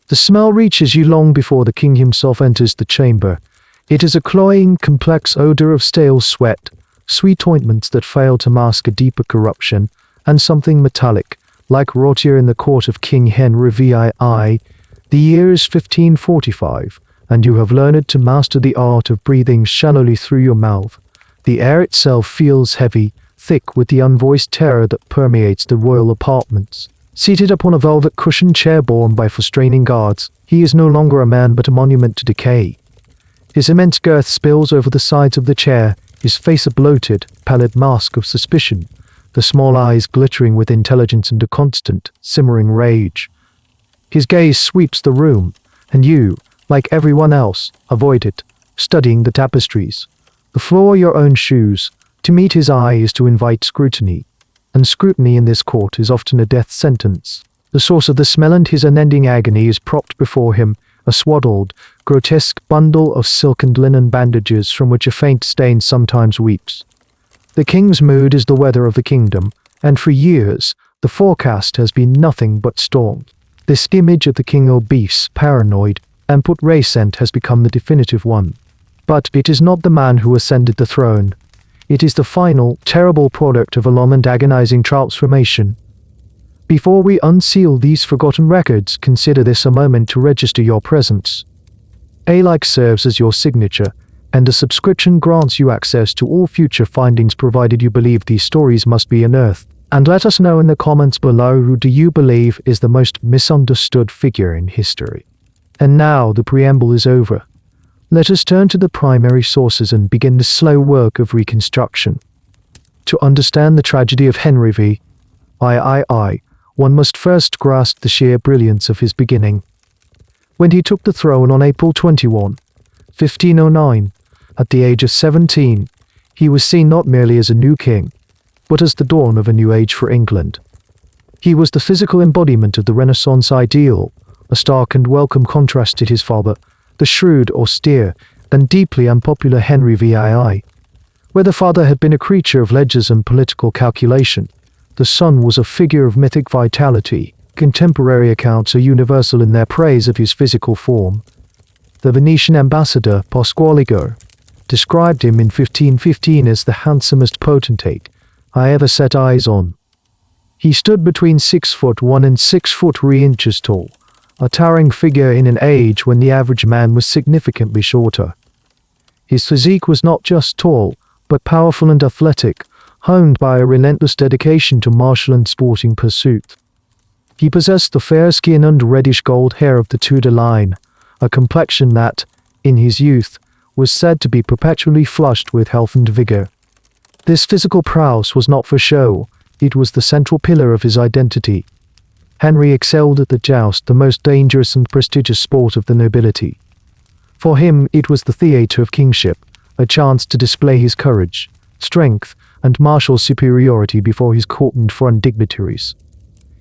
The smell reaches you long before the king himself enters the chamber. It is a cloying, complex odor of stale sweat, sweet ointments that fail to mask a deeper corruption, and something metallic, like rottier in the court of King Henry VIII. The year is 1545, and you have learned to master the art of breathing shallowly through your mouth. The air itself feels heavy, thick with the unvoiced terror that permeates the royal apartments. Seated upon a velvet-cushioned chair borne by frustrating guards, he is no longer a man but a monument to decay. His immense girth spills over the sides of the chair, his face a bloated, pallid mask of suspicion, the small eyes glittering with intelligence and a constant, simmering rage. His gaze sweeps the room, and you, like everyone else, avoid it, studying the tapestries. The floor your own shoes. To meet his eye is to invite scrutiny, and scrutiny in this court is often a death sentence. The source of the smell and his unending agony is propped before him, a swaddled, grotesque bundle of silk and linen bandages from which a faint stain sometimes weeps. The king's mood is the weather of the kingdom, and for years the forecast has been nothing but storm. This image of the king obese, paranoid, and put recent has become the definitive one. But it is not the man who ascended the throne. It is the final, terrible product of a long and agonizing transformation. Before we unseal these forgotten records, consider this a moment to register your presence. A-like serves as your signature, and a subscription grants you access to all future findings provided you believe these stories must be unearthed. And let us know in the comments below who do you believe is the most misunderstood figure in history. And now the preamble is over. Let us turn to the primary sources and begin the slow work of reconstruction. To understand the tragedy of Henry VIII, one must first grasp the sheer brilliance of his beginning. When he took the throne on April 21, 1509, at the age of 17, he was seen not merely as a new king, but as the dawn of a new age for England. He was the physical embodiment of the Renaissance ideal, a stark and welcome contrast to his father, the shrewd, austere, and deeply unpopular Henry VIII. Where the father had been a creature of ledgers and political calculation, the son was a figure of mythic vitality. Contemporary accounts are universal in their praise of his physical form. The Venetian ambassador, Pasqualigo, described him in 1515 as the handsomest potentate I ever set eyes on. He stood between 6'1" and 6'3" tall, a towering figure in an age when the average man was significantly shorter. His physique was not just tall, but powerful and athletic, honed by a relentless dedication to martial and sporting pursuit. He possessed the fair skin and reddish-gold hair of the Tudor line, a complexion that, in his youth, was said to be perpetually flushed with health and vigor. This physical prowess was not for show, it was the central pillar of his identity. Henry excelled at the joust, the most dangerous and prestigious sport of the nobility. For him, it was the theatre of kingship, a chance to display his courage, strength, and martial superiority before his court and foreign dignitaries.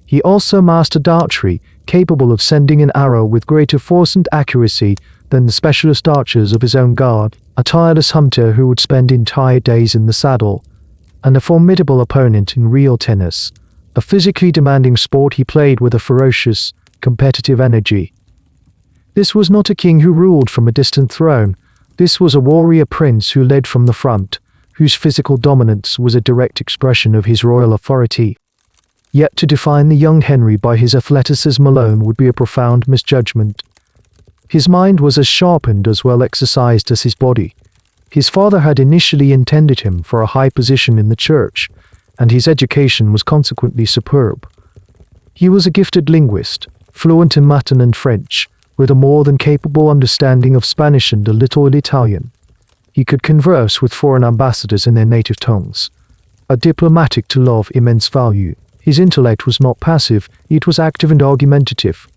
He also mastered archery, capable of sending an arrow with greater force and accuracy than the specialist archers of his own guard, a tireless hunter who would spend entire days in the saddle, and a formidable opponent in real tennis, a physically demanding sport he played with a ferocious, competitive energy. This was not a king who ruled from a distant throne. This was a warrior prince who led from the front, whose physical dominance was a direct expression of his royal authority. Yet to define the young Henry by his athleticism alone would be a profound misjudgment. His mind was as sharpened as well exercised as his body. His father had initially intended him for a high position in the church, and his education was consequently superb. He was a gifted linguist, fluent in Latin and French, with a more than capable understanding of Spanish and a little Italian. He could converse with foreign ambassadors in their native tongues, a diplomatic to love immense value. His intellect was not passive, it was active and argumentative.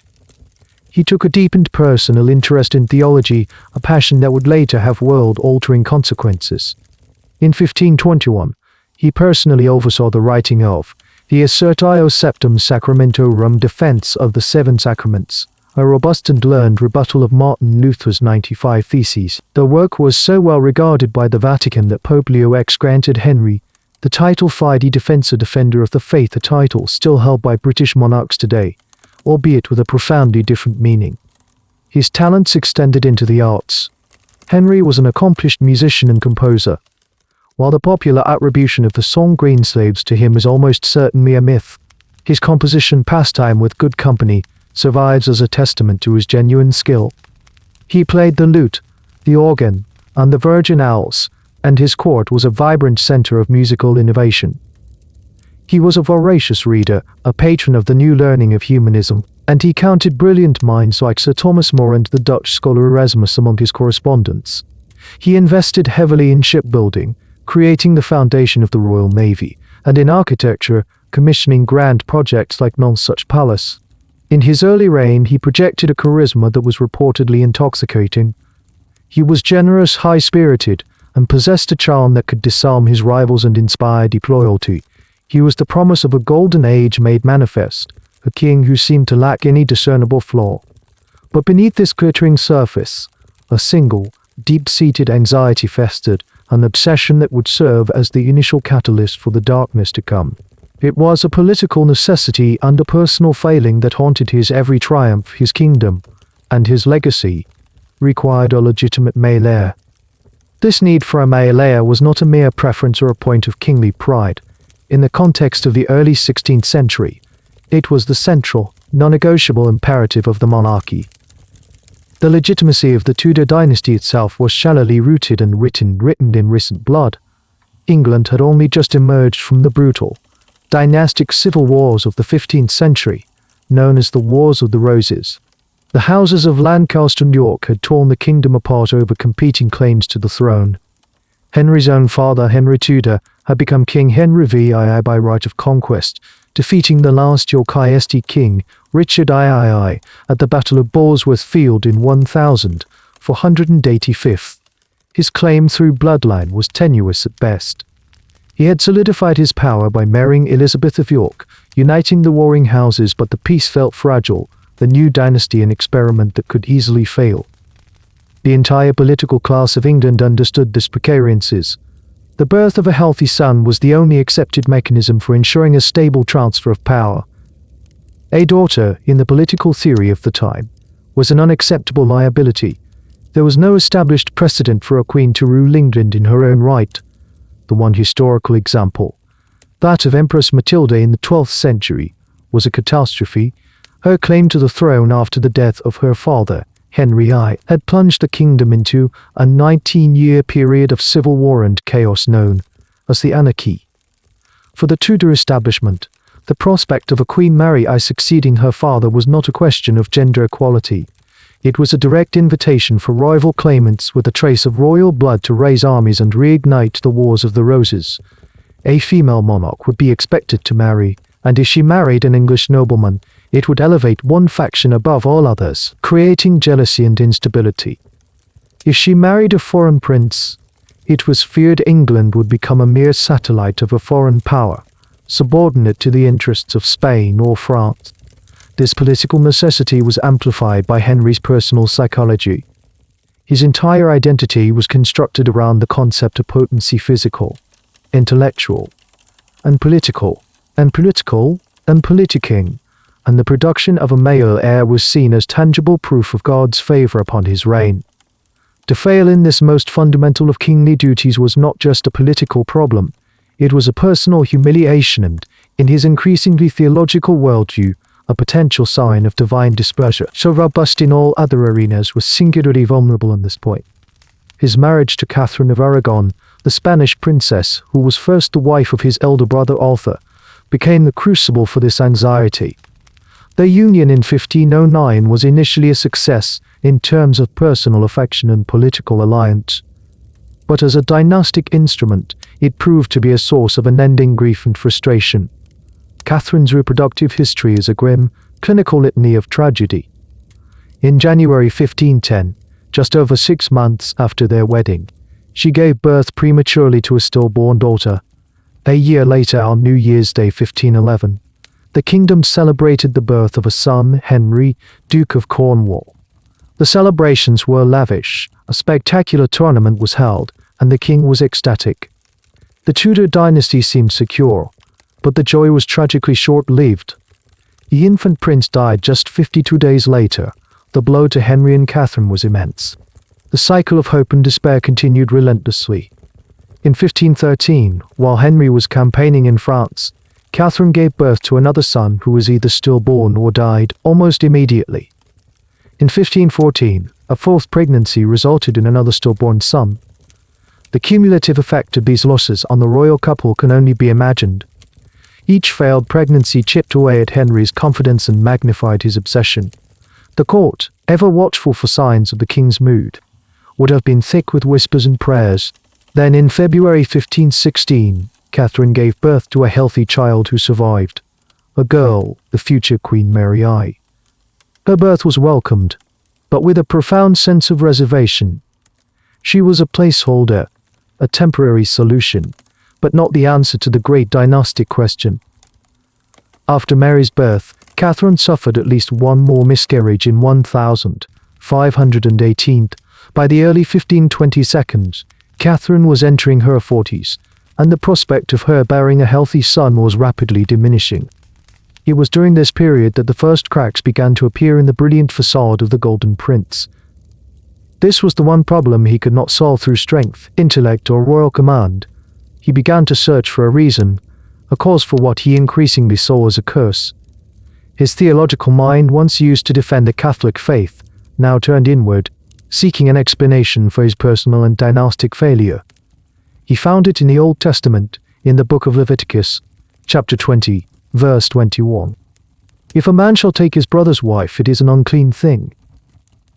He took a deep and personal interest in theology, a passion that would later have world-altering consequences. In 1521, he personally oversaw the writing of the Assertio Septem Sacramentorum Defense of the Seven Sacraments, a robust and learned rebuttal of Martin Luther's 95 Theses. The work was so well regarded by the Vatican that Pope Leo X granted Henry the title Fide Defensor, Defender of the Faith, a title still held by British monarchs today. albeit with a profoundly different meaning. His talents extended into the arts. Henry was an accomplished musician and composer. While the popular attribution of the song Greenslaves to him is almost certainly a myth, his composition Pastime with Good Company survives as a testament to his genuine skill. He played the lute, the organ, and the virgin owls, and his court was a vibrant center of musical innovation. He was a voracious reader, a patron of the new learning of humanism, and he counted brilliant minds like Sir Thomas More and the Dutch scholar Erasmus among his correspondents. He invested heavily in shipbuilding, creating the foundation of the Royal Navy, and in architecture, commissioning grand projects like Nonsuch Palace. In his early reign, he projected a charisma that was reportedly intoxicating. He was generous, high-spirited, and possessed a charm that could disarm his rivals and inspire deep loyalty. He was the promise of a golden age made manifest, a king who seemed to lack any discernible flaw. But beneath this glittering surface, a single, deep-seated anxiety festered, an obsession that would serve as the initial catalyst for the darkness to come. It was a political necessity and a personal failing that haunted his every triumph. His kingdom, and his legacy, required a legitimate male heir. This need for a male heir was not a mere preference or a point of kingly pride. In the context of the early 16th century, it was the central, non-negotiable imperative of the monarchy. The legitimacy of the Tudor dynasty itself was shallowly rooted and written in recent blood. England had only just emerged from the brutal, dynastic civil wars of the 15th century, known as the Wars of the Roses. The houses of Lancaster and York had torn the kingdom apart over competing claims to the throne. Henry's own father, Henry Tudor, had become King Henry VIII by right of conquest, defeating the last Yorkist king, Richard III, at the Battle of Bosworth Field in 1485. His claim through bloodline was tenuous at best. He had solidified his power by marrying Elizabeth of York, uniting the warring houses, but the peace felt fragile, the new dynasty an experiment that could easily fail. The entire political class of England understood this precariances. The birth of a healthy son was the only accepted mechanism for ensuring a stable transfer of power. A daughter, in the political theory of the time, was an unacceptable liability. There was no established precedent for a queen to rule England in her own right. The one historical example, that of Empress Matilda in the 12th century, was a catastrophe. Her claim to the throne after the death of her father, Henry I, had plunged the kingdom into a 19-year period of civil war and chaos known as the Anarchy. For the Tudor establishment, the prospect of a Queen Mary I succeeding her father was not a question of gender equality. It was a direct invitation for rival claimants with a trace of royal blood to raise armies and reignite the Wars of the Roses. A female monarch would be expected to marry, and if she married an English nobleman, it would elevate one faction above all others, creating jealousy and instability. If she married a foreign prince, it was feared England would become a mere satellite of a foreign power, subordinate to the interests of Spain or France. This political necessity was amplified by Henry's personal psychology. His entire identity was constructed around the concept of potency: physical, intellectual, and political, and politicking, and the production of a male heir was seen as tangible proof of God's favor upon his reign. To fail in this most fundamental of kingly duties was not just a political problem, it was a personal humiliation and, in his increasingly theological worldview, a potential sign of divine displeasure. So robust in all other arenas, was singularly vulnerable on this point. His marriage to Catherine of Aragon, the Spanish princess, who was first the wife of his elder brother Arthur, became the crucible for this anxiety. Their union in 1509 was initially a success in terms of personal affection and political alliance. But as a dynastic instrument, it proved to be a source of unending grief and frustration. Catherine's reproductive history is a grim, clinical litany of tragedy. In January 1510, just over 6 months after their wedding, she gave birth prematurely to a stillborn daughter. A year later, on New Year's Day 1511, the kingdom celebrated the birth of a son, Henry, Duke of Cornwall. The celebrations were lavish, a spectacular tournament was held, and the king was ecstatic. The Tudor dynasty seemed secure, but the joy was tragically short-lived. The infant prince died just 52 days later. The blow to Henry and Catherine was immense. The cycle of hope and despair continued relentlessly. In 1513, while Henry was campaigning in France, Catherine gave birth to another son who was either stillborn or died almost immediately. In 1514, a fourth pregnancy resulted in another stillborn son. The cumulative effect of these losses on the royal couple can only be imagined. Each failed pregnancy chipped away at Henry's confidence and magnified his obsession. The court, ever watchful for signs of the king's mood, would have been thick with whispers and prayers. Then in February 1516, Catherine gave birth to a healthy child who survived. A girl, the future Queen Mary I. Her birth was welcomed, but with a profound sense of reservation. She was a placeholder, a temporary solution, but not the answer to the great dynastic question. After Mary's birth, Catherine suffered at least one more miscarriage in 1518. By the early 1522s, Catherine was entering her 40s, and the prospect of her bearing a healthy son was rapidly diminishing. It was during this period that the first cracks began to appear in the brilliant facade of the Golden Prince. This was the one problem he could not solve through strength, intellect, or royal command. He began to search for a reason, a cause for what he increasingly saw as a curse. His theological mind, once used to defend the Catholic faith, now turned inward, seeking an explanation for his personal and dynastic failure. He found it in the Old Testament, in the book of Leviticus, chapter 20, verse 21. If a man shall take his brother's wife, it is an unclean thing.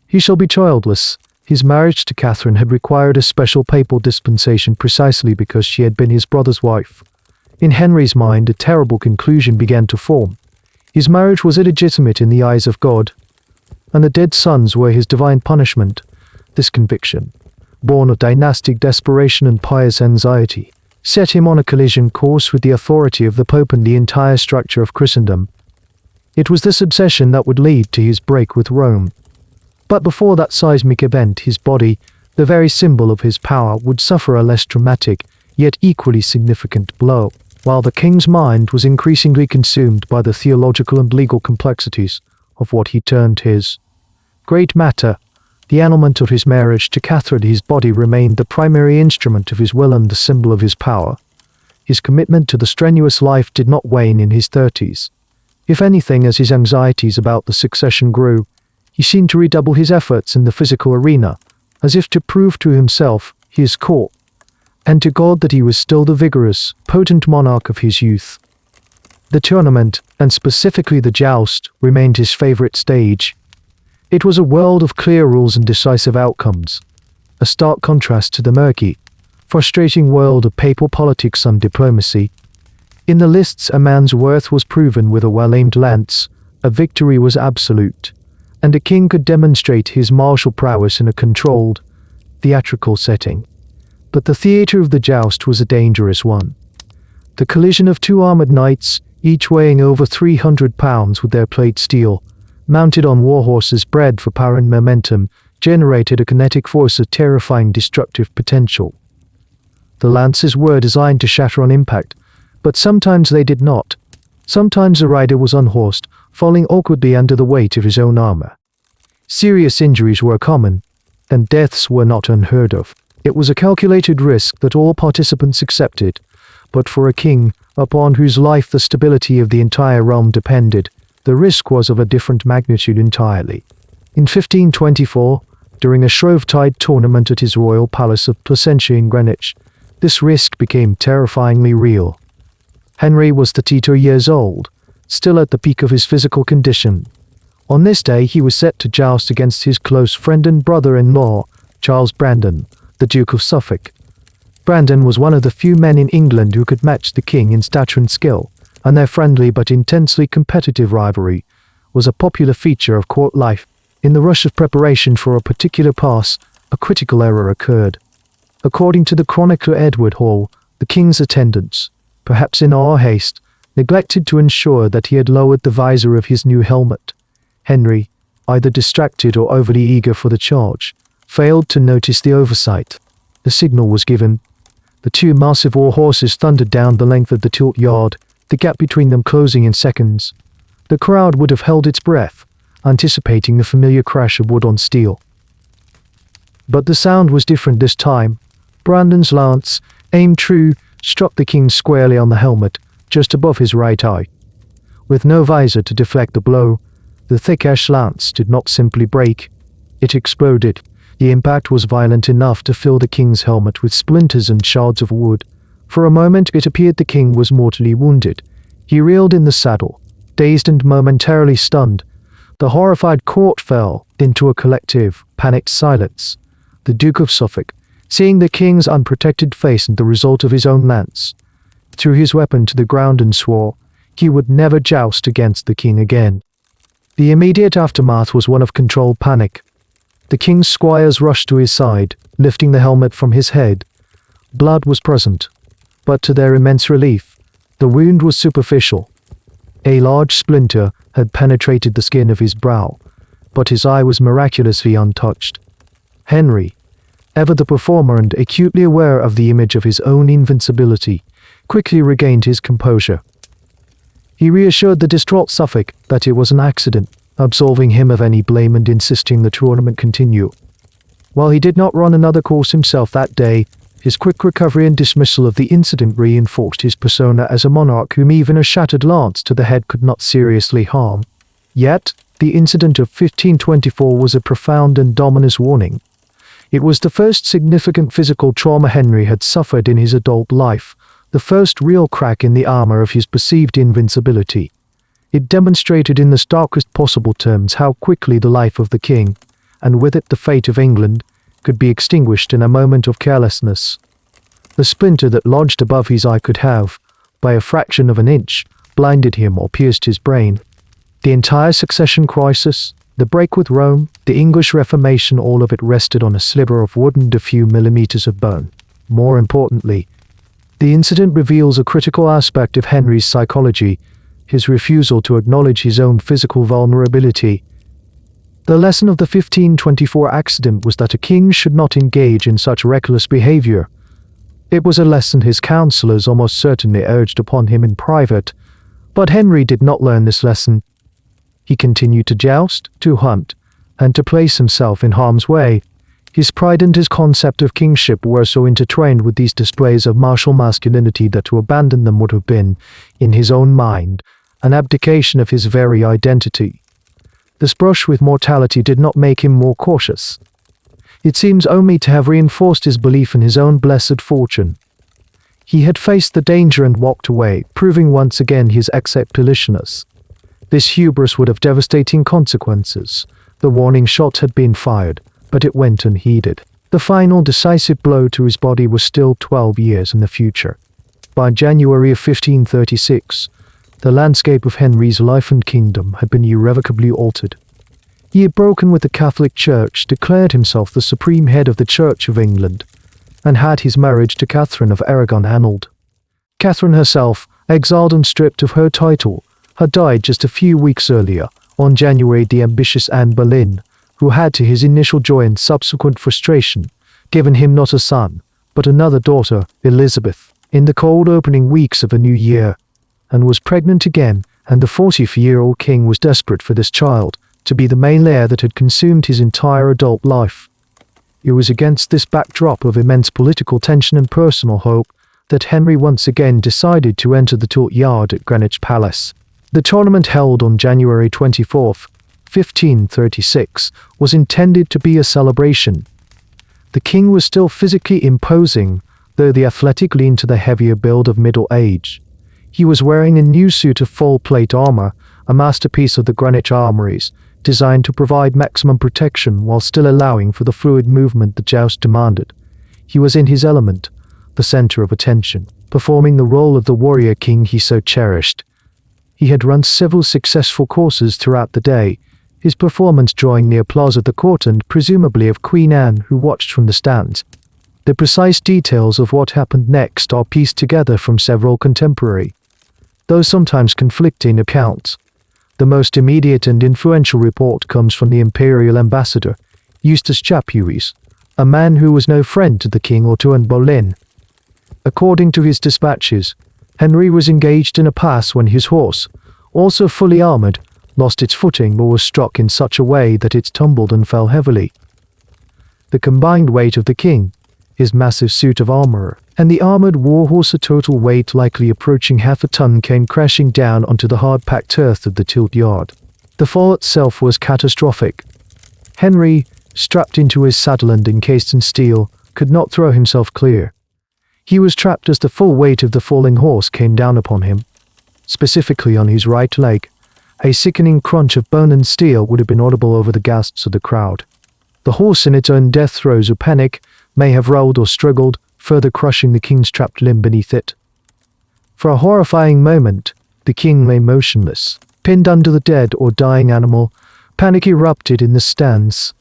He shall be childless. His marriage to Catherine had required a special papal dispensation precisely because she had been his brother's wife. In Henry's mind, a terrible conclusion began to form. His marriage was illegitimate in the eyes of God, and the dead sons were his divine punishment. This conviction, born of dynastic desperation and pious anxiety, set him on a collision course with the authority of the Pope and the entire structure of Christendom. It was this obsession that would lead to his break with Rome. But before that seismic event, his body, the very symbol of his power, would suffer a less dramatic, yet equally significant blow. While the king's mind was increasingly consumed by the theological and legal complexities of what he termed his great matter, the annulment of his marriage to Catherine, his body remained the primary instrument of his will and the symbol of his power. His commitment to the strenuous life did not wane in his 30s. If anything, as his anxieties about the succession grew, he seemed to redouble his efforts in the physical arena, as if to prove to himself, his court, and to God that he was still the vigorous, potent monarch of his youth. The tournament, and specifically the joust, remained his favorite stage. It was a world of clear rules and decisive outcomes, a stark contrast to the murky, frustrating world of papal politics and diplomacy. In the lists, a man's worth was proven with a well-aimed lance, a victory was absolute, and a king could demonstrate his martial prowess in a controlled, theatrical setting. But the theatre of the joust was a dangerous one. The collision of two armoured knights, each weighing over 300 pounds with their plate steel, mounted on war horses bred for power and momentum, generated a kinetic force of terrifying destructive potential. The lances were designed to shatter on impact, but sometimes they did not. Sometimes the rider was unhorsed, falling awkwardly under the weight of his own armor. Serious injuries were common, and deaths were not unheard of. It was a calculated risk that all participants accepted, but for a king, upon whose life the stability of the entire realm depended, the risk was of a different magnitude entirely. In 1524, during a Shrovetide tournament at his royal palace of Placentia in Greenwich, this risk became terrifyingly real. Henry was 32 years old, still at the peak of his physical condition. On this day he was set to joust against his close friend and brother-in-law, Charles Brandon, the Duke of Suffolk. Brandon was one of the few men in England who could match the king in stature and skill, and their friendly but intensely competitive rivalry was a popular feature of court life. In the rush of preparation for a particular pass, a critical error occurred. According to the chronicler Edward Hall, the king's attendants, perhaps in awe or haste, neglected to ensure that he had lowered the visor of his new helmet. Henry, either distracted or overly eager for the charge, failed to notice the oversight. The signal was given. The two massive war horses thundered down the length of the tilt yard, the gap between them closing in seconds. The crowd would have held its breath, anticipating the familiar crash of wood on steel. But the sound was different this time. Brandon's lance, aimed true, struck the king squarely on the helmet, just above his right eye. With no visor to deflect the blow, the thick ash lance did not simply break. It exploded. The impact was violent enough to fill the king's helmet with splinters and shards of wood. For a moment it appeared the king was mortally wounded. He reeled in the saddle, dazed and momentarily stunned. The horrified court fell into a collective, panicked silence. The Duke of Suffolk, seeing the king's unprotected face and the result of his own lance, threw his weapon to the ground and swore he would never joust against the king again. The immediate aftermath was one of controlled panic. The king's squires rushed to his side, lifting the helmet from his head. Blood was present, but to their immense relief, the wound was superficial. A large splinter had penetrated the skin of his brow, but his eye was miraculously untouched. Henry, ever the performer and acutely aware of the image of his own invincibility, quickly regained his composure. He reassured the distraught Suffolk that it was an accident, absolving him of any blame and insisting the tournament continue. While he did not run another course himself that day, his quick recovery and dismissal of the incident reinforced his persona as a monarch whom even a shattered lance to the head could not seriously harm. Yet, the incident of 1524 was a profound and ominous warning. It was the first significant physical trauma Henry had suffered in his adult life, the first real crack in the armor of his perceived invincibility. It demonstrated in the starkest possible terms how quickly the life of the king, and with it the fate of England, could be extinguished in a moment of carelessness. The splinter that lodged above his eye could have, by a fraction of an inch, blinded him or pierced his brain. The entire succession crisis, the break with Rome, the English Reformation, all of it rested on a sliver of wood and a few millimeters of bone. More importantly, the incident reveals a critical aspect of Henry's psychology, his refusal to acknowledge his own physical vulnerability. The lesson of the 1524 accident was that a king should not engage in such reckless behavior. It was a lesson his counselors almost certainly urged upon him in private, but Henry did not learn this lesson. He continued to joust, to hunt, and to place himself in harm's way. His pride and his concept of kingship were so intertwined with these displays of martial masculinity that to abandon them would have been, in his own mind, an abdication of his very identity. This brush with mortality did not make him more cautious. It seems only to have reinforced his belief in his own blessed fortune. He had faced the danger and walked away, proving once again his exemplarishness. This hubris would have devastating consequences. The warning shot had been fired, but it went unheeded. The final decisive blow to his body was still 12 years in the future. By January of 1536, the landscape of Henry's life and kingdom had been irrevocably altered. He had broken with the Catholic Church, declared himself the supreme head of the Church of England, and had his marriage to Catherine of Aragon annulled. Catherine herself, exiled and stripped of her title, had died just a few weeks earlier, on January. The ambitious Anne Boleyn, who had, to his initial joy and subsequent frustration, given him not a son, but another daughter, Elizabeth, in the cold opening weeks of a new year, and was pregnant again, and the 40-year-old king was desperate for this child to be the main heir that had consumed his entire adult life. It was against this backdrop of immense political tension and personal hope that Henry once again decided to enter the courtyard at Greenwich Palace. The tournament, held on January 24th, 1536, was intended to be a celebration. The king was still physically imposing, though the athletic leaned to the heavier build of middle age. He was wearing a new suit of full plate armor, a masterpiece of the Greenwich Armories, designed to provide maximum protection while still allowing for the fluid movement the joust demanded. He was in his element, the center of attention, performing the role of the warrior king he so cherished. He had run several successful courses throughout the day, his performance drawing the applause of the court and presumably of Queen Anne, who watched from the stands. The precise details of what happened next are pieced together from several contemporary, though sometimes conflicting, accounts. The most immediate and influential report comes from the imperial ambassador, Eustace Chapuis, a man who was no friend to the king or to Anne Boleyn. According to his dispatches, Henry was engaged in a pass when his horse, also fully armored, lost its footing or was struck in such a way that it tumbled and fell heavily. The combined weight of the king, his massive suit of armor, and the armored warhorse, a total weight likely approaching half a ton, came crashing down onto the hard-packed earth of the tilt yard. The fall itself was catastrophic. Henry, strapped into his saddle and encased in steel, could not throw himself clear. He was trapped as the full weight of the falling horse came down upon him, specifically on his right leg. A sickening crunch of bone and steel would have been audible over the gasps of the crowd. The horse, in its own death throes of panic, may have rolled or struggled, further crushing the king's trapped limb beneath it. For a horrifying moment, the king lay motionless, pinned under the dead or dying animal. Panic erupted in the stands.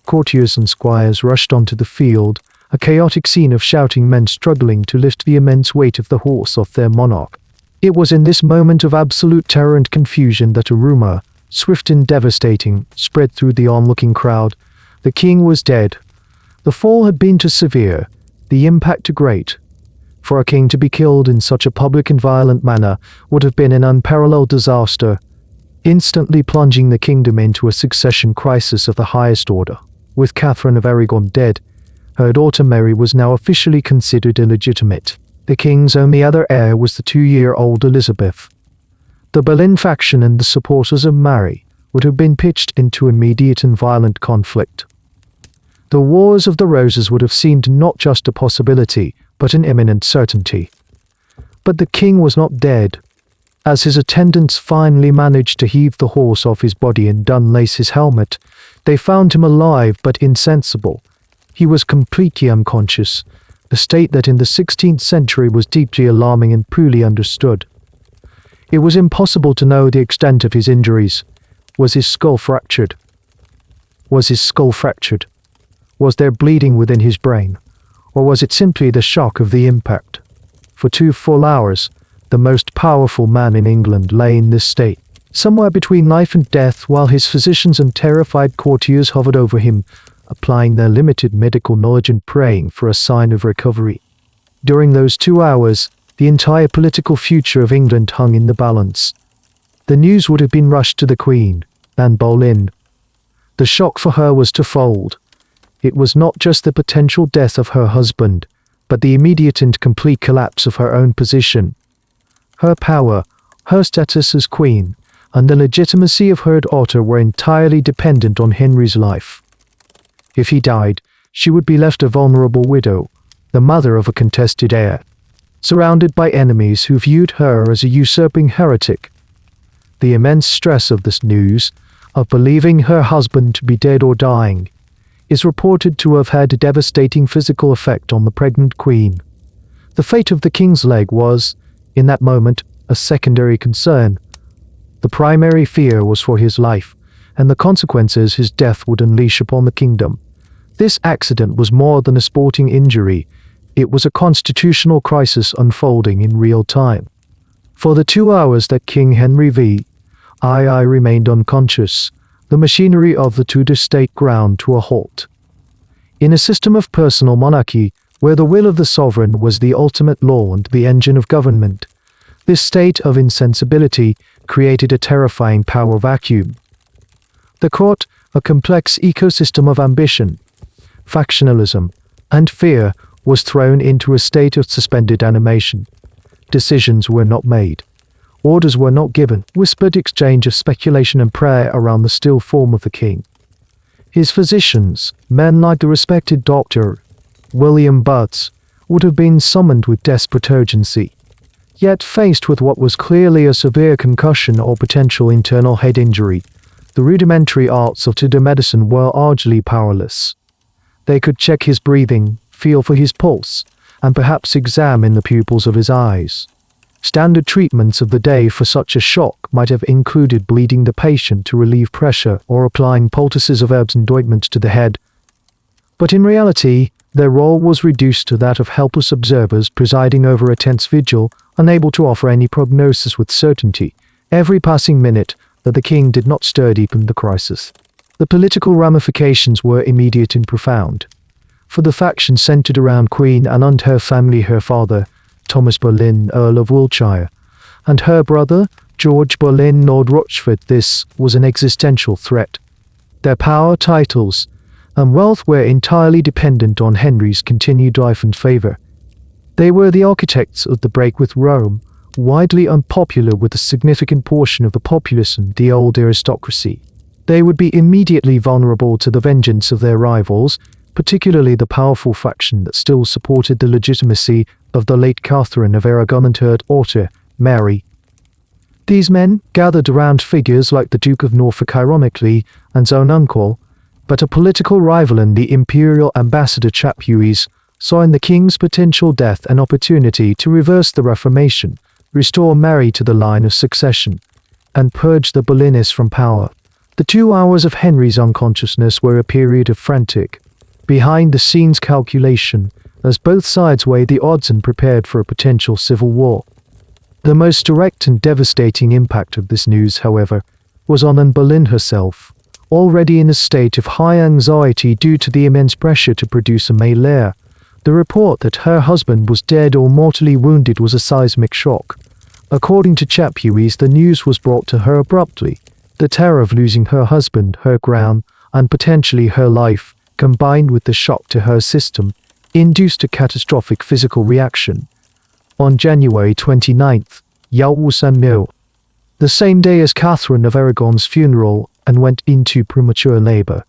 Courtiers and squires rushed onto the field, a chaotic scene of shouting men struggling to lift the immense weight of the horse off their monarch. It was in this moment of absolute terror and confusion that a rumor, swift and devastating, spread through the onlooking crowd. The king was dead. The fall had been too severe, the impact too great. For a king to be killed in such a public and violent manner would have been an unparalleled disaster, instantly plunging the kingdom into a succession crisis of the highest order. With Catherine of Aragon dead, her daughter Mary was now officially considered illegitimate. The king's only other heir was the 2-year-old Elizabeth. The Boleyn faction and the supporters of Mary would have been pitched into immediate and violent conflict. The Wars of the Roses would have seemed not just a possibility, but an imminent certainty. But the king was not dead. As his attendants finally managed to heave the horse off his body and unlace his helmet, they found him alive but insensible. He was completely unconscious, a state that in the 16th century was deeply alarming and poorly understood. It was impossible to know the extent of his injuries. Was his skull fractured? Was there bleeding within his brain? Or was it simply the shock of the impact? For 2 full hours, the most powerful man in England lay in this state, somewhere between life and death, while his physicians and terrified courtiers hovered over him, applying their limited medical knowledge and praying for a sign of recovery. During those 2 hours, the entire political future of England hung in the balance. The news would have been rushed to the Queen, Anne Boleyn. The shock for her was twofold. It was not just the potential death of her husband, but the immediate and complete collapse of her own position. Her power, her status as queen, and the legitimacy of her daughter were entirely dependent on Henry's life. If he died, she would be left a vulnerable widow, the mother of a contested heir, surrounded by enemies who viewed her as a usurping heretic. The immense stress of this news, of believing her husband to be dead or dying, is reported to have had a devastating physical effect on the pregnant queen. The fate of the king's leg was, in that moment, a secondary concern. The primary fear was for his life, and the consequences his death would unleash upon the kingdom. This accident was more than a sporting injury. It was a constitutional crisis unfolding in real time. For the 2 hours that King Henry VIII remained unconscious, the machinery of the Tudor state ground to a halt. In a system of personal monarchy, where the will of the sovereign was the ultimate law and the engine of government, this state of insensibility created a terrifying power vacuum. The court, a complex ecosystem of ambition, factionalism, and fear, was thrown into a state of suspended animation. Decisions were not made. Orders were not given. Whispered exchange of speculation and prayer around the still form of the king. His physicians, men like the respected Dr. William Butts, would have been summoned with desperate urgency. Yet faced with what was clearly a severe concussion or potential internal head injury, the rudimentary arts of Tudor medicine were largely powerless. They could check his breathing, feel for his pulse, and perhaps examine the pupils of his eyes. Standard treatments of the day for such a shock might have included bleeding the patient to relieve pressure or applying poultices of herbs and ointments to the head. But in reality, their role was reduced to that of helpless observers presiding over a tense vigil, unable to offer any prognosis with certainty. Every passing minute that the king did not stir deepened the crisis. The political ramifications were immediate and profound. For the faction centered around Queen Anne and her family, her father, Thomas Boleyn, Earl of Wiltshire, and her brother, George Boleyn, Lord Rochford. This was an existential threat. Their power, titles, and wealth were entirely dependent on Henry's continued life and favor. They were the architects of the break with Rome, widely unpopular with a significant portion of the populace and the old aristocracy. They would be immediately vulnerable to the vengeance of their rivals, particularly the powerful faction that still supported the legitimacy of the late Catherine of Aragon and her daughter, Mary. These men gathered around figures like the Duke of Norfolk, ironically, and his own uncle, but a political rival in the imperial ambassador Chapuis saw in the king's potential death an opportunity to reverse the Reformation, restore Mary to the line of succession, and purge the Boleynists from power. The 2 hours of Henry's unconsciousness were a period of frantic, behind-the-scenes calculation, as both sides weighed the odds and prepared for a potential civil war. The most direct and devastating impact of this news, however, was on Anne Boleyn herself, already in a state of high anxiety due to the immense pressure to produce a male heir. The report that her husband was dead or mortally wounded was a seismic shock. According to Chapuis, the news was brought to her abruptly. The terror of losing her husband, her crown, and potentially her life, combined with the shock to her system, induced a catastrophic physical reaction. On January 29th, Yao was unveiled, the same day as Catherine of Aragon's funeral, and went into premature labor.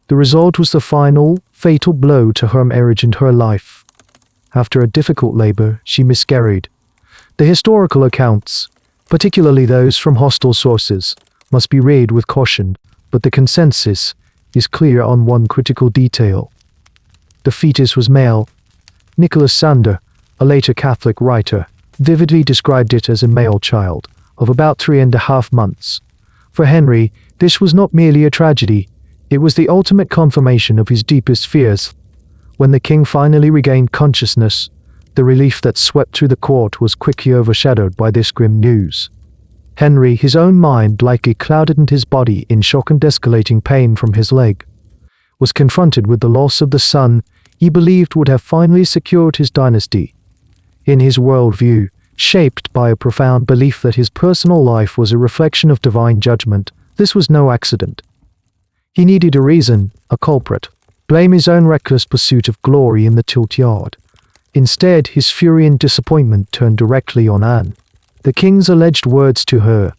The result was the final, fatal blow to her marriage and her life. After a difficult labor, she miscarried. The historical accounts, particularly those from hostile sources, must be read with caution, but the consensus is clear on one critical detail. The fetus was male. Nicholas Sander, a later Catholic writer, vividly described it as a male child of about 3.5 months. For Henry, this was not merely a tragedy, it was the ultimate confirmation of his deepest fears. When the king finally regained consciousness, the relief that swept through the court was quickly overshadowed by this grim news. Henry, his own mind likely clouded and his body in shock and escalating pain from his leg, was confronted with the loss of the son he believed would have finally secured his dynasty. In his worldview, shaped by a profound belief that his personal life was a reflection of divine judgment, this was no accident. He needed a reason, a culprit. Blame his own reckless pursuit of glory in the tilt yard. Instead, his fury and disappointment turned directly on Anne. The king's alleged words to her,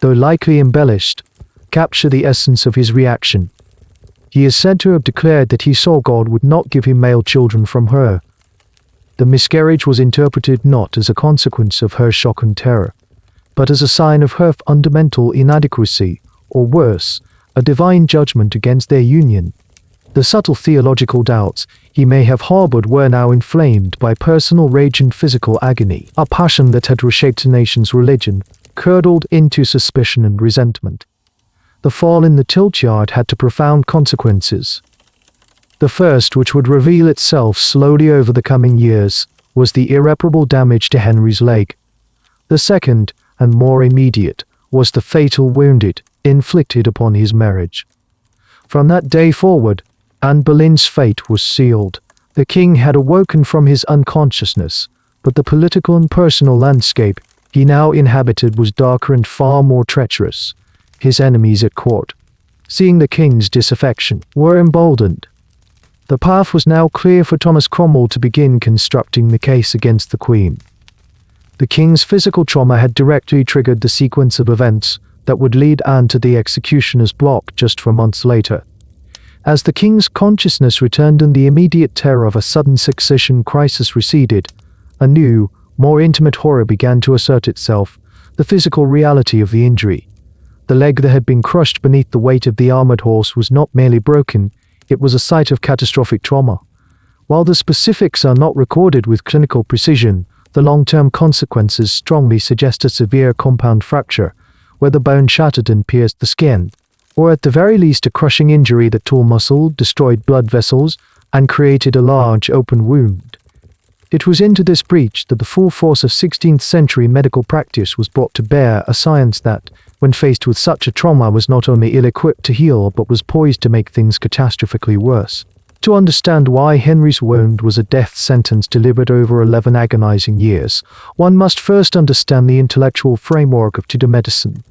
though likely embellished, capture the essence of his reaction. He is said to have declared that he saw God would not give him male children from her. The miscarriage was interpreted not as a consequence of her shock and terror, but as a sign of her fundamental inadequacy, or worse, a divine judgment against their union. The subtle theological doubts he may have harbored were now inflamed by personal rage and physical agony, a passion that had reshaped a nation's religion, curdled into suspicion and resentment. The fall in the tilt yard had profound consequences. The first, which would reveal itself slowly over the coming years, was the irreparable damage to Henry's leg. The second, and more immediate, was the fatal wound inflicted upon his marriage. From that day forward, Anne Boleyn's fate was sealed. The king had awoken from his unconsciousness, but the political and personal landscape he now inhabited was darker and far more treacherous. His enemies at court, seeing the king's disaffection, were emboldened. The path was now clear for Thomas Cromwell to begin constructing the case against the Queen. The king's physical trauma had directly triggered the sequence of events that would lead Anne to the executioner's block just 4 months later. As the king's consciousness returned and the immediate terror of a sudden succession crisis receded, a new, more intimate horror began to assert itself, the physical reality of the injury. The leg that had been crushed beneath the weight of the armored horse was not merely broken, it was a site of catastrophic trauma. While the specifics are not recorded with clinical precision, the long-term consequences strongly suggest a severe compound fracture, where the bone shattered and pierced the skin, or at the very least a crushing injury that tore muscle, destroyed blood vessels, and created a large open wound. It was into this breach that the full force of 16th century medical practice was brought to bear, a science that, when faced with such a trauma, was not only ill-equipped to heal but was poised to make things catastrophically worse. To understand why Henry's wound was a death sentence delivered over 11 agonizing years, one must first understand the intellectual framework of Tudor medicine.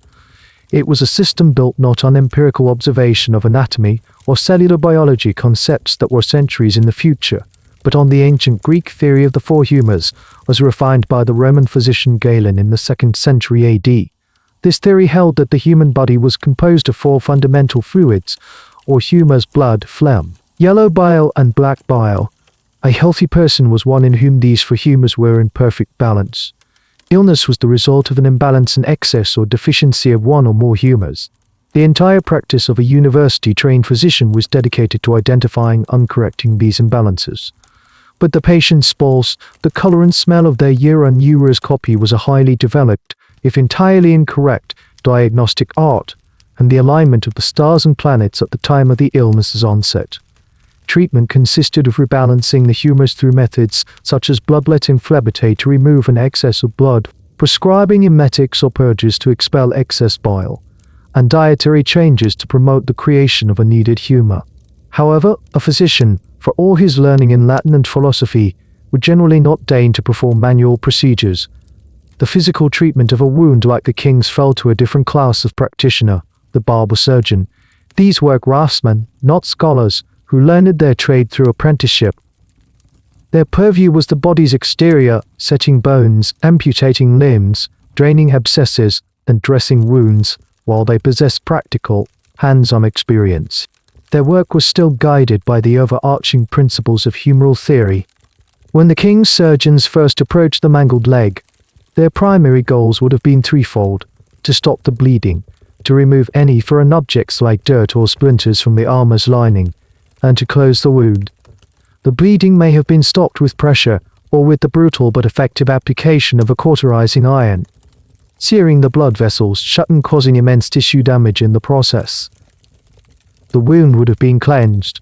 It was a system built not on empirical observation of anatomy or cellular biology concepts that were centuries in the future, but on the ancient Greek theory of the four humours, as refined by the Roman physician Galen in the 2nd century AD. This theory held that the human body was composed of four fundamental fluids, or humours: blood, phlegm, yellow bile, and black bile. A healthy person was one in whom these four humours were in perfect balance. Illness was the result of an imbalance in excess or deficiency of one or more humours. The entire practice of a university-trained physician was dedicated to identifying and correcting these imbalances. But the patient's pulse, the colour and smell of their urine uroscopy was a highly developed, if entirely incorrect, diagnostic art, and the alignment of the stars and planets at the time of the illness's onset. Treatment consisted of rebalancing the humours through methods such as bloodletting phlebotomy to remove an excess of blood, prescribing emetics or purges to expel excess bile, and dietary changes to promote the creation of a needed humour. However, a physician, for all his learning in Latin and philosophy, would generally not deign to perform manual procedures. The physical treatment of a wound like the king's fell to a different class of practitioner, the barber surgeon. These were craftsmen, not scholars, who learned their trade through apprenticeship. Their purview was the body's exterior, setting bones, amputating limbs, draining abscesses, and dressing wounds, while they possessed practical, hands-on experience. Their work was still guided by the overarching principles of humoral theory. When the king's surgeons first approached the mangled leg, their primary goals would have been threefold: to stop the bleeding, to remove any foreign objects like dirt or splinters from the armor's lining, and to close the wound. The bleeding may have been stopped with pressure, or with the brutal but effective application of a cauterizing iron, searing the blood vessels shut and causing immense tissue damage in the process. The wound would have been cleansed,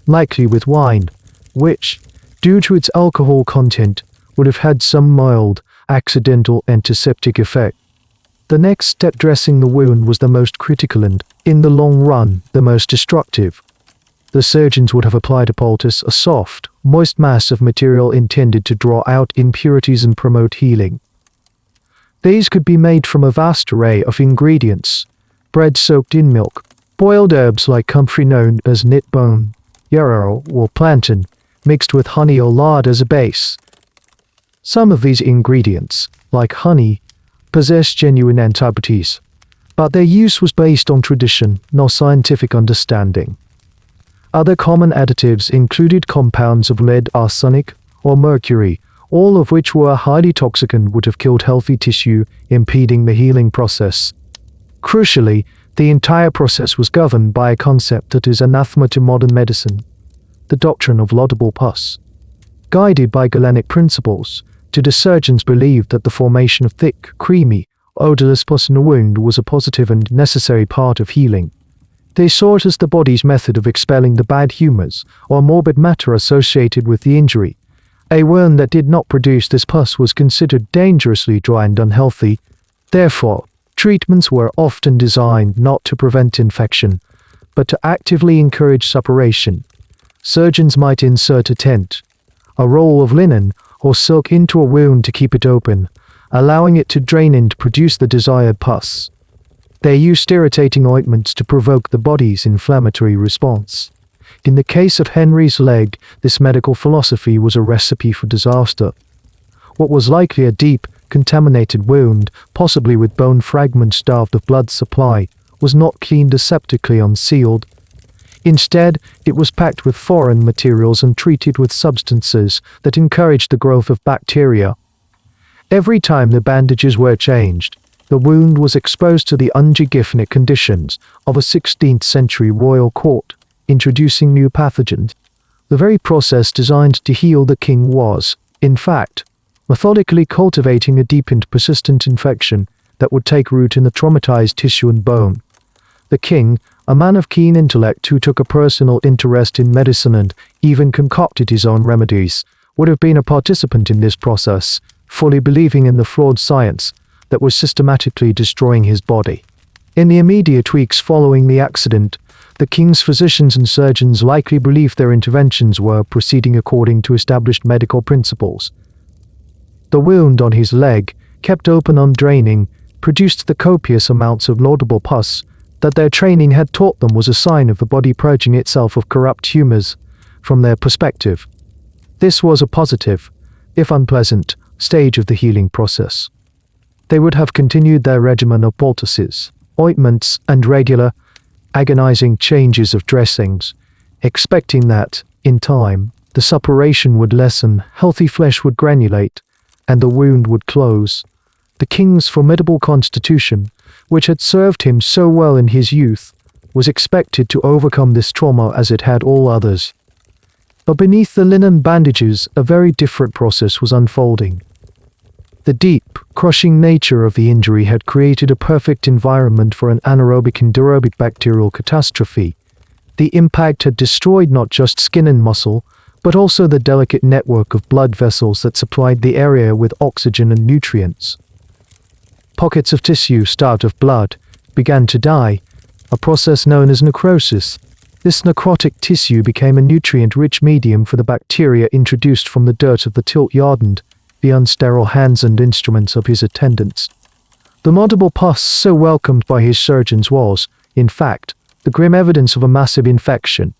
likely with wine, which, due to its alcohol content, would have had some mild, accidental antiseptic effect. The next step, dressing the wound, was the most critical and, in the long run, the most destructive. The surgeons would have applied a poultice, a soft, moist mass of material intended to draw out impurities and promote healing. These could be made from a vast array of ingredients: bread soaked in milk, boiled herbs like comfrey known as knit bone, yarrow or plantain, mixed with honey or lard as a base. Some of these ingredients, like honey, possess genuine antibodies, but their use was based on tradition, not scientific understanding. Other common additives included compounds of lead, arsenic, or mercury, all of which were highly toxic and would have killed healthy tissue, impeding the healing process. Crucially, the entire process was governed by a concept that is anathema to modern medicine: the doctrine of laudable pus. Guided by Galenic principles, Tudor surgeons believed that the formation of thick, creamy, odorless pus in a wound was a positive and necessary part of healing. They saw it as the body's method of expelling the bad humours or morbid matter associated with the injury. A wound that did not produce this pus was considered dangerously dry and unhealthy. Therefore, treatments were often designed not to prevent infection, but to actively encourage suppuration. Surgeons might insert a tent, a roll of linen, or silk into a wound to keep it open, allowing it to drain and produce the desired pus. They used irritating ointments to provoke the body's inflammatory response. In the case of Henry's leg, this medical philosophy was a recipe for disaster. What was likely a deep, contaminated wound, possibly with bone fragments starved of blood supply, was not cleaned aseptically unsealed. Instead, it was packed with foreign materials and treated with substances that encouraged the growth of bacteria. Every time the bandages were changed, the wound was exposed to the unhygienic conditions of a 16th century royal court, introducing new pathogens. The very process designed to heal the king was, in fact, methodically cultivating a deep and persistent infection that would take root in the traumatized tissue and bone. The king, a man of keen intellect who took a personal interest in medicine and even concocted his own remedies, would have been a participant in this process, fully believing in the flawed science that was systematically destroying his body. In the immediate weeks following the accident, The king's physicians and surgeons likely believed their interventions were proceeding according to established medical principles. The wound on his leg, kept open on draining, produced the copious amounts of laudable pus that their training had taught them was a sign of the body purging itself of corrupt humors. From their perspective, this was a positive, if unpleasant, stage of the healing process. They would have continued their regimen of poultices, ointments, and regular, agonizing changes of dressings, expecting that, in time, the suppuration would lessen, healthy flesh would granulate, and the wound would close. The king's formidable constitution, which had served him so well in his youth, was expected to overcome this trauma as it had all others. But beneath the linen bandages, a very different process was unfolding. The deep, crushing nature of the injury had created a perfect environment for an anaerobic and aerobic bacterial catastrophe. The impact had destroyed not just skin and muscle, but also the delicate network of blood vessels that supplied the area with oxygen and nutrients. Pockets of tissue, starved of blood, began to die, a process known as necrosis. This necrotic tissue became a nutrient-rich medium for the bacteria introduced from the dirt of the tilt-yard and the unsterile hands and instruments of his attendants. The laudable pus so welcomed by his surgeons was, in fact, the grim evidence of a massive infection,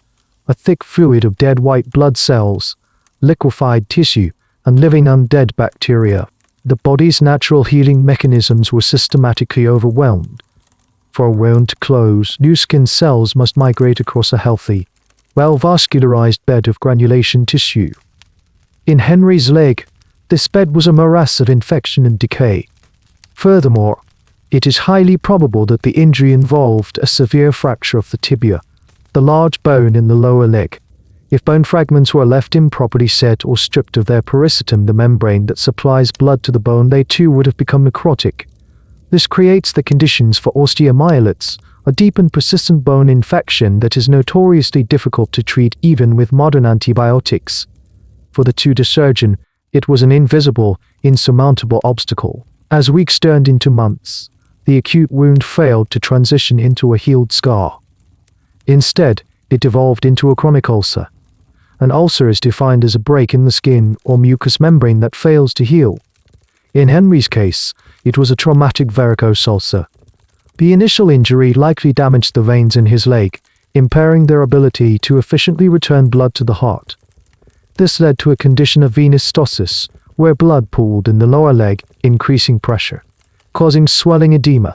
a thick fluid of dead white blood cells, liquefied tissue, and living undead bacteria. The body's natural healing mechanisms were systematically overwhelmed. For a wound to close, new skin cells must migrate across a healthy, well-vascularized bed of granulation tissue. In Henry's leg, this bed was a morass of infection and decay. Furthermore, it is highly probable that the injury involved a severe fracture of the tibia, the large bone in the lower leg. If bone fragments were left improperly set or stripped of their parasitum, the membrane that supplies blood to the bone, they too would have become necrotic. This creates the conditions for osteomyelitis, a deep and persistent bone infection that is notoriously difficult to treat even with modern antibiotics. For the Tudor surgeon, it was an invisible, insurmountable obstacle. As weeks turned into months, the acute wound failed to transition into a healed scar. Instead, it evolved into a chronic ulcer. An ulcer is defined as a break in the skin or mucous membrane that fails to heal. In Henry's case, it was a traumatic varicose ulcer. The initial injury likely damaged the veins in his leg, impairing their ability to efficiently return blood to the heart. This led to a condition of venous stosis, where blood pooled in the lower leg, increasing pressure, causing swelling edema,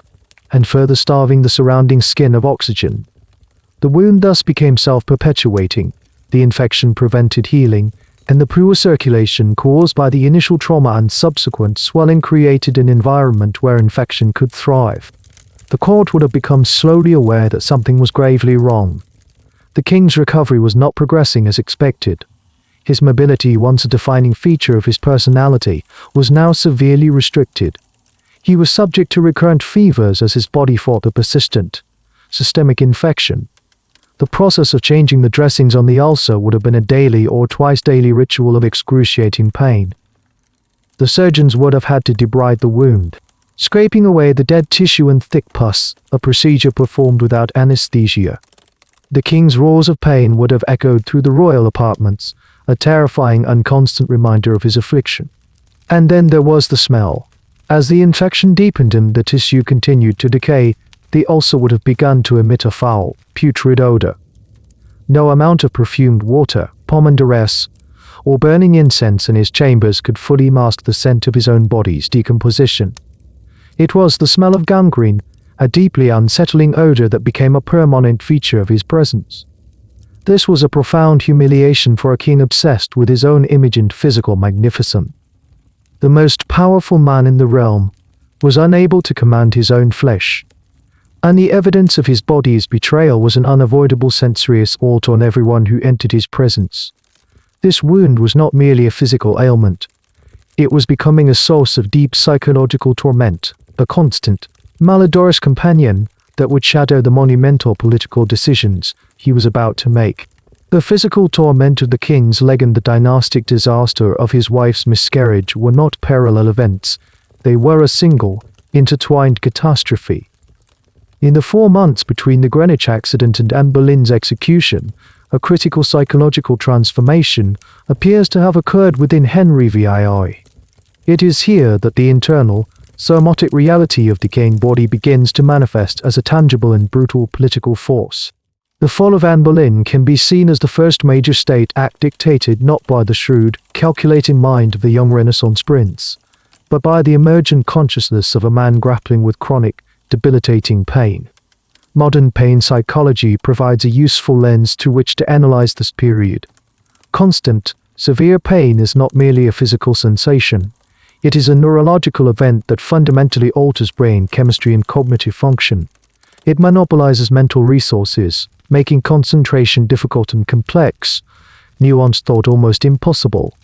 and further starving the surrounding skin of oxygen. The wound thus became self-perpetuating, the infection prevented healing, and the poor circulation caused by the initial trauma and subsequent swelling created an environment where infection could thrive. The court would have become slowly aware that something was gravely wrong. The king's recovery was not progressing as expected. His mobility, once a defining feature of his personality, was now severely restricted. He was subject to recurrent fevers as his body fought the persistent, systemic infection. The process of changing the dressings on the ulcer would have been a daily or twice-daily ritual of excruciating pain. The surgeons would have had to debride the wound, scraping away the dead tissue and thick pus, a procedure performed without anesthesia. The king's roars of pain would have echoed through the royal apartments, a terrifying and constant reminder of his affliction. And then there was the smell. As the infection deepened and the tissue continued to decay, the ulcer would have begun to emit a foul, putrid odor. No amount of perfumed water, pomander or burning incense in his chambers could fully mask the scent of his own body's decomposition. It was the smell of gangrene, a deeply unsettling odor that became a permanent feature of his presence. This was a profound humiliation for a king obsessed with his own image and physical magnificence. The most powerful man in the realm was unable to command his own flesh, and the evidence of his body's betrayal was an unavoidable sensory assault on everyone who entered his presence. This wound was not merely a physical ailment. It was becoming a source of deep psychological torment, a constant, malodorous companion that would shadow the monumental political decisions he was about to make. The physical torment of the king's leg and the dynastic disaster of his wife's miscarriage were not parallel events. They were a single, intertwined catastrophe. In the 4 months between the Greenwich accident and Anne Boleyn's execution, a critical psychological transformation appears to have occurred within Henry VIII. It is here that the internal, somatic reality of decaying body begins to manifest as a tangible and brutal political force. The fall of Anne Boleyn can be seen as the first major state act dictated not by the shrewd, calculating mind of the young Renaissance prince, but by the emergent consciousness of a man grappling with chronic, debilitating pain. Modern pain psychology provides a useful lens through which to analyze this period. Constant, severe pain is not merely a physical sensation. It is a neurological event that fundamentally alters brain chemistry and cognitive function. It monopolizes mental resources, making concentration difficult and complex, nuanced thought almost impossible.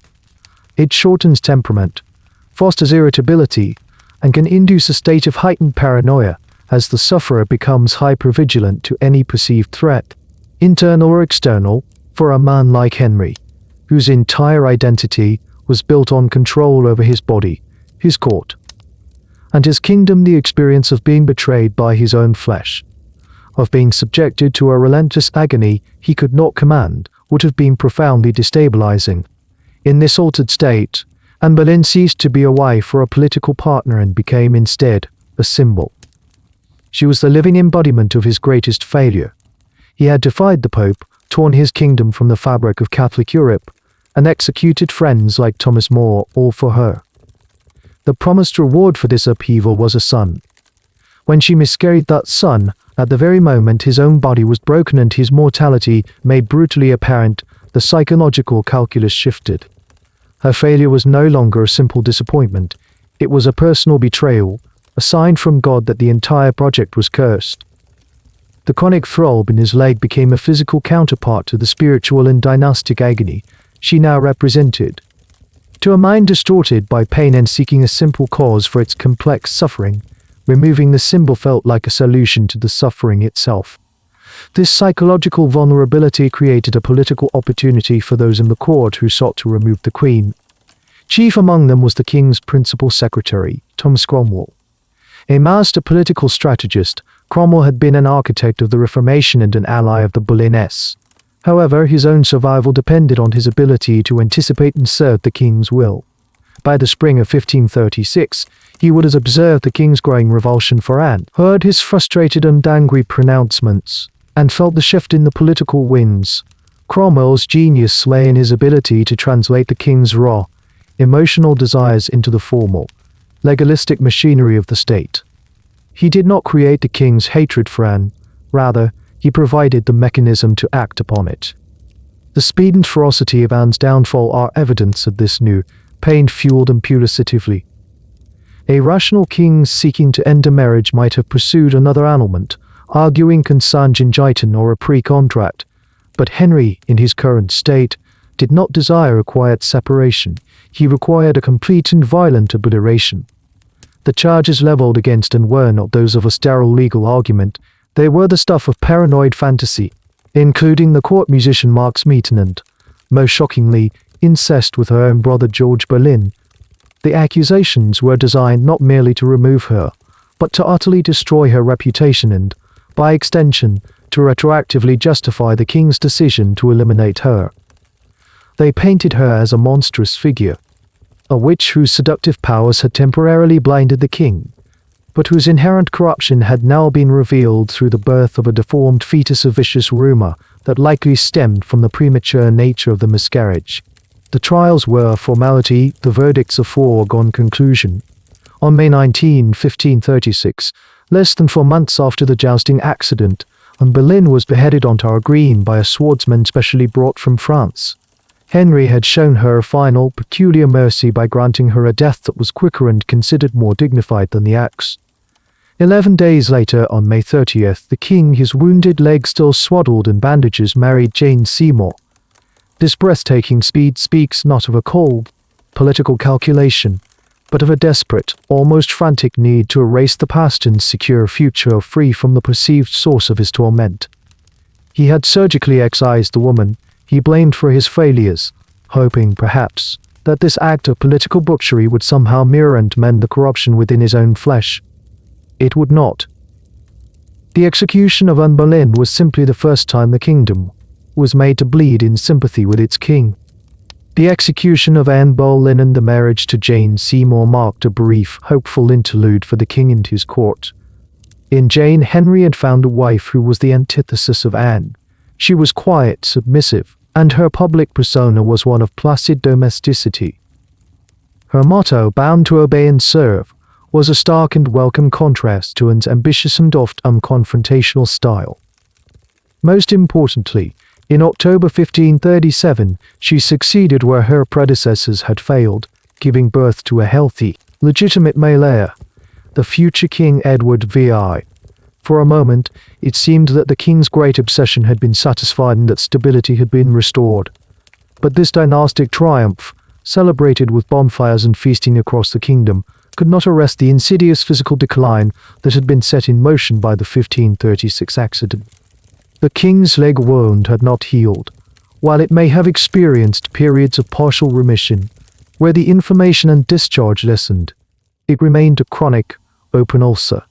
It shortens temperament, fosters irritability, and can induce a state of heightened paranoia as the sufferer becomes hypervigilant to any perceived threat, internal or external, for a man like Henry, whose entire identity was built on control over his body, his court, and his kingdom. The experience of being betrayed by his own flesh, of being subjected to a relentless agony he could not command, would have been profoundly destabilizing. In this altered state, Anne Boleyn ceased to be a wife or a political partner and became instead a symbol. She was the living embodiment of his greatest failure. He had defied the Pope, torn his kingdom from the fabric of Catholic Europe, and executed friends like Thomas More, all for her. The promised reward for this upheaval was a son. When she miscarried that son, at the very moment his own body was broken and his mortality made brutally apparent, the psychological calculus shifted. Her failure was no longer a simple disappointment. It was a personal betrayal, a sign from God that the entire project was cursed. The chronic throb in his leg became a physical counterpart to the spiritual and dynastic agony she now represented. To a mind distorted by pain and seeking a simple cause for its complex suffering, removing the symbol felt like a solution to the suffering itself. This psychological vulnerability created a political opportunity for those in the court who sought to remove the Queen. Chief among them was the King's principal secretary, Thomas Cromwell. A master political strategist, Cromwell had been an architect of the Reformation and an ally of the Boleyns. However, his own survival depended on his ability to anticipate and serve the king's will. By the spring of 1536, he would have observed the king's growing revulsion for Anne, heard his frustrated and angry pronouncements, and felt the shift in the political winds. Cromwell's genius lay in his ability to translate the king's raw, emotional desires into the formal, legalistic machinery of the state. He did not create the king's hatred for Anne, rather, he provided the mechanism to act upon it. The speed and ferocity of Anne's downfall are evidence of this new, pain-fueled impulsivity. A rational king seeking to end a marriage might have pursued another annulment, arguing consanguinitin or a pre-contract, but Henry, in his current state, did not desire a quiet separation. He required a complete and violent obliteration. The charges leveled against Anne were not those of a sterile legal argument. They were the stuff of paranoid fantasy, including the court musician Mark Smeaton and, most shockingly, incest with her own brother George Boleyn. The accusations were designed not merely to remove her, but to utterly destroy her reputation and, by extension, to retroactively justify the king's decision to eliminate her. They painted her as a monstrous figure, a witch whose seductive powers had temporarily blinded the king, but whose inherent corruption had now been revealed through the birth of a deformed fetus of vicious rumor that likely stemmed from the premature nature of the miscarriage. The trials were a formality, the verdicts a foregone conclusion. On May 19, 1536, less than 4 months after the jousting accident, Anne Boleyn was beheaded on Tower Green by a swordsman specially brought from France. Henry had shown her a final, peculiar mercy by granting her a death that was quicker and considered more dignified than the axe. 11 days later, on May 30th, the king, his wounded leg still swaddled in bandages, married Jane Seymour. This breathtaking speed speaks not of a cold, political calculation, but of a desperate, almost frantic need to erase the past and secure a future free from the perceived source of his torment. He had surgically excised the woman he blamed for his failures, hoping, perhaps, that this act of political butchery would somehow mirror and mend the corruption within his own flesh. It would not. The execution of Anne Boleyn was simply the first time the kingdom was made to bleed in sympathy with its king. The execution of Anne Boleyn and the marriage to Jane Seymour marked a brief, hopeful interlude for the king and his court. In Jane, Henry had found a wife who was the antithesis of Anne. She was quiet, submissive, and her public persona was one of placid domesticity. Her motto, "Bound to obey and serve," was a stark and welcome contrast to Anne's ambitious and oft unconfrontational style. Most importantly, in October 1537, she succeeded where her predecessors had failed, giving birth to a healthy, legitimate male heir, the future King Edward VI. For a moment, it seemed that the king's great obsession had been satisfied and that stability had been restored. But this dynastic triumph, celebrated with bonfires and feasting across the kingdom, could not arrest the insidious physical decline that had been set in motion by the 1536 accident. The king's leg wound had not healed, while it may have experienced periods of partial remission, where the inflammation and discharge lessened. It remained a chronic, open ulcer.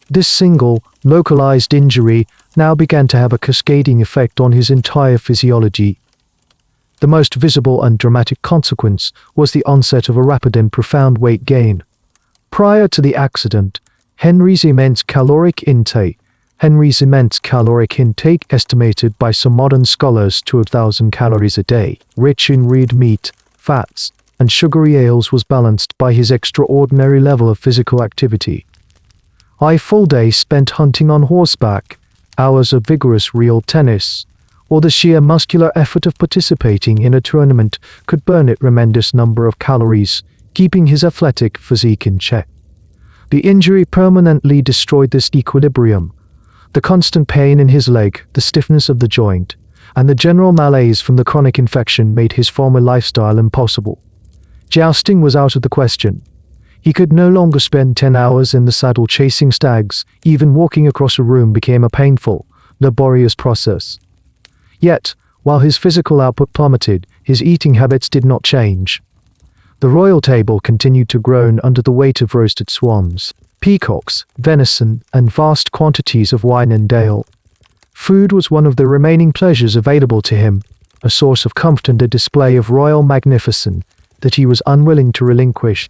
This single, localized injury now began to have a cascading effect on his entire physiology. The most visible and dramatic consequence was the onset of a rapid and profound weight gain. Prior to the accident, Henry's immense caloric intake, estimated by some modern scholars to 1,000 calories a day, rich in red meat, fats, and sugary ales, was balanced by his extraordinary level of physical activity. A full day spent hunting on horseback, hours of vigorous real tennis, or the sheer muscular effort of participating in a tournament could burn a tremendous number of calories, keeping his athletic physique in check. The injury permanently destroyed this equilibrium. The constant pain in his leg, the stiffness of the joint, and the general malaise from the chronic infection made his former lifestyle impossible. Jousting was out of the question. He could no longer spend 10 hours in the saddle chasing stags. Even walking across a room became a painful, laborious process. Yet, while his physical output plummeted, his eating habits did not change. The royal table continued to groan under the weight of roasted swans, peacocks, venison, and vast quantities of wine and ale. Food was one of the remaining pleasures available to him, a source of comfort and a display of royal magnificence that he was unwilling to relinquish.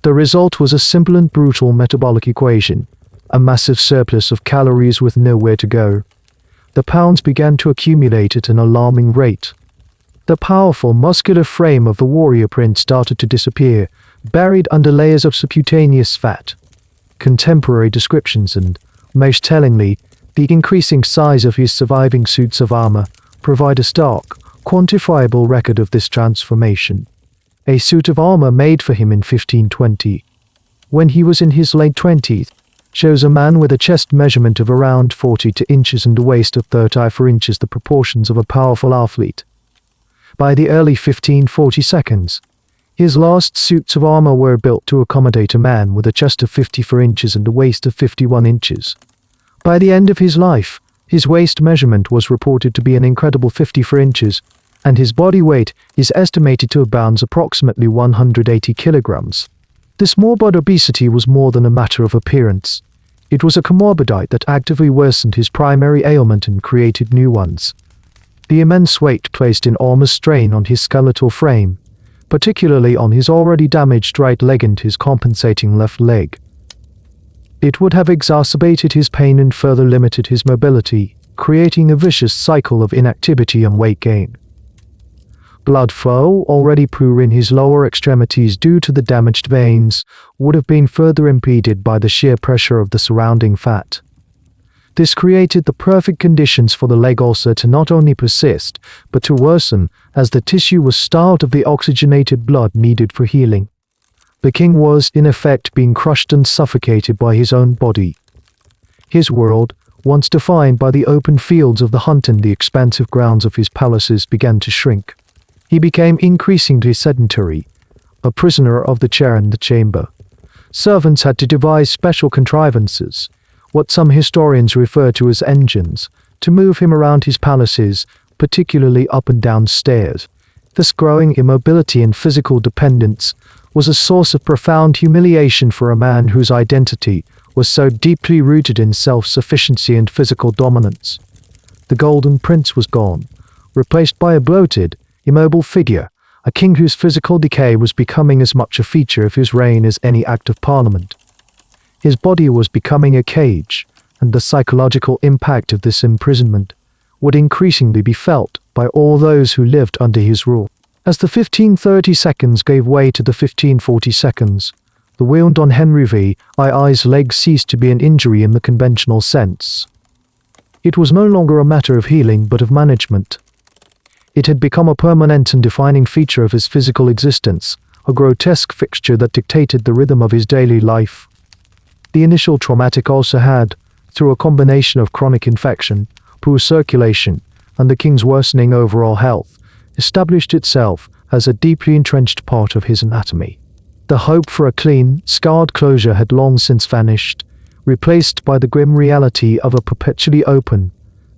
The result was a simple and brutal metabolic equation, a massive surplus of calories with nowhere to go. The pounds began to accumulate at an alarming rate. The powerful, muscular frame of the warrior prince started to disappear, buried under layers of subcutaneous fat. Contemporary descriptions and, most tellingly, the increasing size of his surviving suits of armor provide a stark, quantifiable record of this transformation. A suit of armor made for him in 1520, when he was in his late 20s, shows a man with a chest measurement of around 42 inches and a waist of 34 inches, the proportions of a powerful athlete. By the early 1542s, his last suits of armor were built to accommodate a man with a chest of 54 inches and a waist of 51 inches. By the end of his life, his waist measurement was reported to be an incredible 54 inches, and his body weight is estimated to have bounds approximately 180 kilograms. This morbid obesity was more than a matter of appearance. It was a comorbidite that actively worsened his primary ailment and created new ones. The immense weight placed enormous strain on his skeletal frame, particularly on his already damaged right leg and his compensating left leg. It would have exacerbated his pain and further limited his mobility, creating a vicious cycle of inactivity and weight gain. Blood flow, already poor in his lower extremities due to the damaged veins, would have been further impeded by the sheer pressure of the surrounding fat. This created the perfect conditions for the leg ulcer to not only persist, but to worsen, as the tissue was starved of the oxygenated blood needed for healing. The king was, in effect, being crushed and suffocated by his own body. His world, once defined by the open fields of the hunt and the expansive grounds of his palaces, began to shrink. He became increasingly sedentary, a prisoner of the chair and the chamber. Servants had to devise special contrivances, what some historians refer to as engines, to move him around his palaces, particularly up and down stairs. This growing immobility and physical dependence was a source of profound humiliation for a man whose identity was so deeply rooted in self-sufficiency and physical dominance. The golden prince was gone, replaced by a bloated, immobile figure, a king whose physical decay was becoming as much a feature of his reign as any act of parliament. His body was becoming a cage, and the psychological impact of this imprisonment would increasingly be felt by all those who lived under his rule. As the 1530 seconds gave way to the 1540 seconds, the wound on Henry VII's leg ceased to be an injury in the conventional sense. It was no longer a matter of healing but of management. It had become a permanent and defining feature of his physical existence, a grotesque fixture that dictated the rhythm of his daily life. The initial traumatic ulcer had, through a combination of chronic infection, poor circulation, and the king's worsening overall health, established itself as a deeply entrenched part of his anatomy. The hope for a clean, scarred closure had long since vanished, replaced by the grim reality of a perpetually open,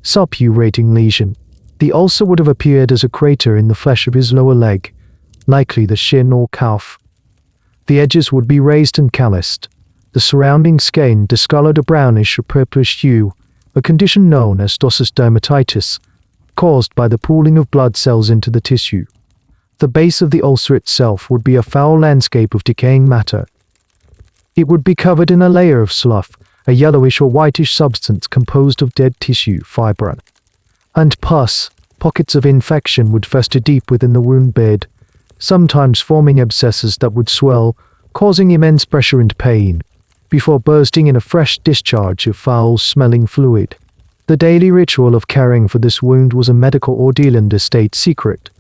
suppurating lesion. The ulcer would have appeared as a crater in the flesh of his lower leg, likely the shin or calf. The edges would be raised and calloused, the surrounding skin discolored a brownish or purplish hue, a condition known as ptosis dermatitis, caused by the pooling of blood cells into the tissue. The base of the ulcer itself would be a foul landscape of decaying matter. It would be covered in a layer of slough, a yellowish or whitish substance composed of dead tissue, fiber, and pus. Pockets of infection would fester deep within the wound bed, sometimes forming abscesses that would swell, causing immense pressure and pain, before bursting in a fresh discharge of foul-smelling fluid. The daily ritual of caring for this wound was a medical ordeal and a state secret.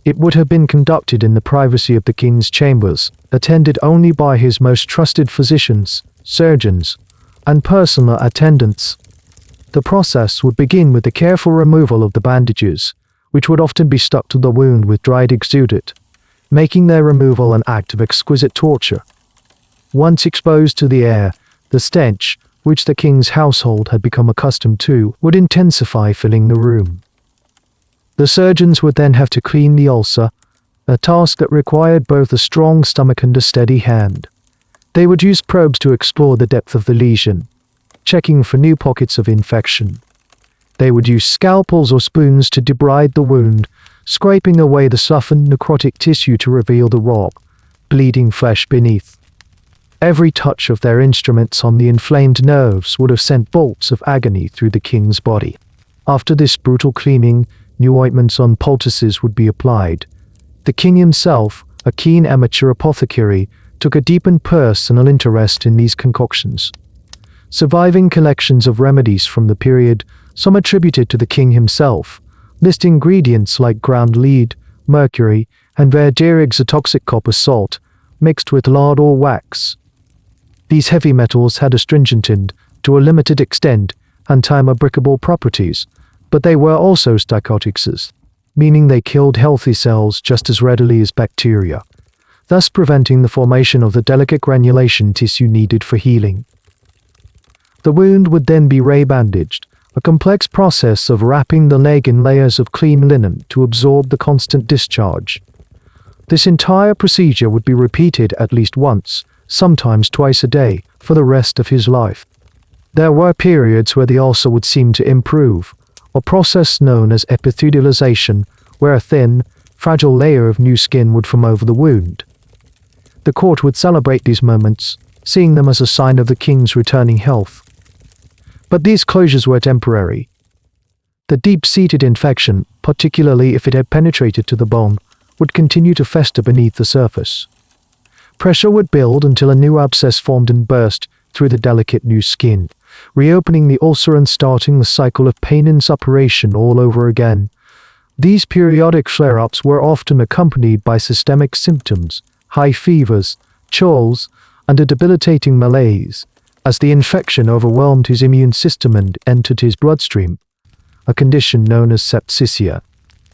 It would have been conducted in the privacy of the king's chambers, attended only by his most trusted physicians, surgeons, and personal attendants. The process would begin with the careful removal of the bandages, which would often be stuck to the wound with dried exudate, making their removal an act of exquisite torture. Once exposed to the air, the stench, which the king's household had become accustomed to, would intensify, filling the room. The surgeons would then have to clean the ulcer, a task that required both a strong stomach and a steady hand. They would use probes to explore the depth of the lesion, checking for new pockets of infection. They would use scalpels or spoons to debride the wound, scraping away the softened necrotic tissue to reveal the raw, bleeding flesh beneath. Every touch of their instruments on the inflamed nerves would have sent bolts of agony through the king's body. After this brutal cleaning, new ointments on poultices would be applied. The king himself, a keen amateur apothecary, took a deep and personal interest in these concoctions. Surviving collections of remedies from the period, some attributed to the king himself, list ingredients like ground lead, mercury, and verdere exotoxic copper salt, mixed with lard or wax. These heavy metals had astringent and, to a limited extent, antimicrobial properties, but they were also psychotics, meaning they killed healthy cells just as readily as bacteria, thus preventing the formation of the delicate granulation tissue needed for healing. The wound would then be re-bandaged, a complex process of wrapping the leg in layers of clean linen to absorb the constant discharge. This entire procedure would be repeated at least once, sometimes twice a day, for the rest of his life. There were periods where the ulcer would seem to improve, a process known as epithelialization, where a thin, fragile layer of new skin would form over the wound. The court would celebrate these moments, seeing them as a sign of the king's returning health. But these closures were temporary. The deep-seated infection, particularly if it had penetrated to the bone, would continue to fester beneath the surface. Pressure would build until a new abscess formed and burst through the delicate new skin, reopening the ulcer and starting the cycle of pain and suppuration all over again. These periodic flare-ups were often accompanied by systemic symptoms, high fevers, chills, and a debilitating malaise, as the infection overwhelmed his immune system and entered his bloodstream, a condition known as septicemia.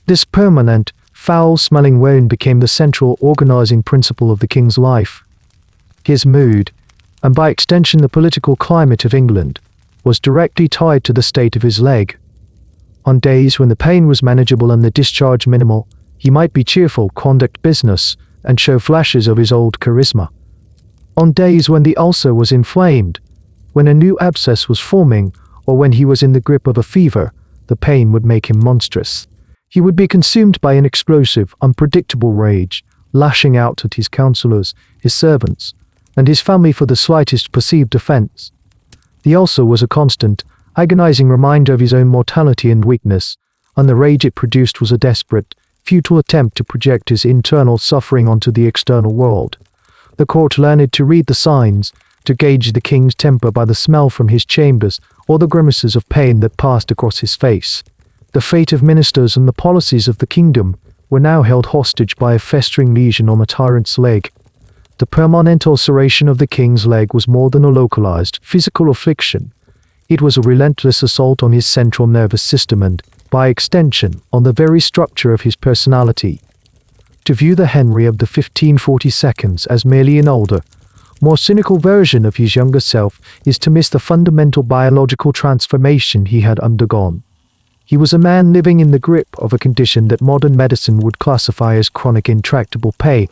This permanent, foul-smelling wound became the central organizing principle of the king's life. His mood, and by extension the political climate of England, was directly tied to the state of his leg. On days when the pain was manageable and the discharge minimal, he might be cheerful, conduct business, and show flashes of his old charisma. On days when the ulcer was inflamed, When a new abscess was forming, or when he was in the grip of a fever, the pain would make him monstrous. He would be consumed by an explosive, unpredictable rage, lashing out at his counselors, his servants, and his family for the slightest perceived offense. The ulcer was a constant, agonizing reminder of his own mortality and weakness, and the rage it produced was a desperate, futile attempt to project his internal suffering onto the external world. The court learned to read the signs, to gauge the king's temper by the smell from his chambers or the grimaces of pain that passed across his face. The fate of ministers and the policies of the kingdom were now held hostage by a festering lesion on the tyrant's leg. The permanent ulceration of the king's leg was more than a localized, physical affliction. It was a relentless assault on his central nervous system and, by extension, on the very structure of his personality. To view the Henry of the 1542s as merely an older, more cynical version of his younger self is to miss the fundamental biological transformation he had undergone. He was a man living in the grip of a condition that modern medicine would classify as chronic intractable pain,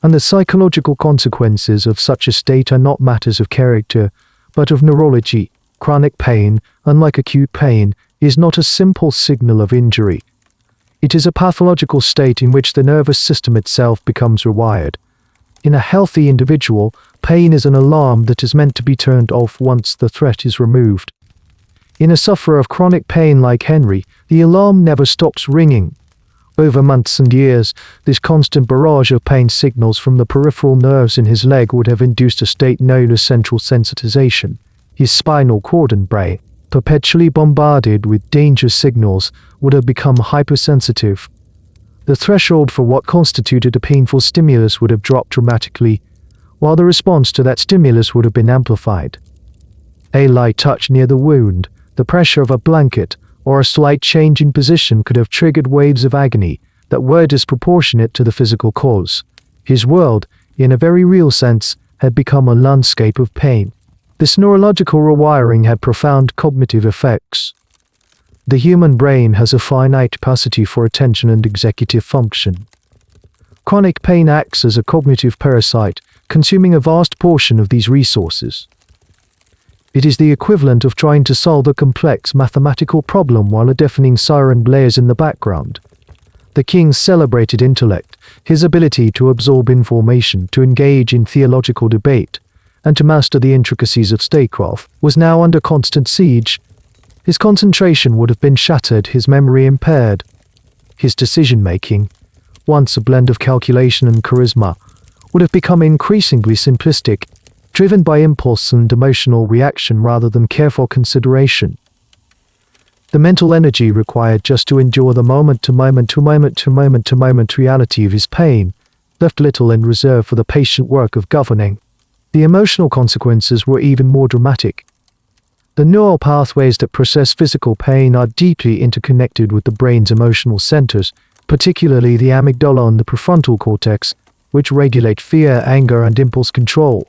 and the psychological consequences of such a state are not matters of character, but of neurology. Chronic pain, unlike acute pain, is not a simple signal of injury. It is a pathological state in which the nervous system itself becomes rewired. In a healthy individual, pain is an alarm that is meant to be turned off once the threat is removed. In a sufferer of chronic pain like Henry, the alarm never stops ringing. Over months and years, this constant barrage of pain signals from the peripheral nerves in his leg would have induced a state known as central sensitization. His spinal cord and brain, perpetually bombarded with danger signals, would have become hypersensitive. The threshold for what constituted a painful stimulus would have dropped dramatically, while the response to that stimulus would have been amplified. A light touch near the wound, the pressure of a blanket, or a slight change in position could have triggered waves of agony that were disproportionate to the physical cause. His world, in a very real sense, had become a landscape of pain. This neurological rewiring had profound cognitive effects. The human brain has a finite capacity for attention and executive function. Chronic pain acts as a cognitive parasite, consuming a vast portion of these resources. It is the equivalent of trying to solve a complex mathematical problem while a deafening siren blares in the background. The king's celebrated intellect, his ability to absorb information, to engage in theological debate, and to master the intricacies of statecraft, was now under constant siege. His concentration would have been shattered, his memory impaired. His decision-making, once a blend of calculation and charisma, would have become increasingly simplistic, driven by impulse and emotional reaction rather than careful consideration. The mental energy required just to endure the moment-to-moment reality of his pain left little in reserve for the patient work of governing. The emotional consequences were even more dramatic. The neural pathways that process physical pain are deeply interconnected with the brain's emotional centers, particularly the amygdala and the prefrontal cortex, which regulate fear, anger, and impulse control.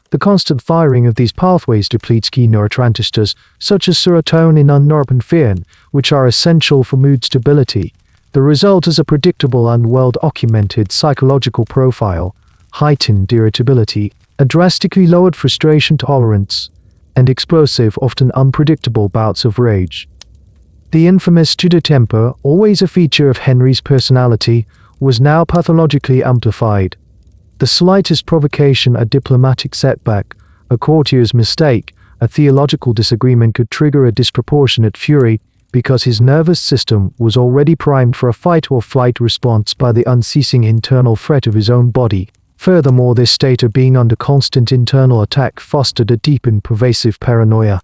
The constant firing of these pathways depletes key neurotransmitters, such as serotonin and norepinephrine, which are essential for mood stability. The result is a predictable and well-documented psychological profile, heightened irritability, a drastically lowered frustration tolerance, and explosive, often unpredictable bouts of rage. The infamous Tudor temper, always a feature of Henry's personality, was now pathologically amplified. The slightest provocation, a diplomatic setback, a courtier's mistake, a theological disagreement could trigger a disproportionate fury because his nervous system was already primed for a fight-or-flight response by the unceasing internal threat of his own body. Furthermore, this state of being under constant internal attack fostered a deep and pervasive paranoia.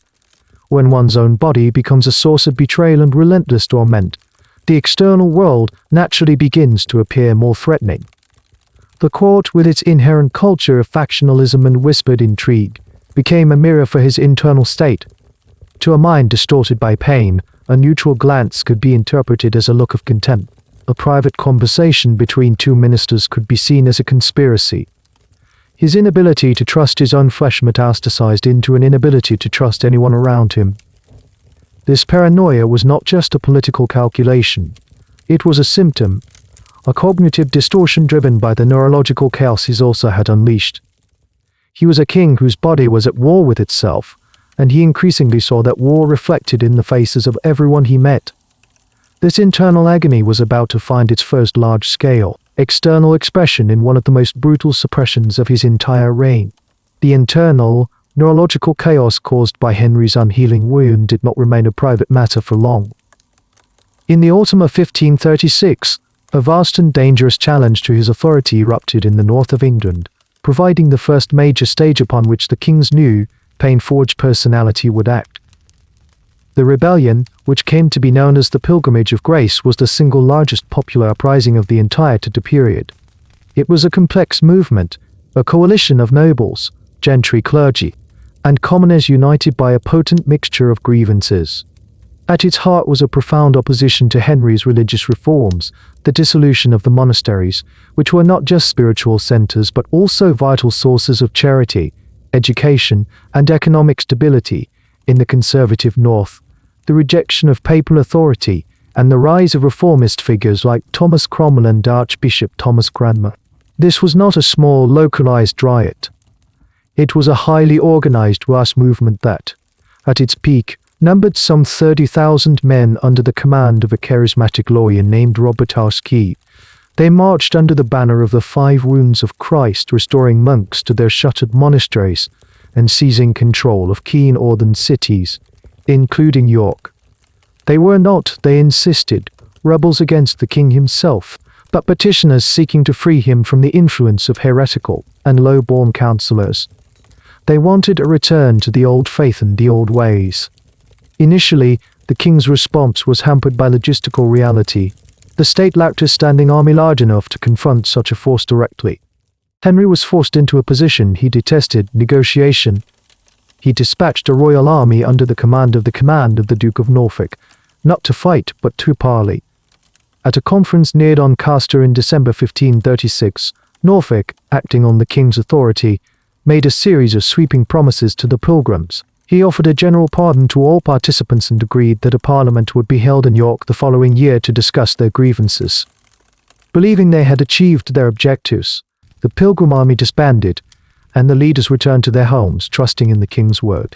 When one's own body becomes a source of betrayal and relentless torment, the external world naturally begins to appear more threatening. The court, with its inherent culture of factionalism and whispered intrigue, became a mirror for his internal state. To a mind distorted by pain, a neutral glance could be interpreted as a look of contempt. A private conversation between two ministers could be seen as a conspiracy. His inability to trust his own flesh metastasized into an inability to trust anyone around him. This paranoia was not just a political calculation. It was a symptom, a cognitive distortion driven by the neurological chaos he also had unleashed. He was a king whose body was at war with itself, and he increasingly saw that war reflected in the faces of everyone he met. This internal agony was about to find its first large-scale, external expression in one of the most brutal suppressions of his entire reign. The internal, neurological chaos caused by Henry's unhealing wound did not remain a private matter for long. In the autumn of 1536, a vast and dangerous challenge to his authority erupted in the north of England, providing the first major stage upon which the king's new, pain-forged personality would act. The rebellion, which came to be known as the Pilgrimage of Grace, was the single largest popular uprising of the entire Tudor period. It was a complex movement, a coalition of nobles, gentry, clergy, and commoners united by a potent mixture of grievances. At its heart was a profound opposition to Henry's religious reforms, the dissolution of the monasteries, which were not just spiritual centers but also vital sources of charity, education, and economic stability in the conservative north, the rejection of papal authority, and the rise of reformist figures like Thomas Cromwell and Archbishop Thomas Cranmer. This was not a small, localized riot. It was a highly organized mass movement that, at its peak, numbered some 30,000 men under the command of a charismatic lawyer named Robert. They marched under the banner of the 5 Wounds of Christ, restoring monks to their shuttered monasteries and seizing control of key northern cities, including York. They were not, they insisted, rebels against the king himself, but petitioners seeking to free him from the influence of heretical and low-born councillors. They wanted a return to the old faith and the old ways. Initially, the king's response was hampered by logistical reality. The state lacked a standing army large enough to confront such a force directly. Henry was forced into a position he detested: negotiation. He dispatched a royal army under the command of the Duke of Norfolk, not to fight but to parley. At a conference near Doncaster in December 1536, Norfolk, acting on the king's authority, made a series of sweeping promises to the pilgrims. He offered a general pardon to all participants and agreed that a parliament would be held in York the following year to discuss their grievances. Believing they had achieved their objectives, the pilgrim army disbanded, and the leaders returned to their homes, trusting in the king's word.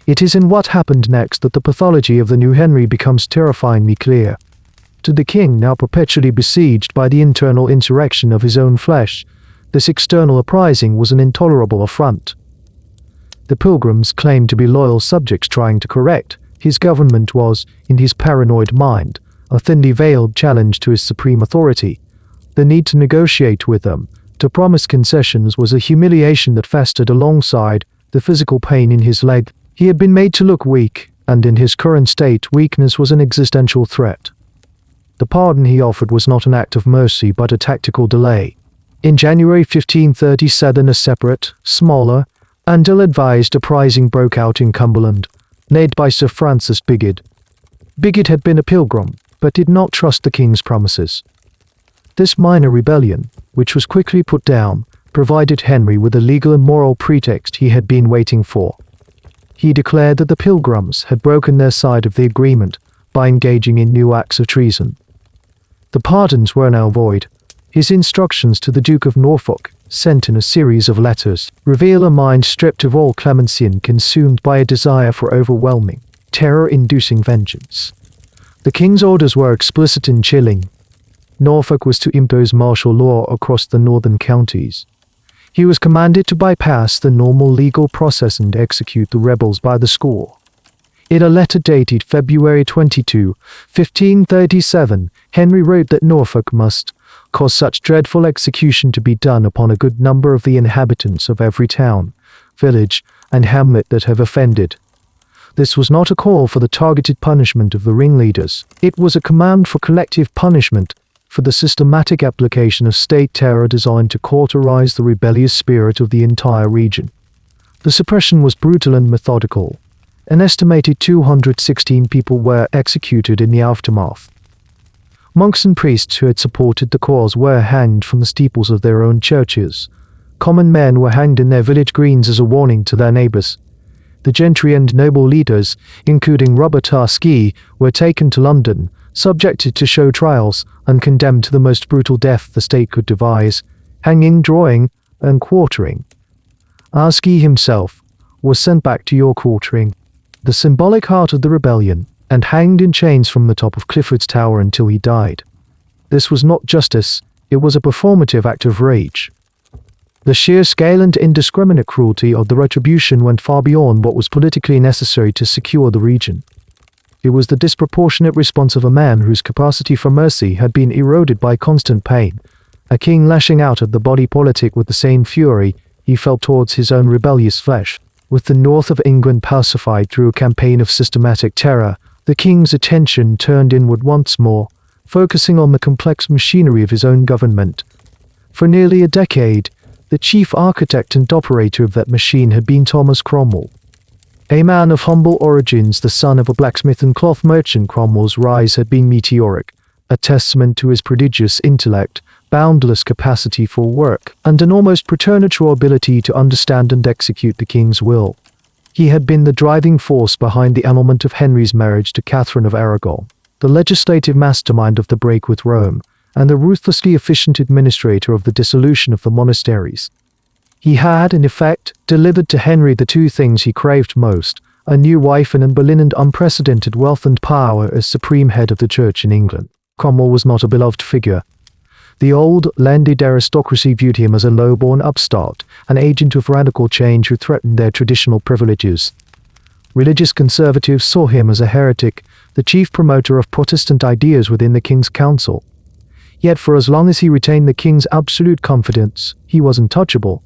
It is in what happened next that the pathology of the new Henry becomes terrifyingly clear. To the king, now perpetually besieged by the internal insurrection of his own flesh, this external uprising was an intolerable affront. The pilgrims claimed to be loyal subjects trying to correct. His government was, in his paranoid mind, a thinly veiled challenge to his supreme authority. The need to negotiate with them, to promise concessions, was a humiliation that festered alongside the physical pain in his leg. He had been made to look weak, and in his current state, weakness was an existential threat. The pardon he offered was not an act of mercy but a tactical delay. In January 1537, a separate, smaller, and ill-advised uprising broke out in Cumberland, led by Sir Francis Bigod. Bigod had been a pilgrim, but did not trust the king's promises. This minor rebellion, which was quickly put down, provided Henry with the legal and moral pretext he had been waiting for. He declared that the pilgrims had broken their side of the agreement by engaging in new acts of treason. The pardons were now void. His instructions to the Duke of Norfolk, sent in a series of letters, reveal a mind stripped of all clemency and consumed by a desire for overwhelming, terror-inducing vengeance. The king's orders were explicit and chilling. Norfolk was to impose martial law across the northern counties. He was commanded to bypass the normal legal process and execute the rebels by the score. In a letter dated February 22, 1537, Henry wrote that Norfolk must cause such dreadful execution to be done upon a good number of the inhabitants of every town, village, and hamlet that have offended. This was not a call for the targeted punishment of the ringleaders. It was a command for collective punishment, for the systematic application of state terror designed to cauterize the rebellious spirit of the entire region. The suppression was brutal and methodical. An estimated 216 people were executed in the aftermath. Monks and priests who had supported the cause were hanged from the steeples of their own churches. Common men were hanged in their village greens as a warning to their neighbors. The gentry and noble leaders, including Robert, were taken to London, subjected to show trials, and condemned to the most brutal death the state could devise: hanging, drawing, and quartering. Agony himself was sent back to York Watering, the symbolic heart of the rebellion, and hanged in chains from the top of Clifford's Tower until he died. This was not justice, it was a performative act of rage. The sheer scale and indiscriminate cruelty of the retribution went far beyond what was politically necessary to secure the region. It was the disproportionate response of a man whose capacity for mercy had been eroded by constant pain, a king lashing out at the body politic with the same fury he felt towards his own rebellious flesh. With the north of England pacified through a campaign of systematic terror, the king's attention turned inward once more, focusing on the complex machinery of his own government. For nearly a decade, the chief architect and operator of that machine had been Thomas Cromwell. A man of humble origins, the son of a blacksmith and cloth merchant, Cromwell's rise had been meteoric, a testament to his prodigious intellect, boundless capacity for work, and an almost preternatural ability to understand and execute the king's will. He had been the driving force behind the annulment of Henry's marriage to Catherine of Aragon, the legislative mastermind of the break with Rome, and the ruthlessly efficient administrator of the dissolution of the monasteries. He had, in effect, delivered to Henry the two things he craved most, a new wife and Anne Boleyn and unprecedented wealth and power as supreme head of the church in England. Cromwell was not a beloved figure. The old, landed aristocracy viewed him as a low-born upstart, an agent of radical change who threatened their traditional privileges. Religious conservatives saw him as a heretic, the chief promoter of Protestant ideas within the king's council. Yet for as long as he retained the king's absolute confidence, he was untouchable.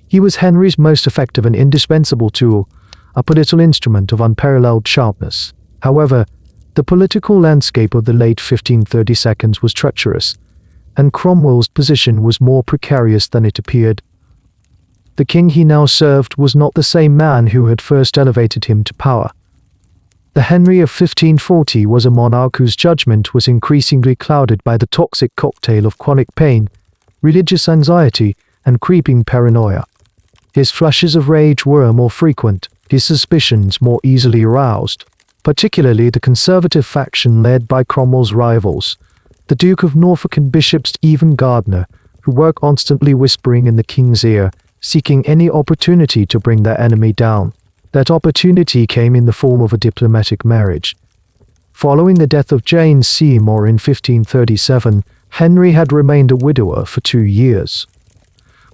He was Henry's most effective and indispensable tool, a political instrument of unparalleled sharpness. However, the political landscape of the late 1532s was treacherous, and Cromwell's position was more precarious than it appeared. The king he now served was not the same man who had first elevated him to power. The Henry of 1540 was a monarch whose judgment was increasingly clouded by the toxic cocktail of chronic pain, religious anxiety, and creeping paranoia. His flushes of rage were more frequent, his suspicions more easily aroused, particularly the conservative faction led by Cromwell's rivals, the Duke of Norfolk and Bishop Stephen Gardiner, who were constantly whispering in the king's ear, seeking any opportunity to bring their enemy down. That opportunity came in the form of a diplomatic marriage. Following the death of Jane Seymour in 1537, Henry had remained a widower for 2 years.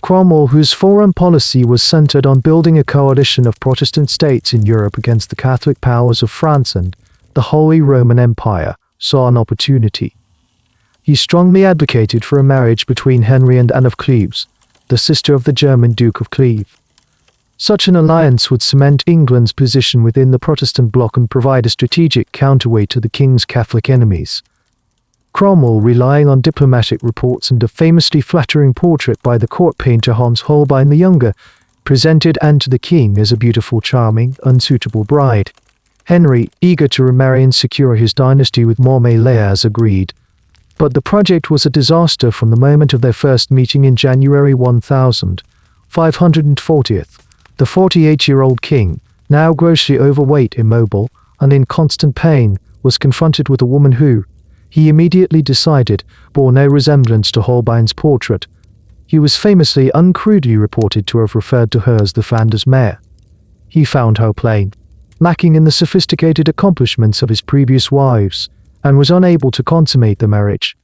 Cromwell, whose foreign policy was centered on building a coalition of Protestant states in Europe against the Catholic powers of France and the Holy Roman Empire, saw an opportunity. He strongly advocated for a marriage between Henry and Anne of Cleves, the sister of the German Duke of Cleves. Such an alliance would cement England's position within the Protestant bloc and provide a strategic counterweight to the king's Catholic enemies. Cromwell, relying on diplomatic reports and a famously flattering portrait by the court painter Hans Holbein the Younger, presented Anne to the king as a beautiful, charming, unsuitable bride. Henry, eager to remarry and secure his dynasty with Montmirail, agreed. But the project was a disaster from the moment of their first meeting in January 1540. The 48-year-old king, now grossly overweight, immobile, and in constant pain, was confronted with a woman who, he immediately decided, bore no resemblance to Holbein's portrait. He was famously uncrudely reported to have referred to her as the Flanders mare. He found her plain, lacking in the sophisticated accomplishments of his previous wives, and was unable to consummate the marriage.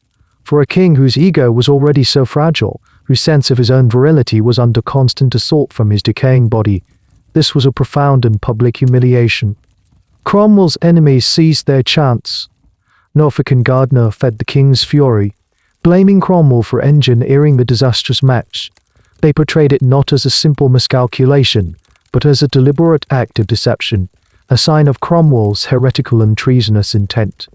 For a king whose ego was already so fragile, whose sense of his own virility was under constant assault from his decaying body, this was a profound and public humiliation. Cromwell's enemies seized their chance. Norfolk and Gardiner fed the king's fury, blaming Cromwell for engineering the disastrous match. They portrayed it not as a simple miscalculation, but as a deliberate act of deception, a sign of Cromwell's heretical and treasonous intent.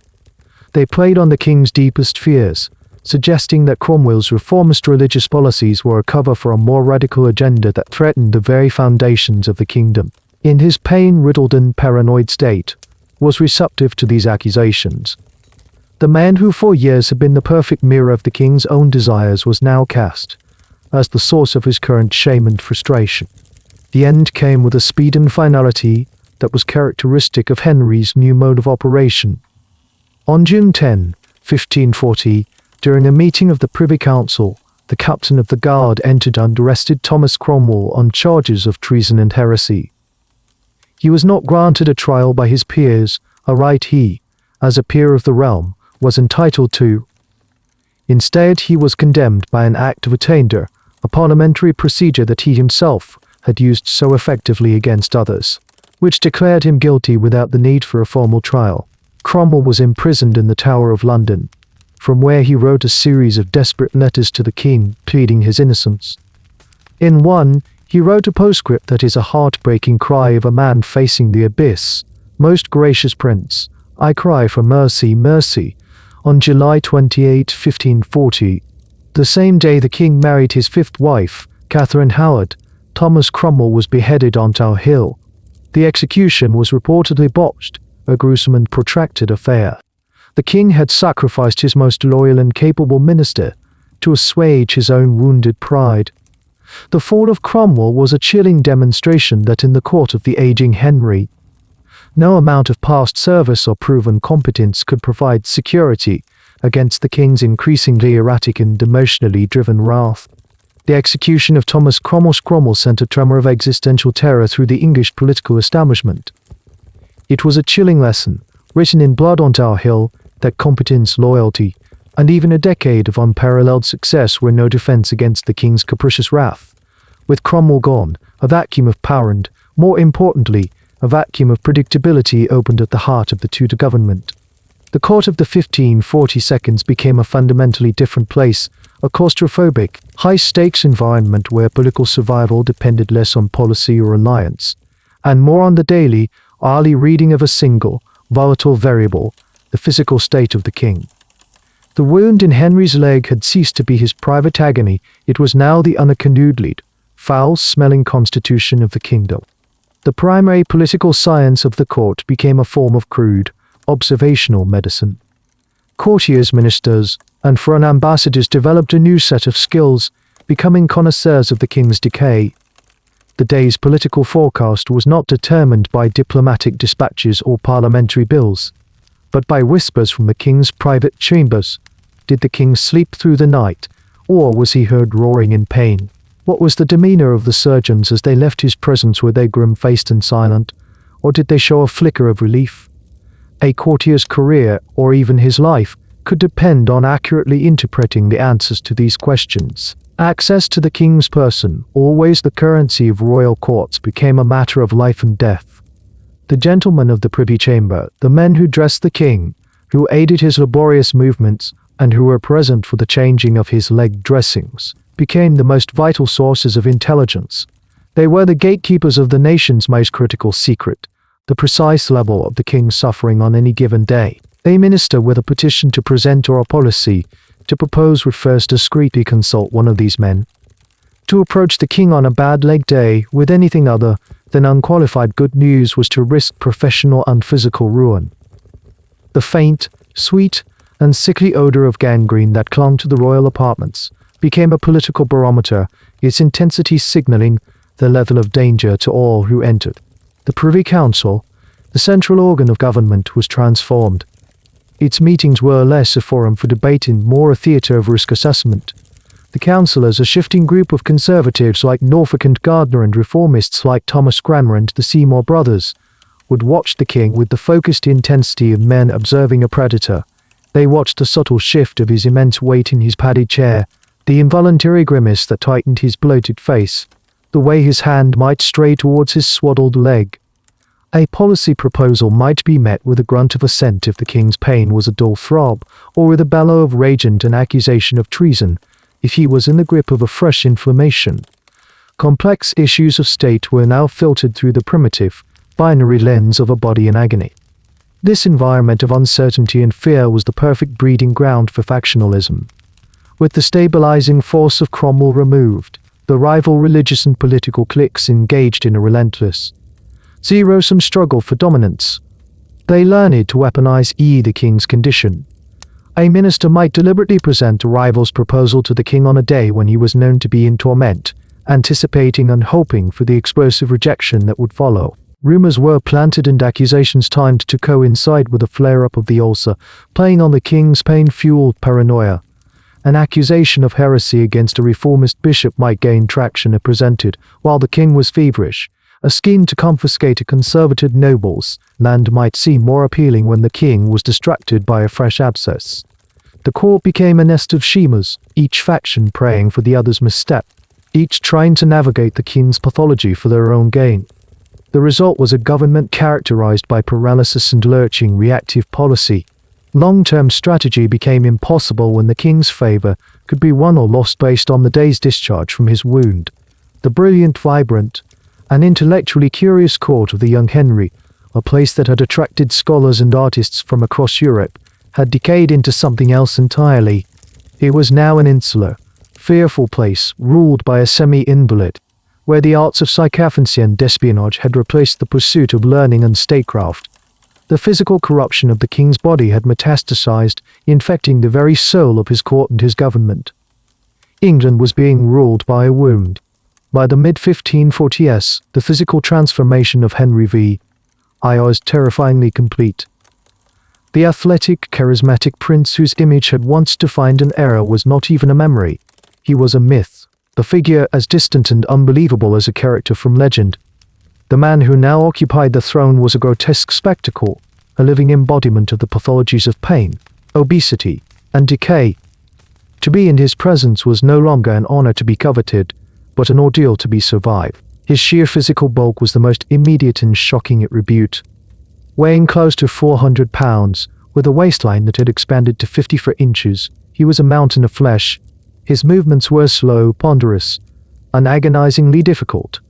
They played on the king's deepest fears, suggesting that Cromwell's reformist religious policies were a cover for a more radical agenda that threatened the very foundations of the kingdom. In his pain-riddled and paranoid state, was receptive to these accusations. The man who for years had been the perfect mirror of the king's own desires was now cast as the source of his current shame and frustration. The end came with a speed and finality that was characteristic of Henry's new mode of operation. On June 10, 1540, during a meeting of the Privy Council, the captain of the guard, entered and arrested Thomas Cromwell on charges of treason and heresy. He was not granted a trial by his peers, a right he, as a peer of the realm, was entitled to. Instead, he was condemned by an Act of Attainder, a parliamentary procedure that he himself had used so effectively against others, which declared him guilty without the need for a formal trial. Cromwell was imprisoned in the Tower of London, from where he wrote a series of desperate letters to the king, pleading his innocence. In one, he wrote a postscript that is a heartbreaking cry of a man facing the abyss. "Most gracious prince, I cry for mercy, mercy." On July 28, 1540, the same day the king married his fifth wife, Catherine Howard, Thomas Cromwell was beheaded on Tower Hill. The execution was reportedly botched, a gruesome and protracted affair. The king had sacrificed his most loyal and capable minister to assuage his own wounded pride. The fall of Cromwell was a chilling demonstration that in the court of the aging Henry, no amount of past service or proven competence could provide security against the king's increasingly erratic and emotionally driven wrath. The execution of Thomas Cromwell sent a tremor of existential terror through the English political establishment. It was a chilling lesson, written in blood on Tower Hill, that competence, loyalty, and even a decade of unparalleled success were no defense against the king's capricious wrath. With Cromwell gone, a vacuum of power and, more importantly, a vacuum of predictability opened at the heart of the Tudor government. The court of the 1542s became a fundamentally different place, a claustrophobic, high-stakes environment where political survival depended less on policy or alliance, and more on the daily, hourly reading of a single, volatile variable, the physical state of the king. The wound in Henry's leg had ceased to be his private agony, it was now the unaccountable, foul-smelling constitution of the kingdom. The primary political science of the court became a form of crude, observational medicine. Courtiers, ministers, and foreign ambassadors developed a new set of skills, becoming connoisseurs of the king's decay. The day's political forecast was not determined by diplomatic dispatches or parliamentary bills, but by whispers from the king's private chambers. Did the king sleep through the night, or was he heard roaring in pain? What was the demeanor of the surgeons as they left his presence? Were they grim-faced and silent, or did they show a flicker of relief? A courtier's career, or even his life, could depend on accurately interpreting the answers to these questions. Access to the king's person, always the currency of royal courts, became a matter of life and death. The gentlemen of the privy chamber, the men who dressed the king, who aided his laborious movements, and who were present for the changing of his leg dressings, became the most vital sources of intelligence. They were the gatekeepers of the nation's most critical secret, the precise level of the king's suffering on any given day. A minister with a petition to present or a policy to propose would first discreetly consult one of these men. To approach the king on a bad leg day with anything other than unqualified good news was to risk professional and physical ruin. The faint, sweet, and sickly odor of gangrene that clung to the royal apartments became a political barometer, its intensity signaling the level of danger to all who entered. The Privy Council, the central organ of government, was transformed. Its meetings were less a forum for debate and more a theatre of risk assessment. The councillors, a shifting group of conservatives like Norfolk and Gardiner and reformists like Thomas Cranmer and the Seymour brothers, would watch the king with the focused intensity of men observing a predator. They watched the subtle shift of his immense weight in his padded chair, the involuntary grimace that tightened his bloated face, the way his hand might stray towards his swaddled leg. A policy proposal might be met with a grunt of assent if the king's pain was a dull throb, or with a bellow of rage and an accusation of treason if he was in the grip of a fresh inflammation. Complex issues of state were now filtered through the primitive, binary lens of a body in agony. This environment of uncertainty and fear was the perfect breeding ground for factionalism. With the stabilizing force of Cromwell removed, the rival religious and political cliques engaged in a relentless, zero-sum struggle for dominance. They learned to weaponize the king's condition. A minister might deliberately present a rival's proposal to the king on a day when he was known to be in torment, anticipating and hoping for the explosive rejection that would follow. Rumors were planted and accusations timed to coincide with a flare-up of the ulcer, playing on the king's pain-fueled paranoia. An accusation of heresy against a reformist bishop might gain traction if presented, while the king was feverish. A scheme to confiscate a conservative noble's land might seem more appealing when the king was distracted by a fresh abscess. The court became a nest of schemas, each faction praying for the other's misstep, each trying to navigate the king's pathology for their own gain. The result was a government characterized by paralysis and lurching reactive policy. Long-term strategy became impossible when the king's favor could be won or lost based on the day's discharge from his wound. The brilliant, vibrant, and intellectually curious court of the young Henry, a place that had attracted scholars and artists from across Europe, had decayed into something else entirely. It was now an insular, fearful place ruled by a semi-invalid, where the arts of psychophancy and espionage had replaced the pursuit of learning and statecraft. The physical corruption of the king's body had metastasized, infecting the very soul of his court and his government. England was being ruled by a wound. By the mid-1540s, the physical transformation of Henry VIII was terrifyingly complete. The athletic, charismatic prince whose image had once defined an era was not even a memory. He was a myth, the figure as distant and unbelievable as a character from legend. The man who now occupied the throne was a grotesque spectacle, a living embodiment of the pathologies of pain, obesity, and decay. To be in his presence was no longer an honor to be coveted, but an ordeal to be survived. His sheer physical bulk was the most immediate and shocking attribute. Weighing close to 400 pounds, with a waistline that had expanded to 54 inches, he was a mountain of flesh. His movements were slow, ponderous, and agonizingly difficult.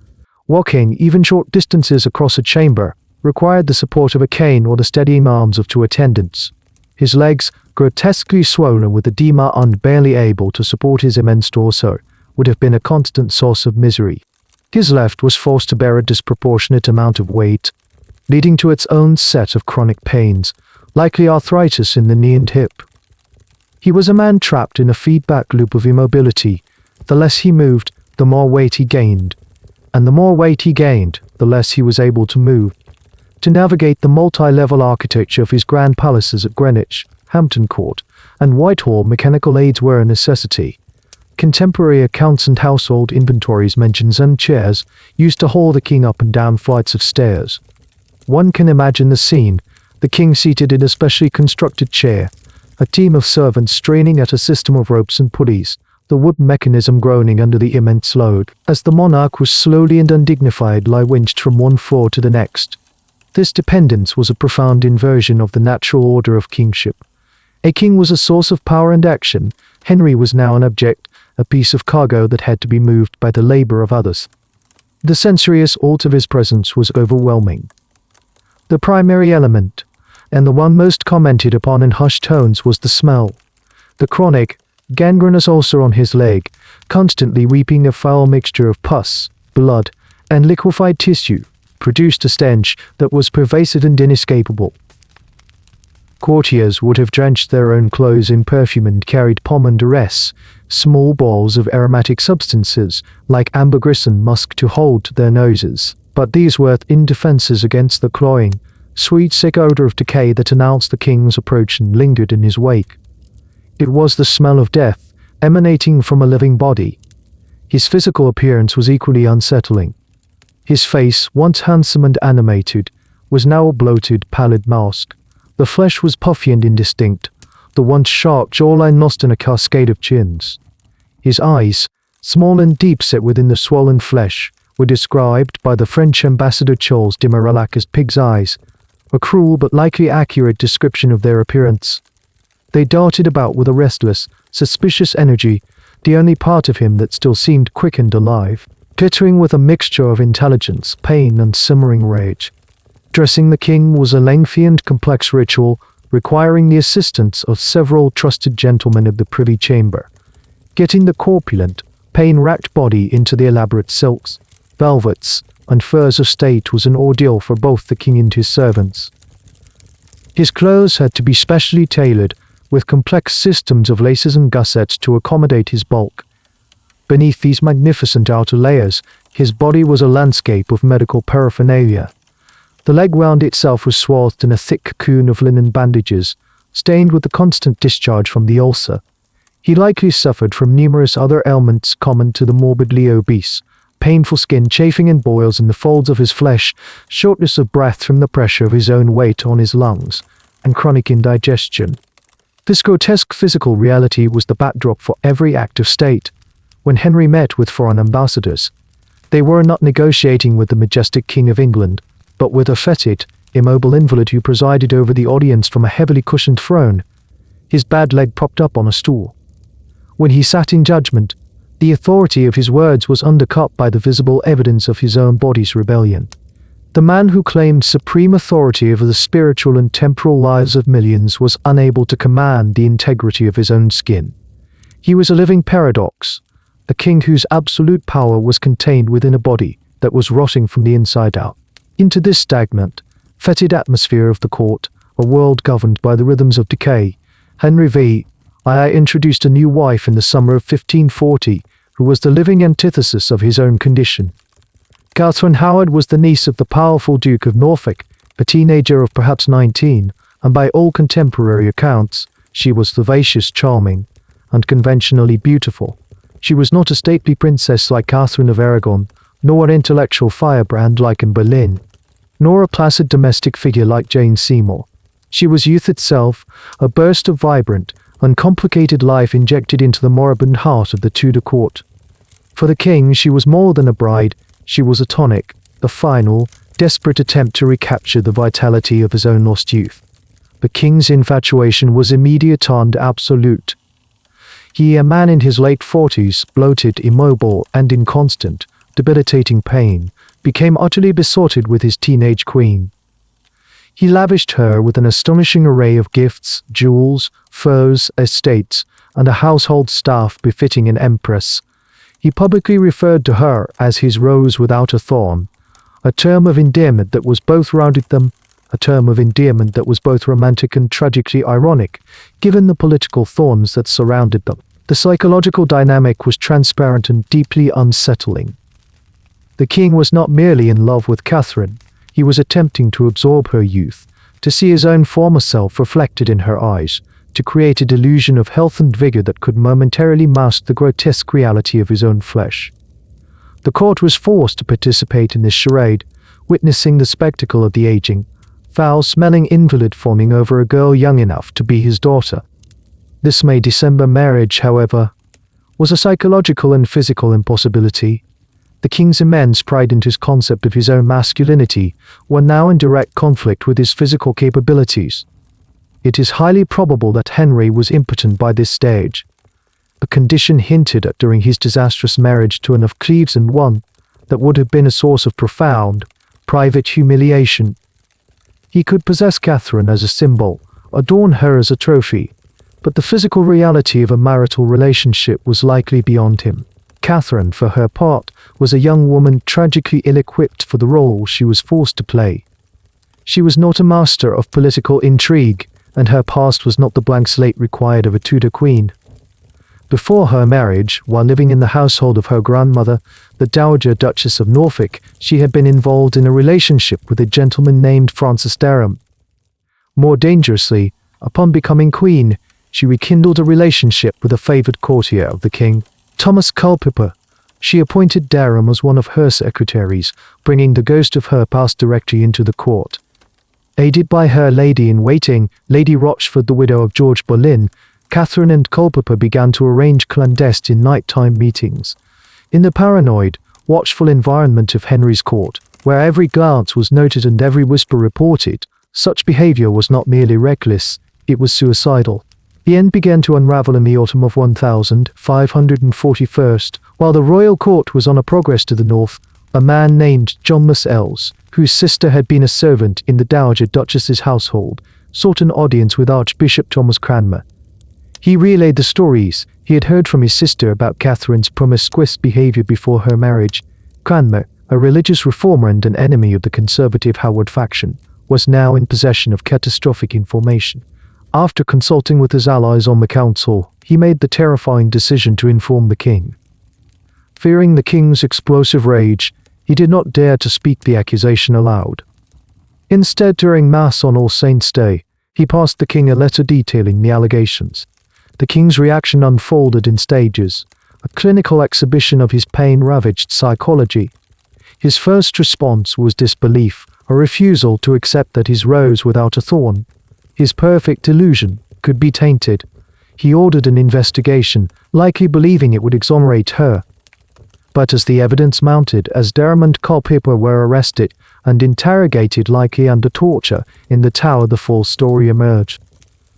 Walking even short distances across a chamber required the support of a cane or the steadying arms of two attendants. His legs, grotesquely swollen with edema and barely able to support his immense torso, would have been a constant source of misery. His left was forced to bear a disproportionate amount of weight, leading to its own set of chronic pains, likely arthritis in the knee and hip. He was a man trapped in a feedback loop of immobility. The less he moved, the more weight he gained, and the more weight he gained, the less he was able to move. To navigate the multi-level architecture of his grand palaces at Greenwich, Hampton Court, and Whitehall, mechanical aids were a necessity. Contemporary accounts and household inventories mention Zen chairs used to haul the king up and down flights of stairs. One can imagine the scene, the king seated in a specially constructed chair, a team of servants straining at a system of ropes and pulleys, the wood mechanism groaning under the immense load, as the monarch was slowly and undignifiedly winched from one floor to the next. This dependence was a profound inversion of the natural order of kingship. A king was a source of power and action. Henry was now an object, a piece of cargo that had to be moved by the labor of others. The sensory assault of his presence was overwhelming. The primary element, and the one most commented upon in hushed tones, was the smell. The chronic, gangrenous ulcer on his leg, constantly weeping a foul mixture of pus, blood, and liquefied tissue, produced a stench that was pervasive and inescapable. Courtiers would have drenched their own clothes in perfume and carried pomme and duress, small balls of aromatic substances like ambergris and musk to hold to their noses, but these were indefenses against the cloying, sweet sick odor of decay that announced the king's approach and lingered in his wake. It was the smell of death, emanating from a living body. His physical appearance was equally unsettling. His face, once handsome and animated, was now a bloated, pallid mask. The flesh was puffy and indistinct, the once sharp jawline lost in a cascade of chins. His eyes, small and deep-set within the swollen flesh, were described by the French ambassador Charles de Marillac as pig's eyes, a cruel but likely accurate description of their appearance. They darted about with a restless, suspicious energy, the only part of him that still seemed quick and alive, glittering with a mixture of intelligence, pain, and simmering rage. Dressing the king was a lengthy and complex ritual, requiring the assistance of several trusted gentlemen of the privy chamber. Getting the corpulent, pain-racked body into the elaborate silks, velvets, and furs of state was an ordeal for both the king and his servants. His clothes had to be specially tailored, with complex systems of laces and gussets to accommodate his bulk. Beneath these magnificent outer layers, his body was a landscape of medical paraphernalia. The leg wound itself was swathed in a thick cocoon of linen bandages, stained with the constant discharge from the ulcer. He likely suffered from numerous other ailments common to the morbidly obese: painful skin chafing and boils in the folds of his flesh, shortness of breath from the pressure of his own weight on his lungs, and chronic indigestion. This grotesque physical reality was the backdrop for every act of state. When Henry met with foreign ambassadors, they were not negotiating with the majestic King of England, but with a fetid, immobile invalid who presided over the audience from a heavily cushioned throne, his bad leg propped up on a stool. When he sat in judgment, the authority of his words was undercut by the visible evidence of his own body's rebellion. The man who claimed supreme authority over the spiritual and temporal lives of millions was unable to command the integrity of his own skin. He was a living paradox, a king whose absolute power was contained within a body that was rotting from the inside out. Into this stagnant, fetid atmosphere of the court, a world governed by the rhythms of decay, Henry VIII introduced a new wife in the summer of 1540, who was the living antithesis of his own condition. Catherine Howard was the niece of the powerful Duke of Norfolk, a teenager of perhaps 19, and by all contemporary accounts, she was vivacious, charming, and conventionally beautiful. She was not a stately princess like Catherine of Aragon, nor an intellectual firebrand like Anne Boleyn, nor a placid domestic figure like Jane Seymour. She was youth itself, a burst of vibrant, uncomplicated life injected into the moribund heart of the Tudor court. For the king, she was more than a bride, she was a tonic, a final, desperate attempt to recapture the vitality of his own lost youth. The king's infatuation was immediate and absolute. He, a man in his late 40s, bloated, immobile, and in constant, debilitating pain, became utterly besotted with his teenage queen. He lavished her with an astonishing array of gifts, jewels, furs, estates, and a household staff befitting an empress. He publicly referred to her as his rose without a thorn, a term of endearment that was both romantic and tragically ironic, given the political thorns that surrounded them. The psychological dynamic was transparent and deeply unsettling. The king was not merely in love with Catherine, he was attempting to absorb her youth, to see his own former self reflected in her eyes, to create a delusion of health and vigor that could momentarily mask the grotesque reality of his own flesh. The court was forced to participate in this charade, witnessing the spectacle of the aging, foul-smelling invalid fawning over a girl young enough to be his daughter. This May-December marriage, however, was a psychological and physical impossibility. The king's immense pride and his concept of his own masculinity were now in direct conflict with his physical capabilities. It is highly probable that Henry was impotent by this stage, a condition hinted at during his disastrous marriage to Anne of Cleves, and one that would have been a source of profound, private humiliation. He could possess Catherine as a symbol, adorn her as a trophy, but the physical reality of a marital relationship was likely beyond him. Catherine, for her part, was a young woman tragically ill-equipped for the role she was forced to play. She was not a master of political intrigue, and her past was not the blank slate required of a Tudor queen. Before her marriage, while living in the household of her grandmother, the Dowager Duchess of Norfolk, she had been involved in a relationship with a gentleman named Francis Derham. More dangerously, upon becoming queen, she rekindled a relationship with a favoured courtier of the king, Thomas Culpeper. She appointed Derham as one of her secretaries, bringing the ghost of her past directly into the court. Aided by her lady-in-waiting, Lady Rochford, the widow of George Boleyn, Catherine and Culpeper began to arrange clandestine nighttime meetings. In the paranoid, watchful environment of Henry's court, where every glance was noted and every whisper reported, such behaviour was not merely reckless, it was suicidal. The end began to unravel in the autumn of 1541, while the royal court was on a progress to the north. A man named John Lascelles, whose sister had been a servant in the Dowager Duchess's household, sought an audience with Archbishop Thomas Cranmer. He relayed the stories he had heard from his sister about Catherine's promiscuous behaviour before her marriage. Cranmer, a religious reformer and an enemy of the conservative Howard faction, was now in possession of catastrophic information. After consulting with his allies on the council, he made the terrifying decision to inform the king. Fearing the king's explosive rage, he did not dare to speak the accusation aloud. Instead, during Mass on All Saints' Day, he passed the king a letter detailing the allegations. The king's reaction unfolded in stages, a clinical exhibition of his pain-ravaged psychology. His first response was disbelief, a refusal to accept that his rose without a thorn, his perfect illusion, could be tainted. He ordered an investigation, likely believing it would exonerate her. But as the evidence mounted, as Dermot Culpeper were arrested and interrogated likely under torture in the tower, the full story emerged.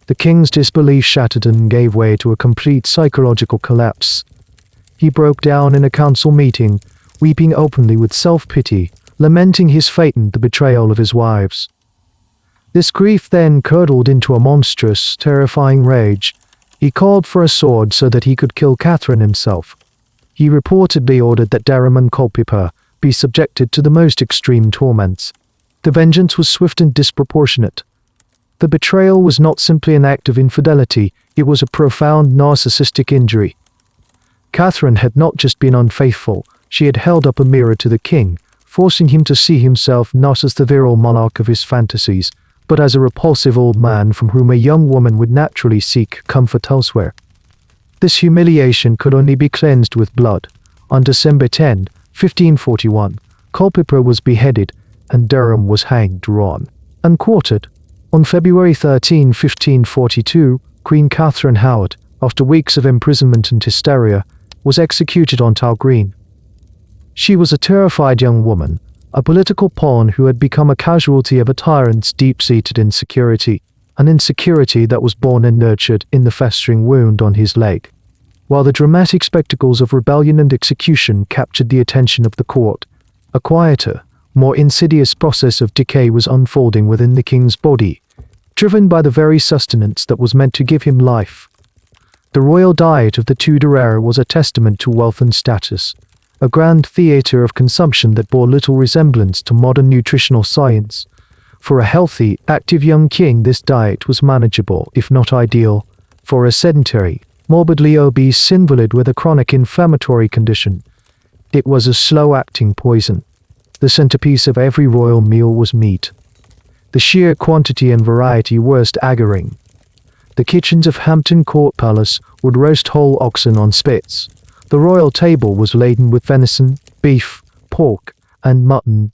The king's disbelief shattered and gave way to a complete psychological collapse. He broke down in a council meeting, weeping openly with self-pity, lamenting his fate and the betrayal of his wives. This grief then curdled into a monstrous, terrifying rage. He called for a sword so that he could kill Catherine himself. He reportedly ordered that Dermot Culpeper be subjected to the most extreme torments. The vengeance was swift and disproportionate. The betrayal was not simply an act of infidelity, it was a profound narcissistic injury. Catherine had not just been unfaithful, she had held up a mirror to the king, forcing him to see himself not as the virile monarch of his fantasies, but as a repulsive old man from whom a young woman would naturally seek comfort elsewhere. This humiliation could only be cleansed with blood. On December 10, 1541, Culpeper was beheaded, and Durham was hanged, drawn, and quartered. On February 13, 1542, Queen Catherine Howard, after weeks of imprisonment and hysteria, was executed on Tower Green. She was a terrified young woman, a political pawn who had become a casualty of a tyrant's deep-seated insecurity, an insecurity that was born and nurtured in the festering wound on his leg. While the dramatic spectacles of rebellion and execution captured the attention of the court, a quieter, more insidious process of decay was unfolding within the king's body, driven by the very sustenance that was meant to give him life. The royal diet of the Tudor era was a testament to wealth and status, a grand theatre of consumption that bore little resemblance to modern nutritional science. For a healthy, active young king, this diet was manageable, if not ideal. For a sedentary, morbidly obese invalid with a chronic inflammatory condition, it was a slow-acting poison. The centerpiece of every royal meal was meat. The sheer quantity and variety were staggering. The kitchens of Hampton Court Palace would roast whole oxen on spits. The royal table was laden with venison, beef, pork, and mutton.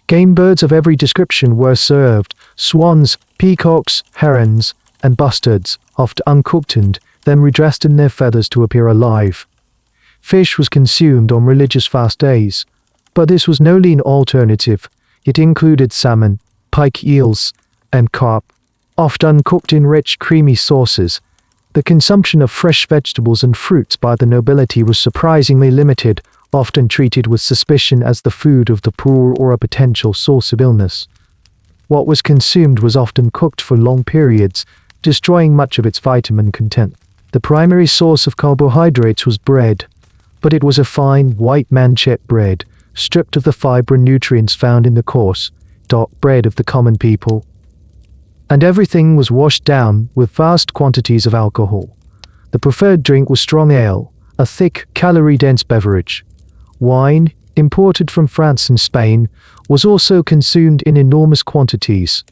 Game birds of every description were served: swans, peacocks, herons, and bustards, oft uncooked and then redressed in their feathers to appear alive. Fish was consumed on religious fast days, but this was no lean alternative. It included salmon, pike eels, and carp, oft uncooked in rich, creamy sauces. The consumption of fresh vegetables and fruits by the nobility was surprisingly limited, often treated with suspicion as the food of the poor or a potential source of illness. What was consumed was often cooked for long periods, destroying much of its vitamin content. The primary source of carbohydrates was bread, but it was a fine, white manchet bread, stripped of the fiber and nutrients found in the coarse, dark bread of the common people. And everything was washed down with vast quantities of alcohol. The preferred drink was strong ale, a thick, calorie-dense beverage. Wine, imported from France and Spain, was also consumed in enormous quantities.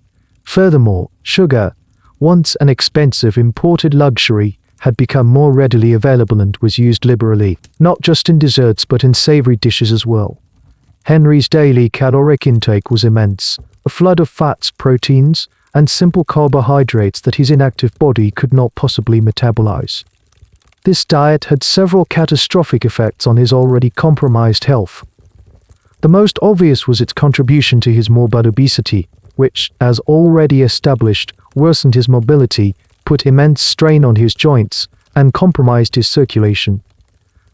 Furthermore, sugar, once an expensive imported luxury, had become more readily available and was used liberally, not just in desserts but in savory dishes as well. Henry's daily caloric intake was immense, a flood of fats, proteins, and simple carbohydrates that his inactive body could not possibly metabolize. This diet had several catastrophic effects on his already compromised health. The most obvious was its contribution to his morbid obesity, which, as already established, worsened his mobility, put immense strain on his joints, and compromised his circulation.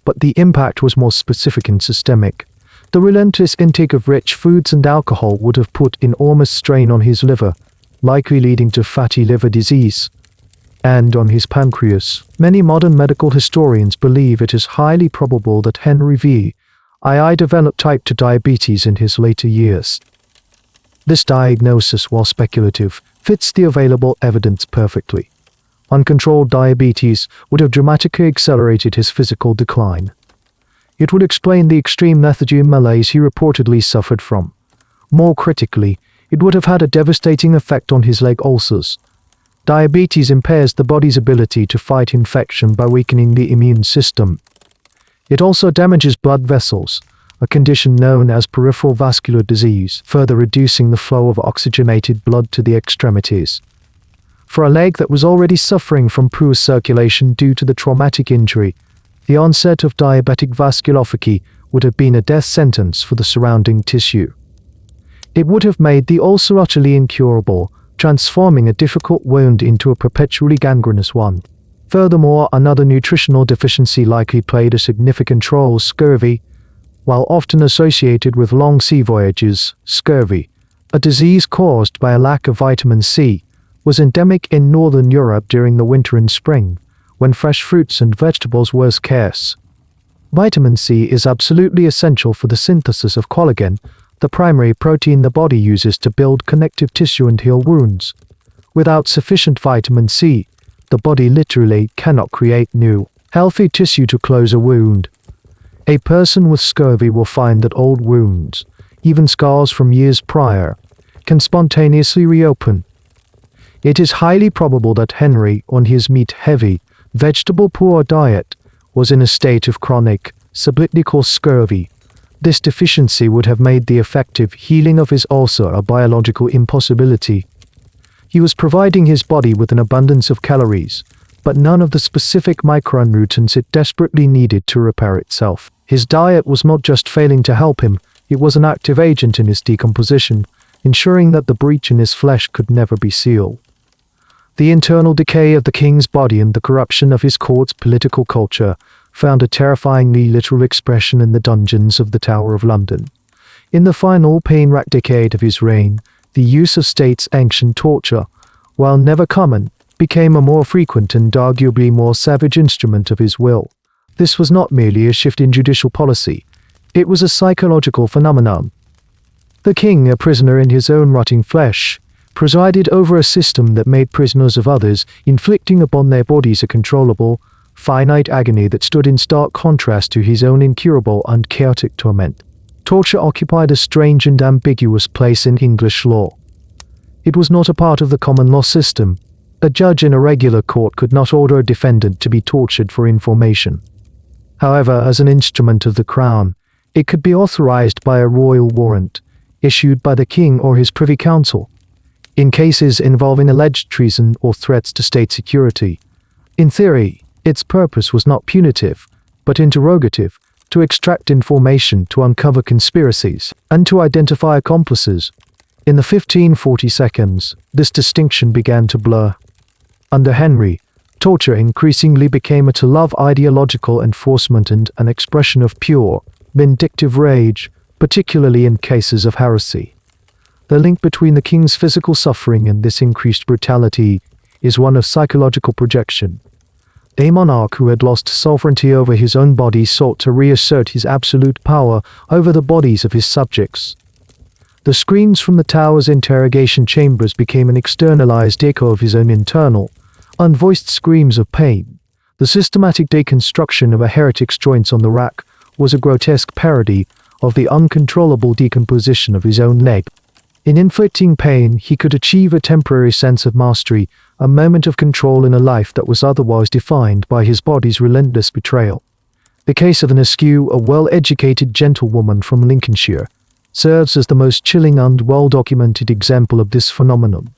But the impact was more specific and systemic. The relentless intake of rich foods and alcohol would have put enormous strain on his liver, likely leading to fatty liver disease, and on his pancreas. Many modern medical historians believe it is highly probable that Henry VIII developed type 2 diabetes in his later years. This diagnosis, while speculative, fits the available evidence perfectly. Uncontrolled diabetes would have dramatically accelerated his physical decline. It would explain the extreme lethargy and malaise he reportedly suffered from. More critically, it would have had a devastating effect on his leg ulcers. Diabetes impairs the body's ability to fight infection by weakening the immune system. It also damages blood vessels, a condition known as peripheral vascular disease, further reducing the flow of oxygenated blood to the extremities. For a leg that was already suffering from poor circulation due to the traumatic injury, the onset of diabetic vasculopathy would have been a death sentence for the surrounding tissue. It would have made the ulcer utterly incurable, transforming a difficult wound into a perpetually gangrenous one. Furthermore, another nutritional deficiency likely played a significant role: scurvy. While often associated with long sea voyages, scurvy, a disease caused by a lack of vitamin C, was endemic in northern Europe during the winter and spring, when fresh fruits and vegetables were scarce. Vitamin C is absolutely essential for the synthesis of collagen, the primary protein the body uses to build connective tissue and heal wounds. Without sufficient vitamin C, the body literally cannot create new, healthy tissue to close a wound. A person with scurvy will find that old wounds, even scars from years prior, can spontaneously reopen. It is highly probable that Henry, on his meat-heavy, vegetable-poor diet, was in a state of chronic, subclinical scurvy. This deficiency would have made the effective healing of his ulcer a biological impossibility. He was providing his body with an abundance of calories, but none of the specific micronutrients it desperately needed to repair itself. His diet was not just failing to help him, it was an active agent in his decomposition, ensuring that the breach in his flesh could never be sealed. The internal decay of the king's body and the corruption of his court's political culture found a terrifyingly literal expression in the dungeons of the Tower of London. In the final pain-racked decade of his reign, the use of state-sanctioned torture, while never common, became a more frequent and arguably more savage instrument of his will. This was not merely a shift in judicial policy, it was a psychological phenomenon. The king, a prisoner in his own rotting flesh, presided over a system that made prisoners of others, inflicting upon their bodies a controllable, finite agony that stood in stark contrast to his own incurable and chaotic torment. Torture occupied a strange and ambiguous place in English law. It was not a part of the common law system. A judge in a regular court could not order a defendant to be tortured for information. However, as an instrument of the crown, it could be authorized by a royal warrant, issued by the king or his privy council, in cases involving alleged treason or threats to state security. In theory, its purpose was not punitive, but interrogative, to extract information, to uncover conspiracies, and to identify accomplices. In the 1540s, this distinction began to blur. Under Henry, torture increasingly became a tool of ideological enforcement and an expression of pure, vindictive rage, particularly in cases of heresy. The link between the king's physical suffering and this increased brutality is one of psychological projection. A monarch who had lost sovereignty over his own body sought to reassert his absolute power over the bodies of his subjects. The screams from the tower's interrogation chambers became an externalized echo of his own internal, unvoiced screams of pain. The systematic deconstruction of a heretic's joints on the rack was a grotesque parody of the uncontrollable decomposition of his own leg. In inflicting pain, he could achieve a temporary sense of mastery, a moment of control in a life that was otherwise defined by his body's relentless betrayal. The case of an Askew, a well-educated gentlewoman from Lincolnshire, serves as the most chilling and well-documented example of this phenomenon.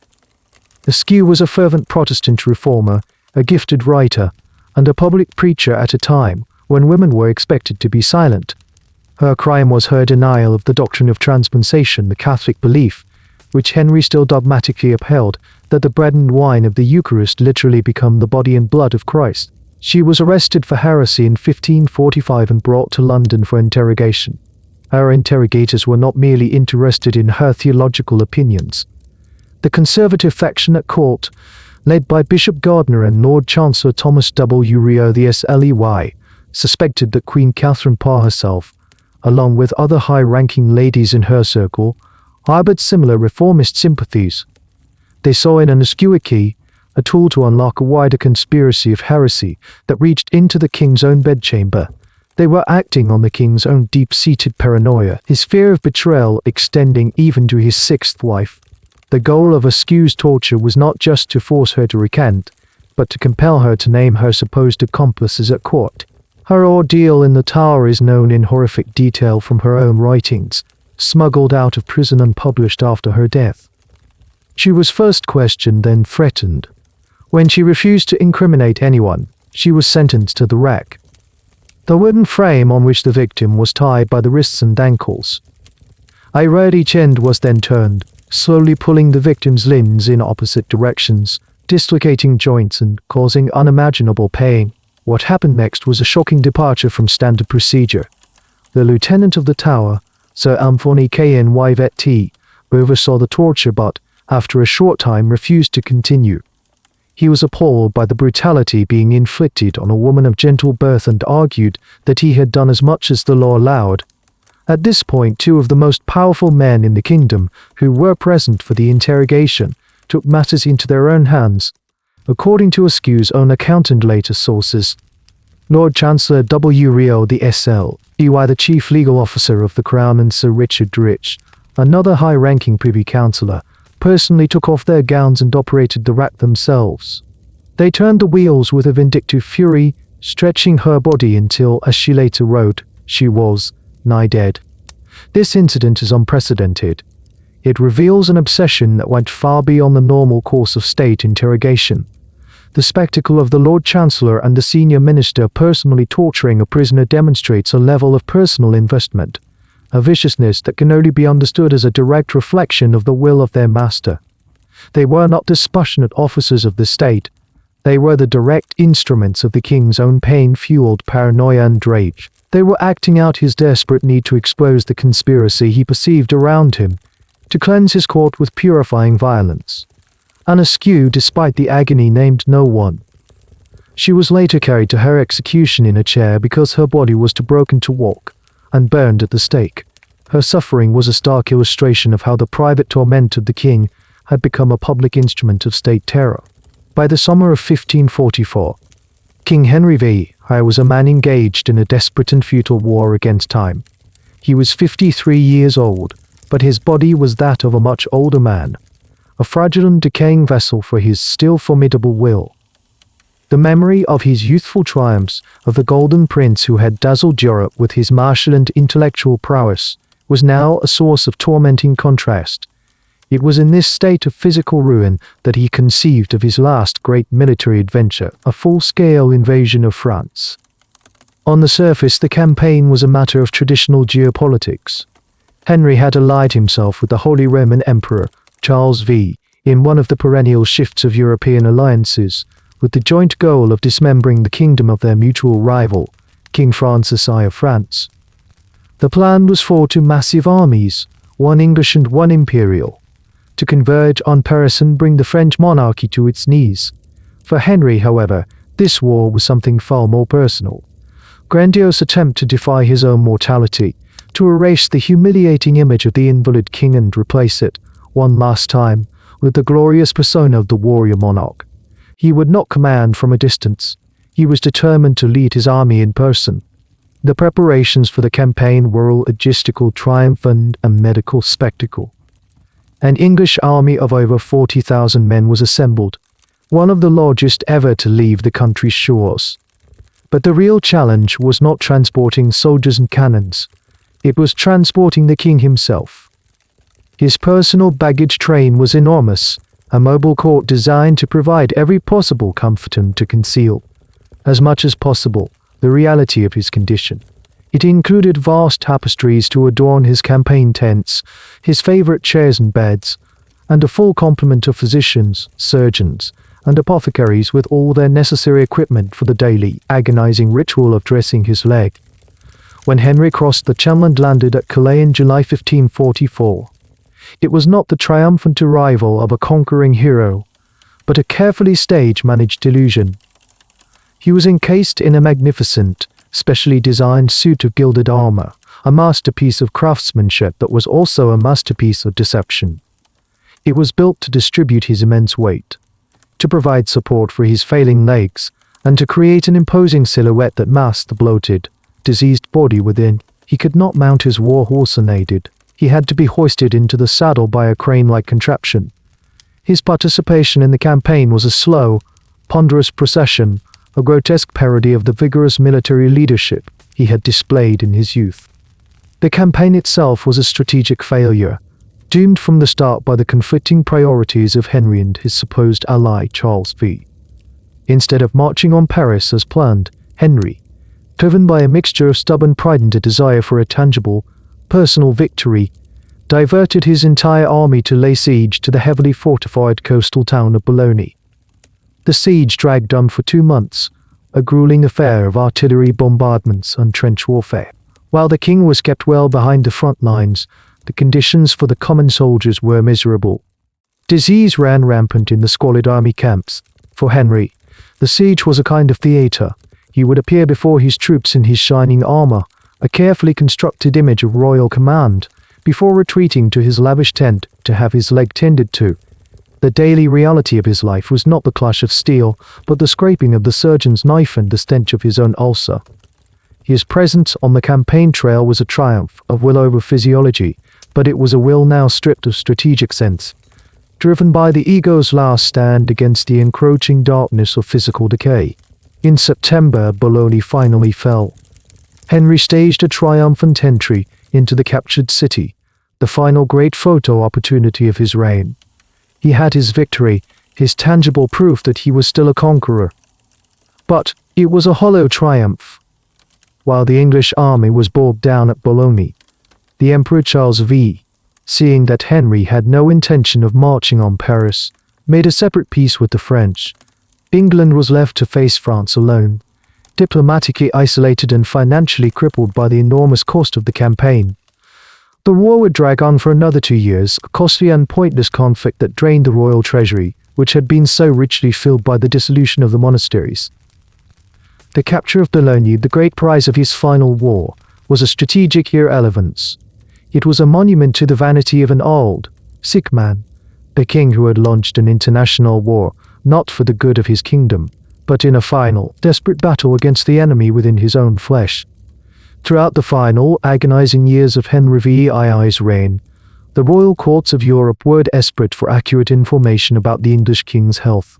Askew was a fervent Protestant reformer, a gifted writer, and a public preacher at a time when women were expected to be silent. Her crime was her denial of the doctrine of transpensation, the Catholic belief, which Henry still dogmatically upheld, that the bread and wine of the Eucharist literally become the body and blood of Christ. She was arrested for heresy in 1545 and brought to London for interrogation. Her interrogators were not merely interested in her theological opinions. The conservative faction at court, led by Bishop Gardiner and Lord Chancellor Thomas W. Rio the SLEY, suspected that Queen Catherine Parr herself, along with other high-ranking ladies in her circle, harbored similar reformist sympathies. They saw in an Askew key a tool to unlock a wider conspiracy of heresy that reached into the king's own bedchamber. They were acting on the king's own deep-seated paranoia, his fear of betrayal extending even to his sixth wife. The goal of Askew's torture was not just to force her to recant, but to compel her to name her supposed accomplices at court. Her ordeal in the Tower is known in horrific detail from her own writings, smuggled out of prison and published after her death. She was first questioned, then threatened. When she refused to incriminate anyone, she was sentenced to the rack. The wooden frame on which the victim was tied by the wrists and ankles. A red each end was then turned, slowly pulling the victim's limbs in opposite directions, dislocating joints and causing unimaginable pain. What happened next was a shocking departure from standard procedure. The lieutenant of the Tower, Sir Anthony King Henry VIII, oversaw the torture but, after a short time, refused to continue. He was appalled by the brutality being inflicted on a woman of gentle birth and argued that he had done as much as the law allowed. At this point, two of the most powerful men in the kingdom, who were present for the interrogation, took matters into their own hands. According to Askew's own account and later sources, Lord Chancellor W. Rio the SL, EY the Chief Legal Officer of the Crown, and Sir Richard Rich, another high-ranking Privy Councillor, personally took off their gowns and operated the rack themselves. They turned the wheels with a vindictive fury, stretching her body until, as she later wrote, she was nigh dead. This incident is unprecedented. It reveals an obsession that went far beyond the normal course of state interrogation. The spectacle of the Lord Chancellor and the senior minister personally torturing a prisoner demonstrates a level of personal investment, a viciousness that can only be understood as a direct reflection of the will of their master. They were not dispassionate officers of the state. They were the direct instruments of the king's own pain-fueled paranoia and rage. They were acting out his desperate need to expose the conspiracy he perceived around him, to cleanse his court with purifying violence. And Askew, despite the agony, named no one. She was later carried to her execution in a chair because her body was too broken to walk, and burned at the stake. Her suffering was a stark illustration of how the private torment of the king had become a public instrument of state terror. By the summer of 1544, King Henry VIII was a man engaged in a desperate and futile war against time. He was 53 years old, but his body was that of a much older man, a fragile and decaying vessel for his still formidable will. The memory of his youthful triumphs, of the Golden Prince who had dazzled Europe with his martial and intellectual prowess, was now a source of tormenting contrast. It was in this state of physical ruin that he conceived of his last great military adventure, a full-scale invasion of France. On the surface, the campaign was a matter of traditional geopolitics. Henry had allied himself with the Holy Roman Emperor, Charles V, in one of the perennial shifts of European alliances, with the joint goal of dismembering the kingdom of their mutual rival, King Francis I of France. The plan was for two massive armies, one English and one imperial, to converge on Paris and bring the French monarchy to its knees. For Henry, however, this war was something far more personal. Grandiose attempt to defy his own mortality, to erase the humiliating image of the invalid king and replace it, one last time, with the glorious persona of the warrior monarch. He would not command from a distance. He was determined to lead his army in person. The preparations for the campaign were a logistical triumph and a medical spectacle. An English army of over 40,000 men was assembled, one of the largest ever to leave the country's shores. But the real challenge was not transporting soldiers and cannons. It was transporting the king himself. His personal baggage train was enormous, a mobile court designed to provide every possible comfort and to conceal, as much as possible, the reality of his condition. It included vast tapestries to adorn his campaign tents, his favorite chairs and beds, and a full complement of physicians, surgeons, and apothecaries with all their necessary equipment for the daily, agonizing ritual of dressing his leg. When Henry crossed the Channel and landed at Calais in July 1544, it was not the triumphant arrival of a conquering hero, but a carefully stage-managed illusion. He was encased in a magnificent, specially designed suit of gilded armor, a masterpiece of craftsmanship that was also a masterpiece of deception. It was built to distribute his immense weight, to provide support for his failing legs, and to create an imposing silhouette that masked the bloated, diseased body within. He could not mount his war horse unaided. He had to be hoisted into the saddle by a crane-like contraption, His participation in the campaign was a slow, ponderous procession, a grotesque parody of the vigorous military leadership he had displayed in his youth. The campaign itself was a strategic failure, doomed from the start by the conflicting priorities of Henry and his supposed ally Charles V. Instead of marching on Paris as planned, Henry, driven by a mixture of stubborn pride and a desire for a tangible, personal victory, diverted his entire army to lay siege to the heavily fortified coastal town of Boulogne. The siege dragged on for 2 months, a grueling affair of artillery bombardments and trench warfare. While the king was kept well behind the front lines, the conditions for the common soldiers were miserable. Disease ran rampant in the squalid army camps. For Henry, the siege was a kind of theatre. He would appear before his troops in his shining armor, a carefully constructed image of royal command, before retreating to his lavish tent to have his leg tended to. The daily reality of his life was not the clash of steel, but the scraping of the surgeon's knife and the stench of his own ulcer. His presence on the campaign trail was a triumph of will over physiology, but it was a will now stripped of strategic sense, driven by the ego's last stand against the encroaching darkness of physical decay. In September, Boulogne finally fell. Henry staged a triumphant entry into the captured city, the final great photo opportunity of his reign. He had his victory, his tangible proof that he was still a conqueror. But it was a hollow triumph. While the English army was bogged down at Boulogne, the Emperor Charles V, seeing that Henry had no intention of marching on Paris, made a separate peace with the French. England was left to face France alone, diplomatically isolated and financially crippled by the enormous cost of the campaign. The war would drag on for another 2 years, a costly and pointless conflict that drained the royal treasury, which had been so richly filled by the dissolution of the monasteries. The capture of Boulogne, the great prize of his final war, was a strategic irrelevance. It was a monument to the vanity of an old, sick man, a king who had launched an international war, not for the good of his kingdom, but in a final, desperate battle against the enemy within his own flesh. Throughout the final, agonizing years of Henry VII's reign, the royal courts of Europe were desperate for accurate information about the English king's health.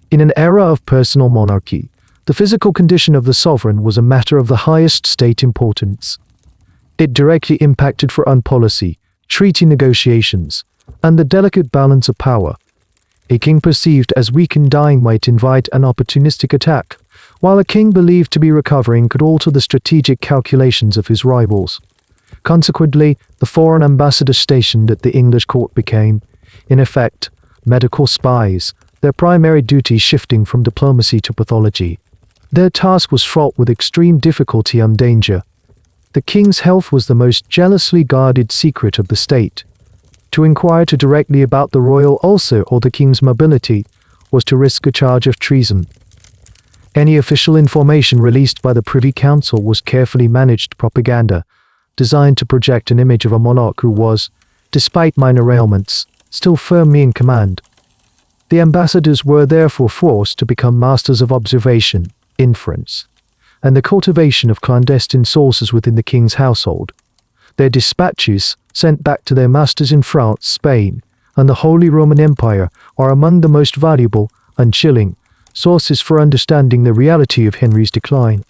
In an era of personal monarchy, the physical condition of the sovereign was a matter of the highest state importance. It directly impacted foreign policy, treaty negotiations, and the delicate balance of power. A king perceived as weak and dying might invite an opportunistic attack, while a king believed to be recovering could alter the strategic calculations of his rivals. Consequently, the foreign ambassadors stationed at the English court became, in effect, medical spies, their primary duty shifting from diplomacy to pathology. Their task was fraught with extreme difficulty and danger. The king's health was the most jealously guarded secret of the state. To inquire too directly about the royal ulcer or the king's mobility was to risk a charge of treason. Any official information released by the Privy Council was carefully managed propaganda, designed to project an image of a monarch who was, despite minor ailments, still firmly in command. The ambassadors were therefore forced to become masters of observation, inference, and the cultivation of clandestine sources within the king's household. Their dispatches, sent back to their masters in France, Spain, and the Holy Roman Empire, are among the most valuable and chilling sources for understanding the reality of Henry's decline.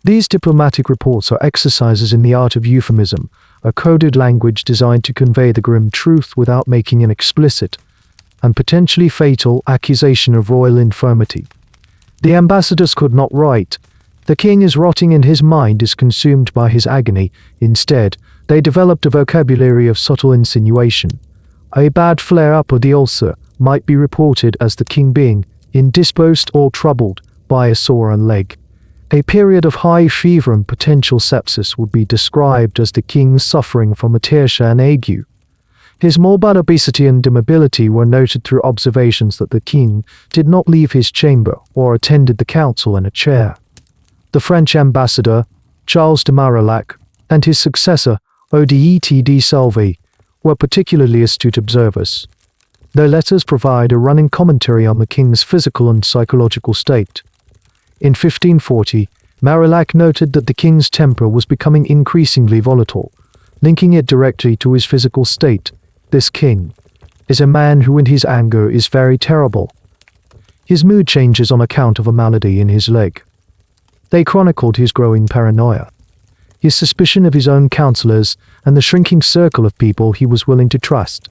These diplomatic reports are exercises in the art of euphemism, a coded language designed to convey the grim truth without making an explicit and potentially fatal accusation of royal infirmity. The ambassadors could not write, "The king is rotting and his mind is consumed by his agony." Instead, they developed a vocabulary of subtle insinuation. A bad flare-up of the ulcer might be reported as the king being indisposed or troubled by a sore leg. A period of high fever and potential sepsis would be described as the king suffering from a tertiary ague. His morbid obesity and immobility were noted through observations that the king did not leave his chamber or attended the council in a chair. The French ambassador, Charles de Marillac, and his successor, Odet de Salvi, were particularly astute observers. Their letters provide a running commentary on the king's physical and psychological state. In 1540, Marillac noted that the king's temper was becoming increasingly volatile, linking it directly to his physical state. This king, is a man who in his anger is very terrible. His mood changes on account of a malady in his leg. They chronicled his growing paranoia, his suspicion of his own counselors, and the shrinking circle of people he was willing to trust.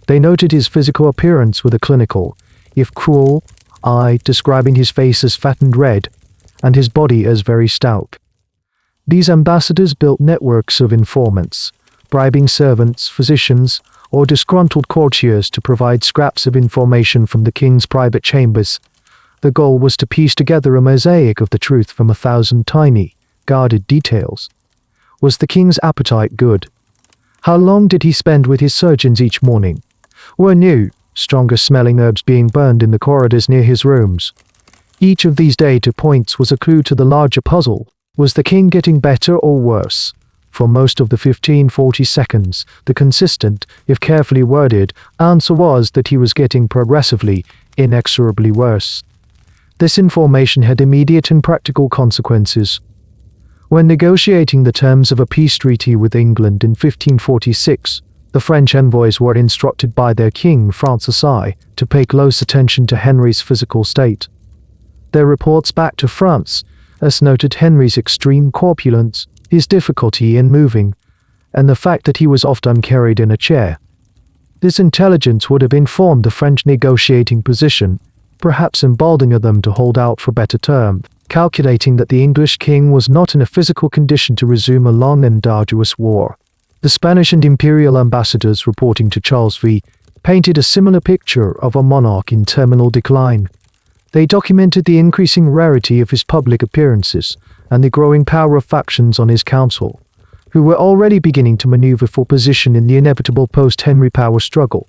They noted his physical appearance with a clinical, if cruel, eye describing his face as fat and red, and his body as very stout. These ambassadors built networks of informants, bribing servants, physicians, or disgruntled courtiers to provide scraps of information from the king's private chambers. The goal was to piece together a mosaic of the truth from 1,000 tiny, guarded details. Was the king's appetite good? How long did he spend with his surgeons each morning? Were new, stronger-smelling herbs being burned in the corridors near his rooms? Each of these data points was a clue to the larger puzzle. Was the king getting better or worse? For most of the 1540 seconds, the consistent, if carefully worded, answer was that he was getting progressively, inexorably worse. This information had immediate and practical consequences. When negotiating the terms of a peace treaty with England in 1546, the French envoys were instructed by their king, Francis I, to pay close attention to Henry's physical state. Their reports back to France, as noted Henry's extreme corpulence, his difficulty in moving, and the fact that he was often carried in a chair. This intelligence would have informed the French negotiating position, perhaps emboldening them to hold out for better terms, calculating that the English king was not in a physical condition to resume a long and arduous war. The Spanish and imperial ambassadors reporting to Charles V painted a similar picture of a monarch in terminal decline. They documented the increasing rarity of his public appearances and the growing power of factions on his council, who were already beginning to maneuver for position in the inevitable post-Henry power struggle.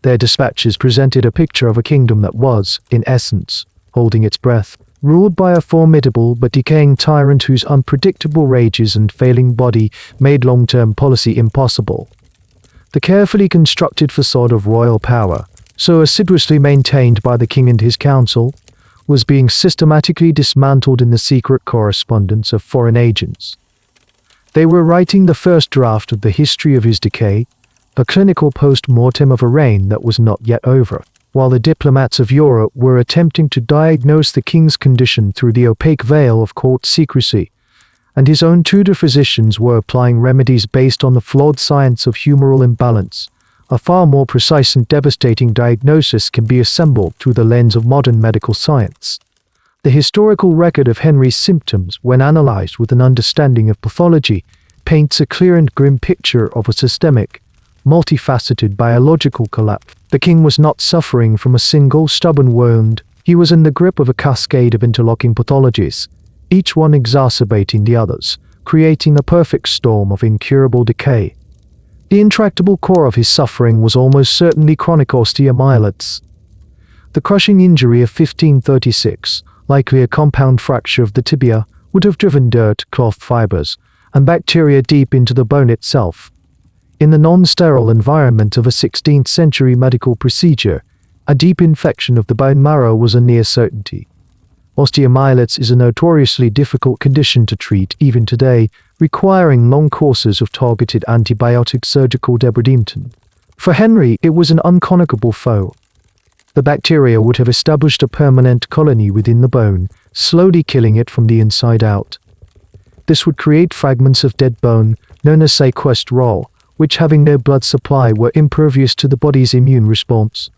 Their dispatches presented a picture of a kingdom that was, in essence, holding its breath, ruled by a formidable but decaying tyrant whose unpredictable rages and failing body made long-term policy impossible. The carefully constructed facade of royal power, so assiduously maintained by the king and his council, was being systematically dismantled in the secret correspondence of foreign agents. They were writing the first draft of the history of his decay, a clinical post-mortem of a reign that was not yet over, while the diplomats of Europe were attempting to diagnose the king's condition through the opaque veil of court secrecy, and his own Tudor physicians were applying remedies based on the flawed science of humoral imbalance. A far more precise and devastating diagnosis can be assembled through the lens of modern medical science. The historical record of Henry's symptoms, when analyzed with an understanding of pathology, paints a clear and grim picture of a systemic, multifaceted biological collapse. The king was not suffering from a single stubborn wound. He was in the grip of a cascade of interlocking pathologies, each one exacerbating the others, creating a perfect storm of incurable decay. The intractable core of his suffering was almost certainly chronic osteomyelitis. The crushing injury of 1536, likely a compound fracture of the tibia, would have driven dirt, cloth fibers, and bacteria deep into the bone itself. In the non-sterile environment of a 16th century medical procedure, a deep infection of the bone marrow was a near certainty. Osteomyelitis is a notoriously difficult condition to treat even today, requiring long courses of targeted antibiotic surgical debridement. For Henry, it was an unconquerable foe. The bacteria would have established a permanent colony within the bone, slowly killing it from the inside out. This would create fragments of dead bone, known as sequestrae, which having no blood supply were impervious to the body's immune response.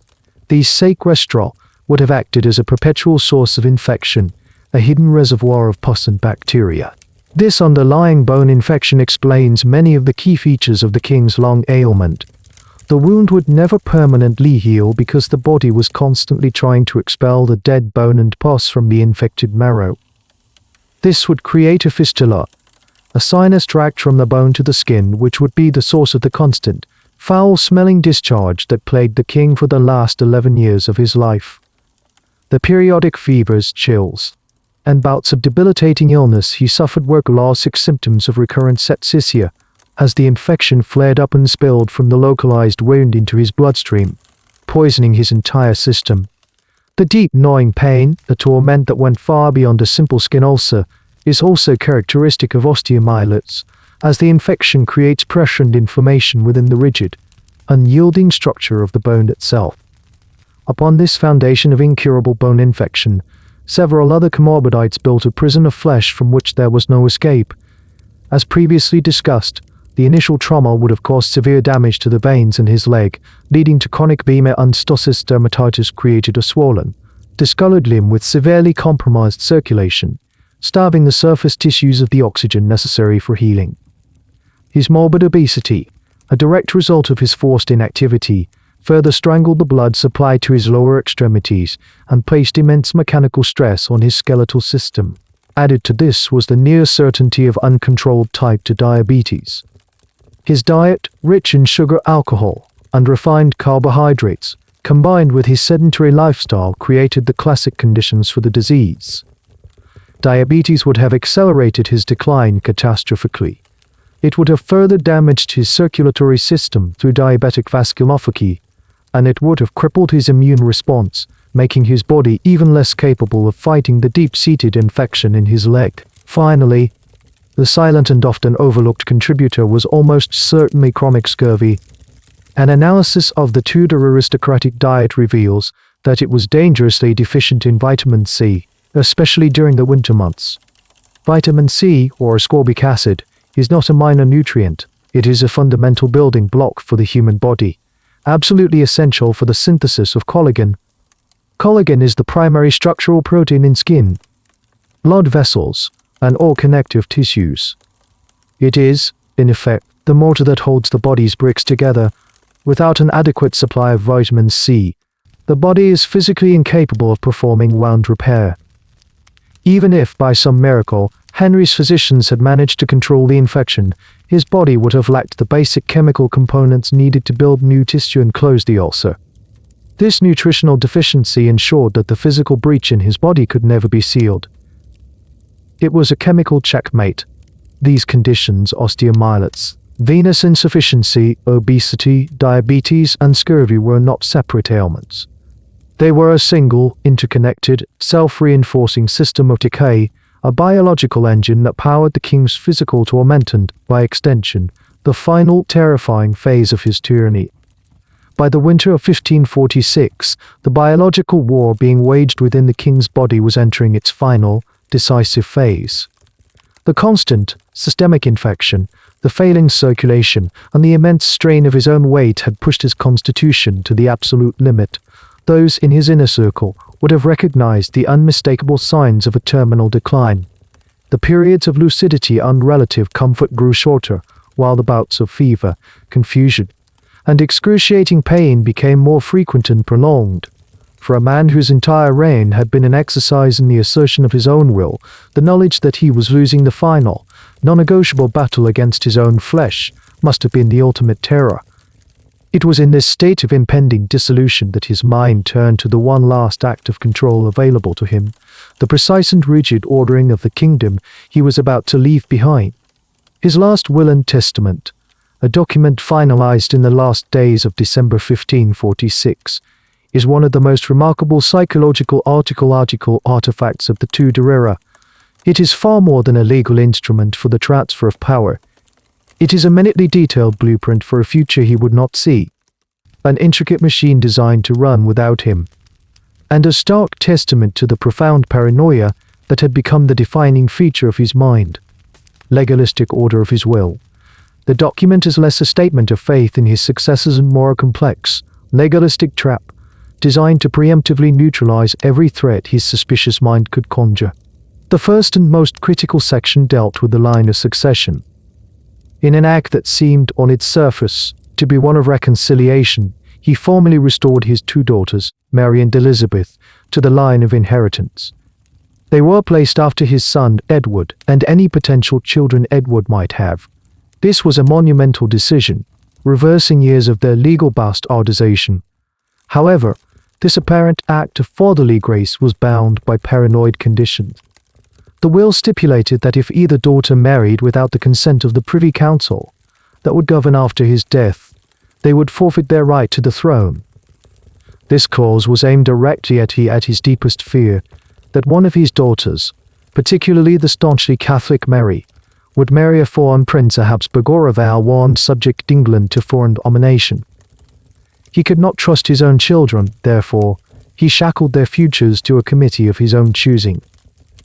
These sequestrae would have acted as a perpetual source of infection, a hidden reservoir of pus and bacteria. This underlying bone infection explains many of the key features of the king's long ailment. The wound would never permanently heal because the body was constantly trying to expel the dead bone and pus from the infected marrow. This would create a fistula, a sinus tract from the bone to the skin, which would be the source of the constant, foul-smelling discharge that plagued the king for the last 11 years of his life. The periodic fevers, chills, and bouts of debilitating illness he suffered were classic symptoms of recurrent septicemia, as the infection flared up and spilled from the localized wound into his bloodstream, poisoning his entire system. The deep, gnawing pain, a torment that went far beyond a simple skin ulcer, is also characteristic of osteomyelitis, as the infection creates pressure and inflammation within the rigid, unyielding structure of the bone itself. Upon this foundation of incurable bone infection, several other comorbidities built a prison of flesh from which there was no escape. As previously discussed, the initial trauma would have caused severe damage to the veins in his leg, leading to chronic vena and stosis dermatitis created a swollen, discolored limb with severely compromised circulation, starving the surface tissues of the oxygen necessary for healing. His morbid obesity, a direct result of his forced inactivity, further strangled the blood supply to his lower extremities and placed immense mechanical stress on his skeletal system. Added to this was the near certainty of uncontrolled type 2 diabetes. His diet, rich in sugar, alcohol, and refined carbohydrates, combined with his sedentary lifestyle, created the classic conditions for the disease. Diabetes would have accelerated his decline catastrophically. It would have further damaged his circulatory system through diabetic vasculopathy, and it would have crippled his immune response, making his body even less capable of fighting the deep-seated infection in his leg. Finally, the silent and often overlooked contributor was almost certainly chronic scurvy. An analysis of the Tudor aristocratic diet reveals that it was dangerously deficient in vitamin C, especially during the winter months. Vitamin C, or ascorbic acid, is not a minor nutrient. It is a fundamental building block for the human body, absolutely essential for the synthesis of collagen. Collagen is the primary structural protein in skin, blood vessels, and all connective tissues. It is, in effect, the mortar that holds the body's bricks together. Without an adequate supply of vitamin C, the body is physically incapable of performing wound repair. Even if, by some miracle, Henry's physicians had managed to control the infection, his body would have lacked the basic chemical components needed to build new tissue and close the ulcer. This nutritional deficiency ensured that the physical breach in his body could never be sealed. It was a chemical checkmate. These conditions, osteomyelitis, venous insufficiency, obesity, diabetes, and scurvy, were not separate ailments. They were a single, interconnected, self-reinforcing system of decay, a biological engine that powered the king's physical torment and, by extension, the final terrifying phase of his tyranny. By the winter of 1546, the biological war being waged within the king's body was entering its final, decisive phase. The constant, systemic infection, the failing circulation, and the immense strain of his own weight had pushed his constitution to the absolute limit. Those in his inner circle would have recognized the unmistakable signs of a terminal decline. The periods of lucidity and relative comfort grew shorter, while the bouts of fever, confusion, and excruciating pain became more frequent and prolonged. For a man whose entire reign had been an exercise in the assertion of his own will, the knowledge that he was losing the final, non-negotiable battle against his own flesh must have been the ultimate terror. It was in this state of impending dissolution that his mind turned to the one last act of control available to him, the precise and rigid ordering of the kingdom he was about to leave behind. His last will and testament, a document finalized in the last days of December 1546, is one of the most remarkable psychological artifacts of the Tudor era. It is far more than a legal instrument for the transfer of power. It is a minutely detailed blueprint for a future he would not see, an intricate machine designed to run without him, and a stark testament to the profound paranoia that had become the defining feature of his mind. Legalistic order of his will. The document is less a statement of faith in his successors and more a complex, legalistic trap, designed to preemptively neutralize every threat his suspicious mind could conjure. The first and most critical section dealt with the line of succession. In an act that seemed, on its surface, to be one of reconciliation, he formally restored his two daughters, Mary and Elizabeth, to the line of inheritance. They were placed after his son, Edward, and any potential children Edward might have. This was a monumental decision, reversing years of their legal bastardization. However, this apparent act of fatherly grace was bound by paranoid conditions. The will stipulated that if either daughter married without the consent of the Privy Council, that would govern after his death, they would forfeit their right to the throne. This clause was aimed directly at his deepest fear, that one of his daughters, particularly the staunchly Catholic Mary, would marry a foreign prince, a Habsburg or a Valois subject England to foreign domination. He could not trust his own children, therefore, he shackled their futures to a committee of his own choosing.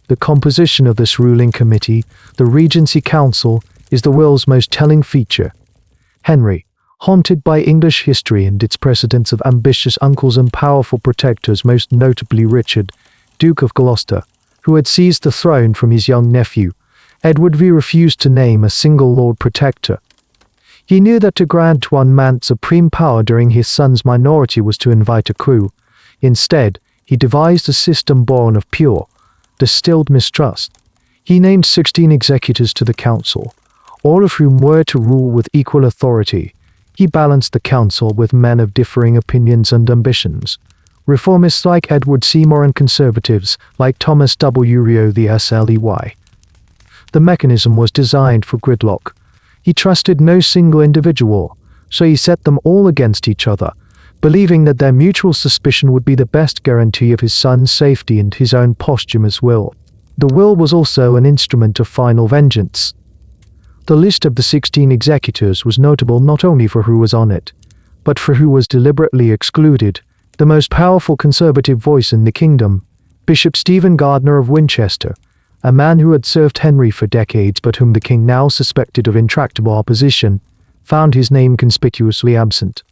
The composition of this ruling committee, the Regency Council, is the will's most telling feature. Henry, haunted by English history and its precedents of ambitious uncles and powerful protectors, most notably Richard, Duke of Gloucester, who had seized the throne from his young nephew, Edward V, refused to name a single Lord Protector. He knew that to grant one man supreme power during his son's minority was to invite a coup. Instead, he devised a system born of pure, distilled mistrust. He named 16 executors to the council, all of whom were to rule with equal authority. He balanced the council with men of differing opinions and ambitions. Reformists like Edward Seymour and conservatives like Thomas W. Rio the SLEY. The mechanism was designed for gridlock. He trusted no single individual, so he set them all against each other, believing that their mutual suspicion would be the best guarantee of his son's safety and his own posthumous will. The will was also an instrument of final vengeance. The list of the 16 executors was notable not only for who was on it, but for who was deliberately excluded. The most powerful conservative voice in the kingdom, Bishop Stephen Gardiner of Winchester, a man who had served Henry for decades but whom the king now suspected of intractable opposition, found his name conspicuously absent.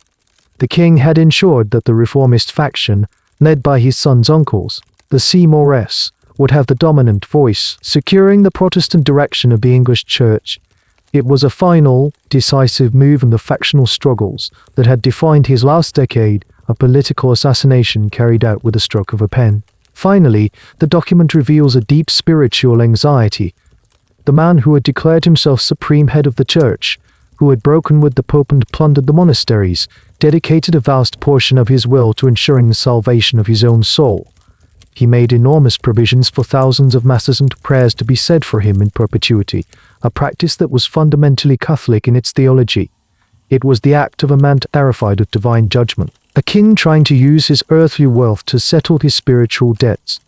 The king had ensured that the reformist faction, led by his son's uncles, the Seymours, would have the dominant voice, securing the Protestant direction of the English Church. It was a final, decisive move in the factional struggles that had defined his last decade, a political assassination carried out with a stroke of a pen. Finally, the document reveals a deep spiritual anxiety. The man who had declared himself supreme head of the church, who had broken with the Pope and plundered the monasteries, dedicated a vast portion of his will to ensuring the salvation of his own soul. He made enormous provisions for thousands of masses and prayers to be said for him in perpetuity, a practice that was fundamentally Catholic in its theology. It was the act of a man terrified of divine judgment, a king trying to use his earthly wealth to settle his spiritual debts.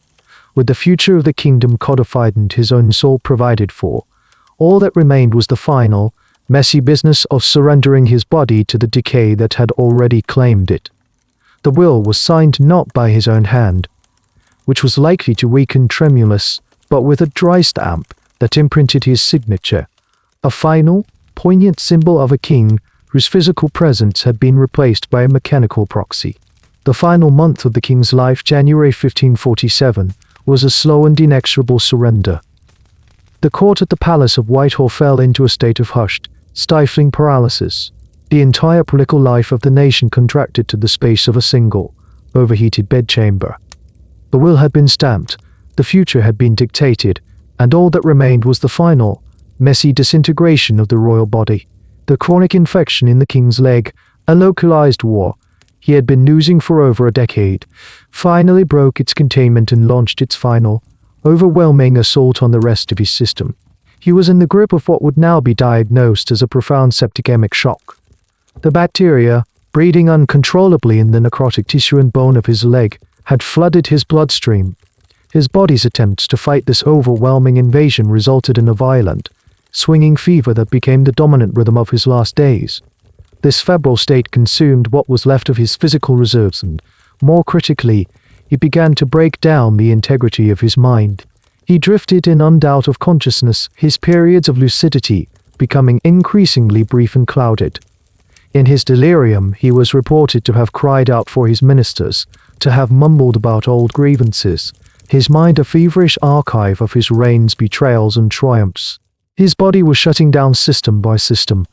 With the future of the kingdom codified and his own soul provided for, all that remained was the final, messy business of surrendering his body to the decay that had already claimed it. The will was signed not by his own hand, which was likely to weaken tremulous, but with a dry stamp that imprinted his signature, a final, poignant symbol of a king whose physical presence had been replaced by a mechanical proxy. The final month of the king's life, January 1547, was a slow and inexorable surrender. The court at the Palace of Whitehall fell into a state of hushed, stifling paralysis. The entire political life of the nation contracted to the space of a single, overheated bedchamber. The will had been stamped, the future had been dictated, and all that remained was the final, messy disintegration of the royal body. The chronic infection in the king's leg, a localized war he had been losing for over a decade, finally broke its containment and launched its final, overwhelming assault on the rest of his system. He was in the grip of what would now be diagnosed as a profound septicemic shock. The bacteria, breeding uncontrollably in the necrotic tissue and bone of his leg, had flooded his bloodstream. His body's attempts to fight this overwhelming invasion resulted in a violent, swinging fever that became the dominant rhythm of his last days. This febrile state consumed what was left of his physical reserves and, more critically, he began to break down the integrity of his mind. He drifted in and out of consciousness, his periods of lucidity becoming increasingly brief and clouded. In his delirium, he was reported to have cried out for his ministers, to have mumbled about old grievances, his mind a feverish archive of his reign's betrayals and triumphs. His body was shutting down system by system.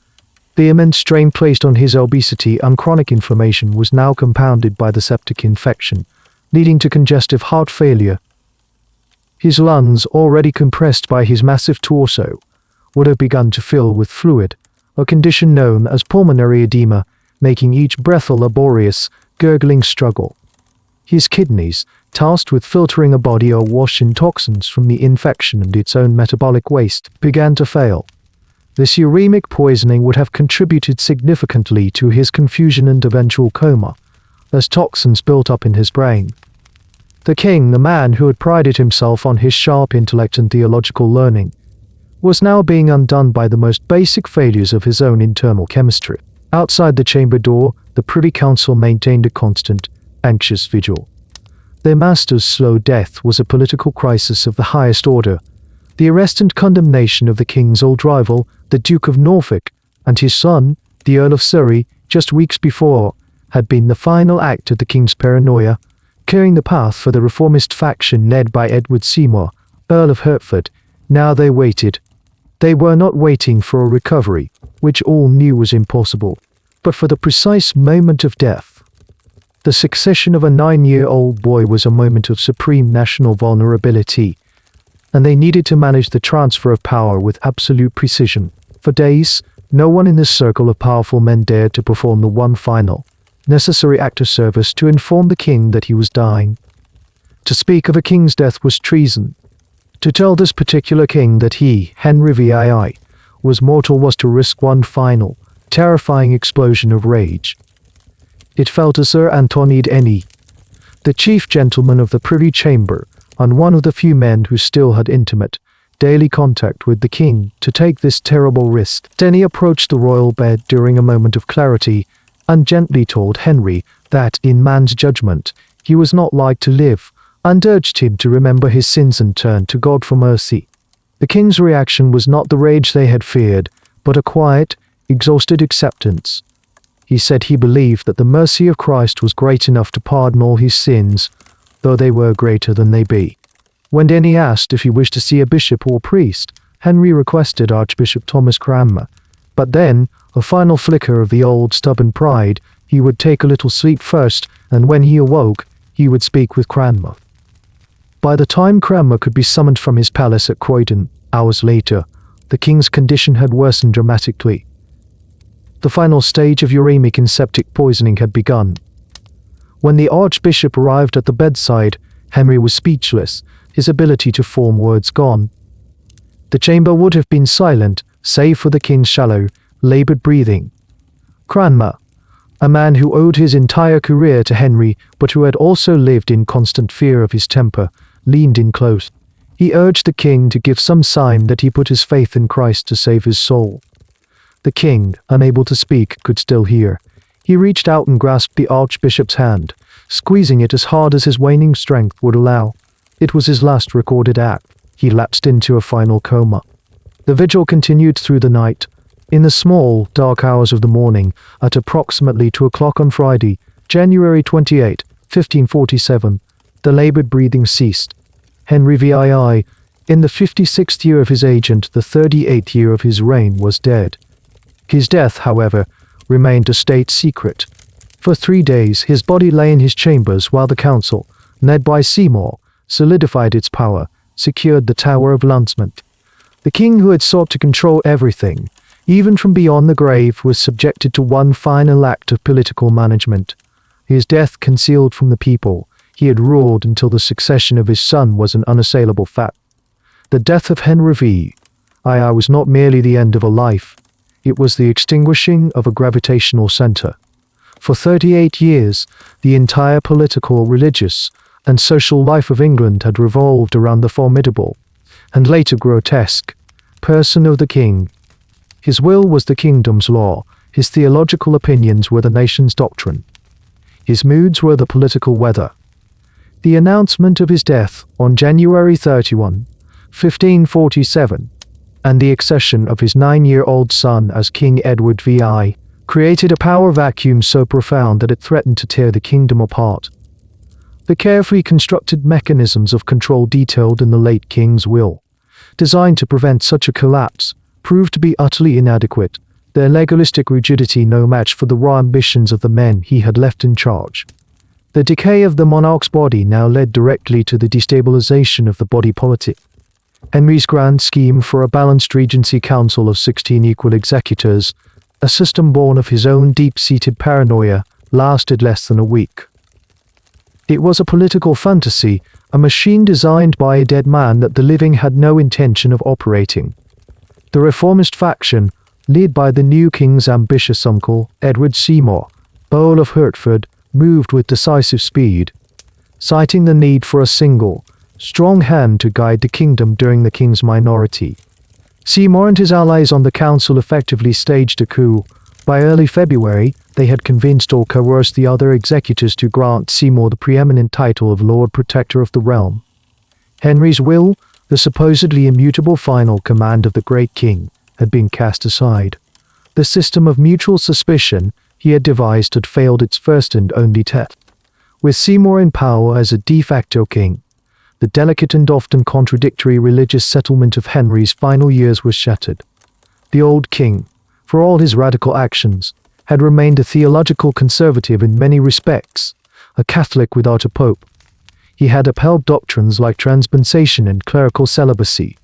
The immense strain placed on his obesity and chronic inflammation was now compounded by the septic infection, leading to congestive heart failure. His lungs, already compressed by his massive torso, would have begun to fill with fluid, a condition known as pulmonary edema, making each breath a laborious, gurgling struggle. His kidneys, tasked with filtering a body awash in toxins from the infection and its own metabolic waste, began to fail. This uremic poisoning would have contributed significantly to his confusion and eventual coma, as toxins built up in his brain. The king, the man who had prided himself on his sharp intellect and theological learning, was now being undone by the most basic failures of his own internal chemistry. Outside the chamber door, the Privy Council maintained a constant, anxious vigil. Their master's slow death was a political crisis of the highest order. The arrest and condemnation of the king's old rival, the Duke of Norfolk, and his son, the Earl of Surrey, just weeks before, had been the final act of the king's paranoia, clearing the path for the reformist faction led by Edward Seymour, Earl of Hertford. Now they waited. They were not waiting for a recovery, which all knew was impossible, but for the precise moment of death. The succession of a 9-year-old boy was a moment of supreme national vulnerability, and they needed to manage the transfer of power with absolute precision. For days, no one in this circle of powerful men dared to perform the one final, necessary act of service to inform the king that he was dying. To speak of a king's death was treason. To tell this particular king that he, Henry VIII, was mortal was to risk one final, terrifying explosion of rage. It fell to Sir Anthony Denny, the chief gentleman of the Privy Chamber, and one of the few men who still had intimate, daily contact with the king, to take this terrible risk. Denny approached the royal bed during a moment of clarity and gently told Henry that, in man's judgment, he was not like to live, and urged him to remember his sins and turn to God for mercy. The king's reaction was not the rage they had feared, but a quiet, exhausted acceptance. He said he believed that the mercy of Christ was great enough to pardon all his sins, though they were greater than they be. When Denny asked if he wished to see a bishop or priest, Henry requested Archbishop Thomas Cranmer. But then, a final flicker of the old stubborn pride, he would take a little sleep first, and when he awoke, he would speak with Cranmer. By the time Cranmer could be summoned from his palace at Croydon, hours later, the king's condition had worsened dramatically. The final stage of uremic and septic poisoning had begun. When the archbishop arrived at the bedside, Henry was speechless, his ability to form words gone. The chamber would have been silent, save for the king's shallow, labored breathing. Cranmer, a man who owed his entire career to Henry, but who had also lived in constant fear of his temper, leaned in close. He urged the king to give some sign that he put his faith in Christ to save his soul. The king, unable to speak, could still hear. He reached out and grasped the archbishop's hand, squeezing it as hard as his waning strength would allow. It was his last recorded act. He lapsed into a final coma. The vigil continued through the night. In the small, dark hours of the morning, at approximately 2 o'clock on Friday, January 28, 1547, the labored breathing ceased. Henry VIII, in the 56th year of his age and the 38th year of his reign, was dead. His death, however, remained a state secret. For 3 days his body lay in his chambers while the council, led by Seymour, solidified its power, secured the Tower of Lansmont. The king, who had sought to control everything, even from beyond the grave, was subjected to one final act of political management. His death concealed from the people, he had ruled until the succession of his son was an unassailable fact. The death of Henry VIII was not merely the end of a life, it was the extinguishing of a gravitational center. For 38 years, the entire political, religious, and social life of England had revolved around the formidable, and later grotesque, person of the king. His will was the kingdom's law, his theological opinions were the nation's doctrine. His moods were the political weather. The announcement of his death on January 31, 1547, and the accession of his 9-year-old son as King Edward VI, created a power vacuum so profound that it threatened to tear the kingdom apart. The carefully constructed mechanisms of control detailed in the late king's will, designed to prevent such a collapse, proved to be utterly inadequate, their legalistic rigidity no match for the raw ambitions of the men he had left in charge. The decay of the monarch's body now led directly to the destabilization of the body politic. Henry's grand scheme for a balanced regency council of 16 equal executors, a system born of his own deep-seated paranoia, lasted less than a week. It was a political fantasy, a machine designed by a dead man that the living had no intention of operating. The reformist faction, led by the new king's ambitious uncle, Edward Seymour, Earl of Hertford, moved with decisive speed, citing the need for a single, strong hand to guide the kingdom during the king's minority. Seymour and his allies on the council effectively staged a coup, By early February, they had convinced or coerced the other executors to grant Seymour the preeminent title of Lord Protector of the realm. Henry's will, the supposedly immutable final command of the great king, had been cast aside. The system of mutual suspicion he had devised had failed its first and only test. With Seymour in power as a de facto king, the delicate and often contradictory religious settlement of Henry's final years was shattered. The old king, for all his radical actions, had remained a theological conservative in many respects, a Catholic without a pope. He had upheld doctrines like transpensation and clerical celibacy.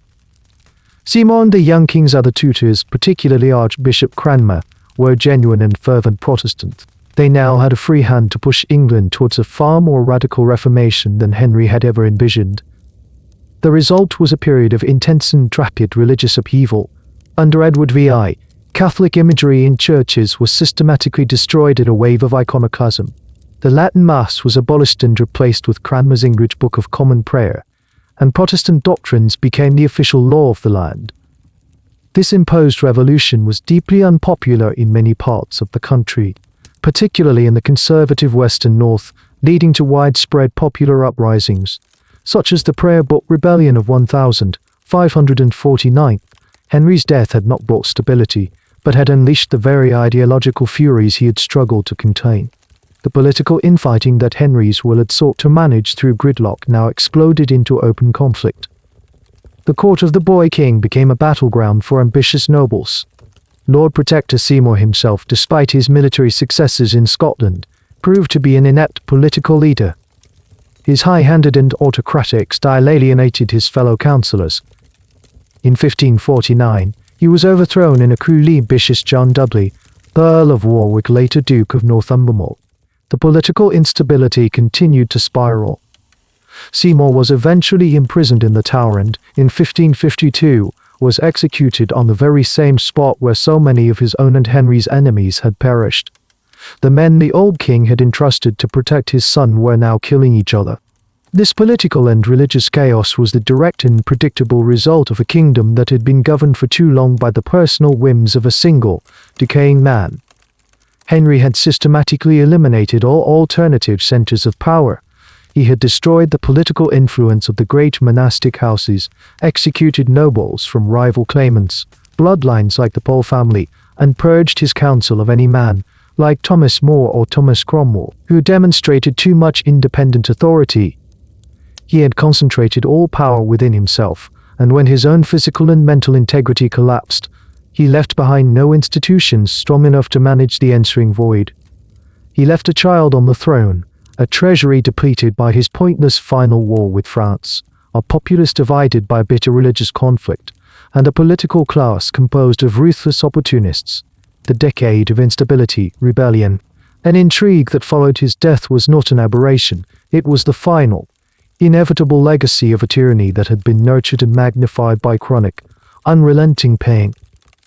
Seymour and the young king's other tutors, particularly Archbishop Cranmer, were genuine and fervent Protestants. They now had a free hand to push England towards a far more radical reformation than Henry had ever envisioned. The result was a period of intense and rapid religious upheaval. Under Edward VI, Catholic imagery in churches was systematically destroyed in a wave of iconoclasm. The Latin Mass was abolished and replaced with Cranmer's English Book of Common Prayer, and Protestant doctrines became the official law of the land. This imposed revolution was deeply unpopular in many parts of the country, particularly in the conservative western north, leading to widespread popular uprisings, such as the Prayer Book Rebellion of 1549. Henry's death had not brought stability, but had unleashed the very ideological furies he had struggled to contain. The political infighting that Henry's will had sought to manage through gridlock now exploded into open conflict. The court of the boy king became a battleground for ambitious nobles. Lord Protector Seymour himself, despite his military successes in Scotland, proved to be an inept political leader. His high-handed and autocratic style alienated his fellow councillors. In 1549, he was overthrown in a coup ambitious John Dudley, Earl of Warwick, later Duke of Northumberland. The political instability continued to spiral. Seymour was eventually imprisoned in the Tower and, in 1552, was executed on the very same spot where so many of his own and Henry's enemies had perished. The men the old king had entrusted to protect his son were now killing each other. This political and religious chaos was the direct and predictable result of a kingdom that had been governed for too long by the personal whims of a single, decaying man. Henry had systematically eliminated all alternative centers of power. He had destroyed the political influence of the great monastic houses, executed nobles from rival claimants, bloodlines like the Pole family, and purged his council of any man, like Thomas More or Thomas Cromwell, who demonstrated too much independent authority. He had concentrated all power within himself, and when his own physical and mental integrity collapsed, he left behind no institutions strong enough to manage the ensuing void. He left a child on the throne, a treasury depleted by his pointless final war with France, a populace divided by bitter religious conflict, and a political class composed of ruthless opportunists. The decade of instability, rebellion, and intrigue that followed his death was not an aberration, it was the final, inevitable legacy of a tyranny that had been nurtured and magnified by chronic, unrelenting pain.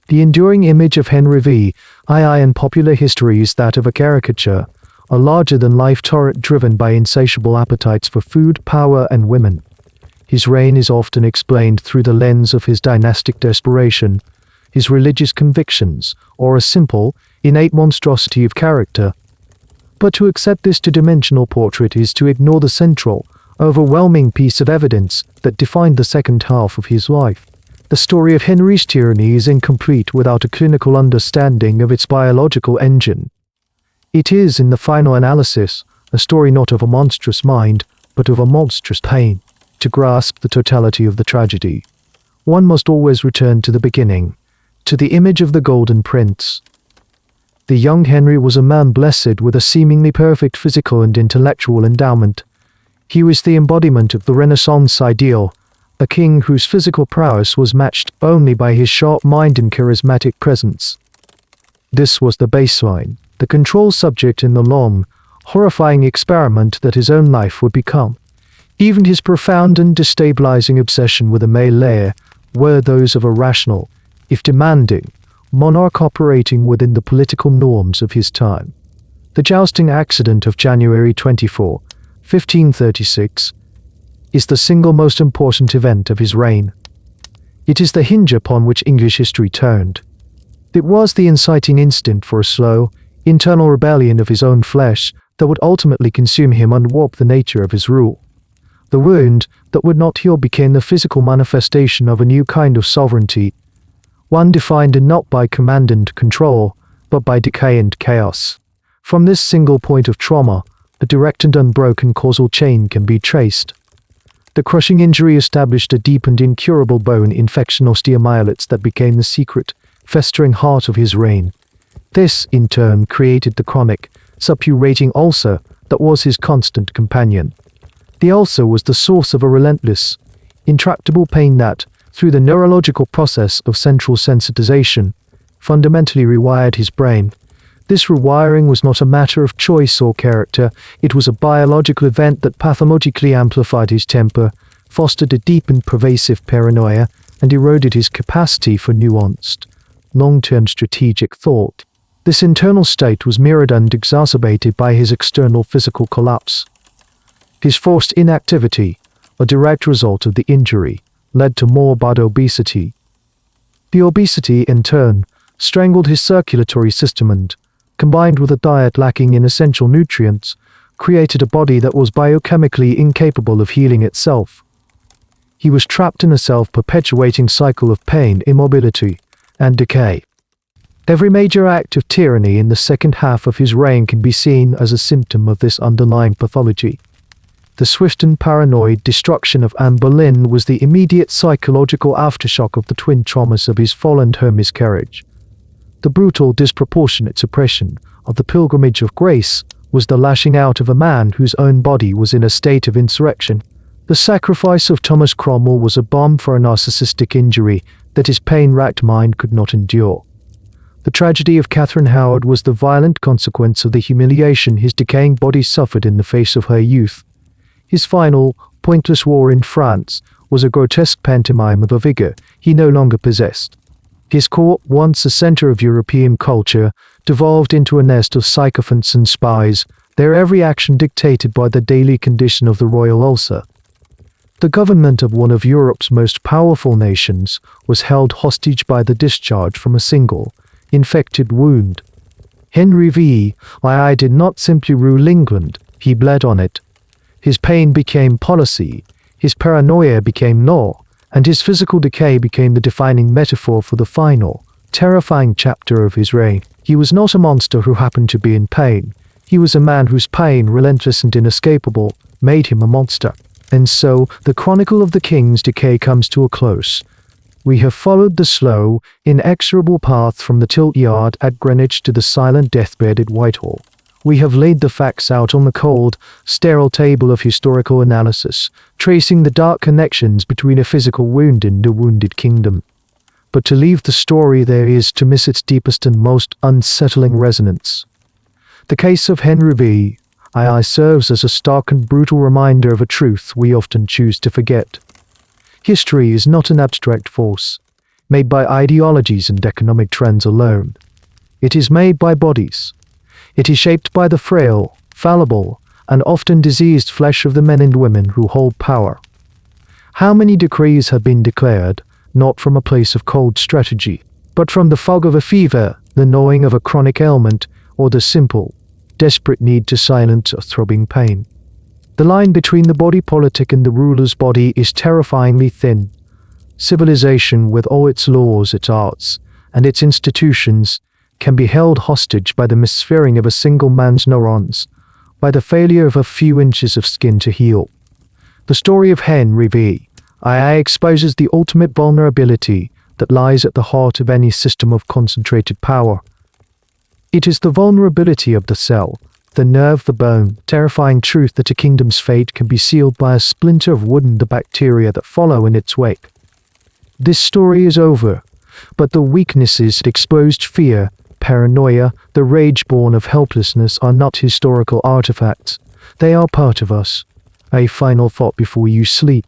The enduring image of Henry VIII in popular history is that of a caricature, a larger-than-life torrent driven by insatiable appetites for food, power, and women. His reign is often explained through the lens of his dynastic desperation, his religious convictions, or a simple, innate monstrosity of character. But to accept this two-dimensional portrait is to ignore the central, overwhelming piece of evidence that defined the second half of his life. The story of Henry's tyranny is incomplete without a clinical understanding of its biological engine. It is, in the final analysis, a story not of a monstrous mind, but of a monstrous pain. To grasp the totality of the tragedy, one must always return to the beginning, to the image of the Golden Prince. The young Henry was a man blessed with a seemingly perfect physical and intellectual endowment. He was the embodiment of the Renaissance ideal, a king whose physical prowess was matched only by his sharp mind and charismatic presence. This was the baseline, the control subject in the long, horrifying experiment that his own life would become. Even his profound and destabilizing obsession with a male heir were those of a rational, if demanding, monarch operating within the political norms of his time. The jousting accident of January 24, 1536, is the single most important event of his reign. It is the hinge upon which English history turned. It was the inciting instinct for a slow, internal rebellion of his own flesh that would ultimately consume him and warp the nature of his rule. The wound that would not heal became the physical manifestation of a new kind of sovereignty, one defined not by command and control, but by decay and chaos. From this single point of trauma, a direct and unbroken causal chain can be traced. The crushing injury established a deep and incurable bone infection osteomyelitis that became the secret, festering heart of his reign. This, in turn, created the chronic, suppurating ulcer that was his constant companion. The ulcer was the source of a relentless, intractable pain that, through the neurological process of central sensitization, fundamentally rewired his brain. This rewiring was not a matter of choice or character, it was a biological event that pathologically amplified his temper, fostered a deep and pervasive paranoia, and eroded his capacity for nuanced, long-term strategic thought. This internal state was mirrored and exacerbated by his external physical collapse. His forced inactivity, a direct result of the injury, led to morbid obesity. The obesity, in turn, strangled his circulatory system and, combined with a diet lacking in essential nutrients, created a body that was biochemically incapable of healing itself. He was trapped in a self-perpetuating cycle of pain, immobility, and decay. Every major act of tyranny in the second half of his reign can be seen as a symptom of this underlying pathology. The swift and paranoid destruction of Anne Boleyn was the immediate psychological aftershock of the twin traumas of his fall and her miscarriage. The brutal, disproportionate suppression of the pilgrimage of grace was the lashing out of a man whose own body was in a state of insurrection. The sacrifice of Thomas Cromwell was a balm for a narcissistic injury that his pain-racked mind could not endure. The tragedy of Catherine Howard was the violent consequence of the humiliation his decaying body suffered in the face of her youth. His final, pointless war in France was a grotesque pantomime of a vigor he no longer possessed. His court, once a center of European culture, devolved into a nest of sycophants and spies, their every action dictated by the daily condition of the royal ulcer. The government of one of Europe's most powerful nations was held hostage by the discharge from a single, infected wound. Henry VIII did not simply rule England, he bled on it. His pain became policy, his paranoia became law, and his physical decay became the defining metaphor for the final, terrifying chapter of his reign. He was not a monster who happened to be in pain. He was a man whose pain, relentless and inescapable, made him a monster. And so, the chronicle of the king's decay comes to a close. We have followed the slow, inexorable path from the tilt yard at Greenwich to the silent deathbed at Whitehall. We have laid the facts out on the cold, sterile table of historical analysis, tracing the dark connections between a physical wound and a wounded kingdom. But to leave the story there is to miss its deepest and most unsettling resonance. The case of Henry VIII serves as a stark and brutal reminder of a truth we often choose to forget. History is not an abstract force, made by ideologies and economic trends alone. It is made by bodies. It is shaped by the frail, fallible, and often diseased flesh of the men and women who hold power. How many decrees have been declared, not from a place of cold strategy, but from the fog of a fever, the gnawing of a chronic ailment, or the simple, desperate need to silence a throbbing pain? The line between the body politic and the ruler's body is terrifyingly thin. Civilization, with all its laws, its arts, and its institutions, can be held hostage by the misfiring of a single man's neurons, by the failure of a few inches of skin to heal. The story of Henry VIII exposes the ultimate vulnerability that lies at the heart of any system of concentrated power. It is the vulnerability of the cell, the nerve, the bone, terrifying truth that a kingdom's fate can be sealed by a splinter of wood and the bacteria that follow in its wake. This story is over, but the weaknesses it exposed, fear, paranoia, the rage born of helplessness, are not historical artifacts. They are part of us. A final thought before you sleep.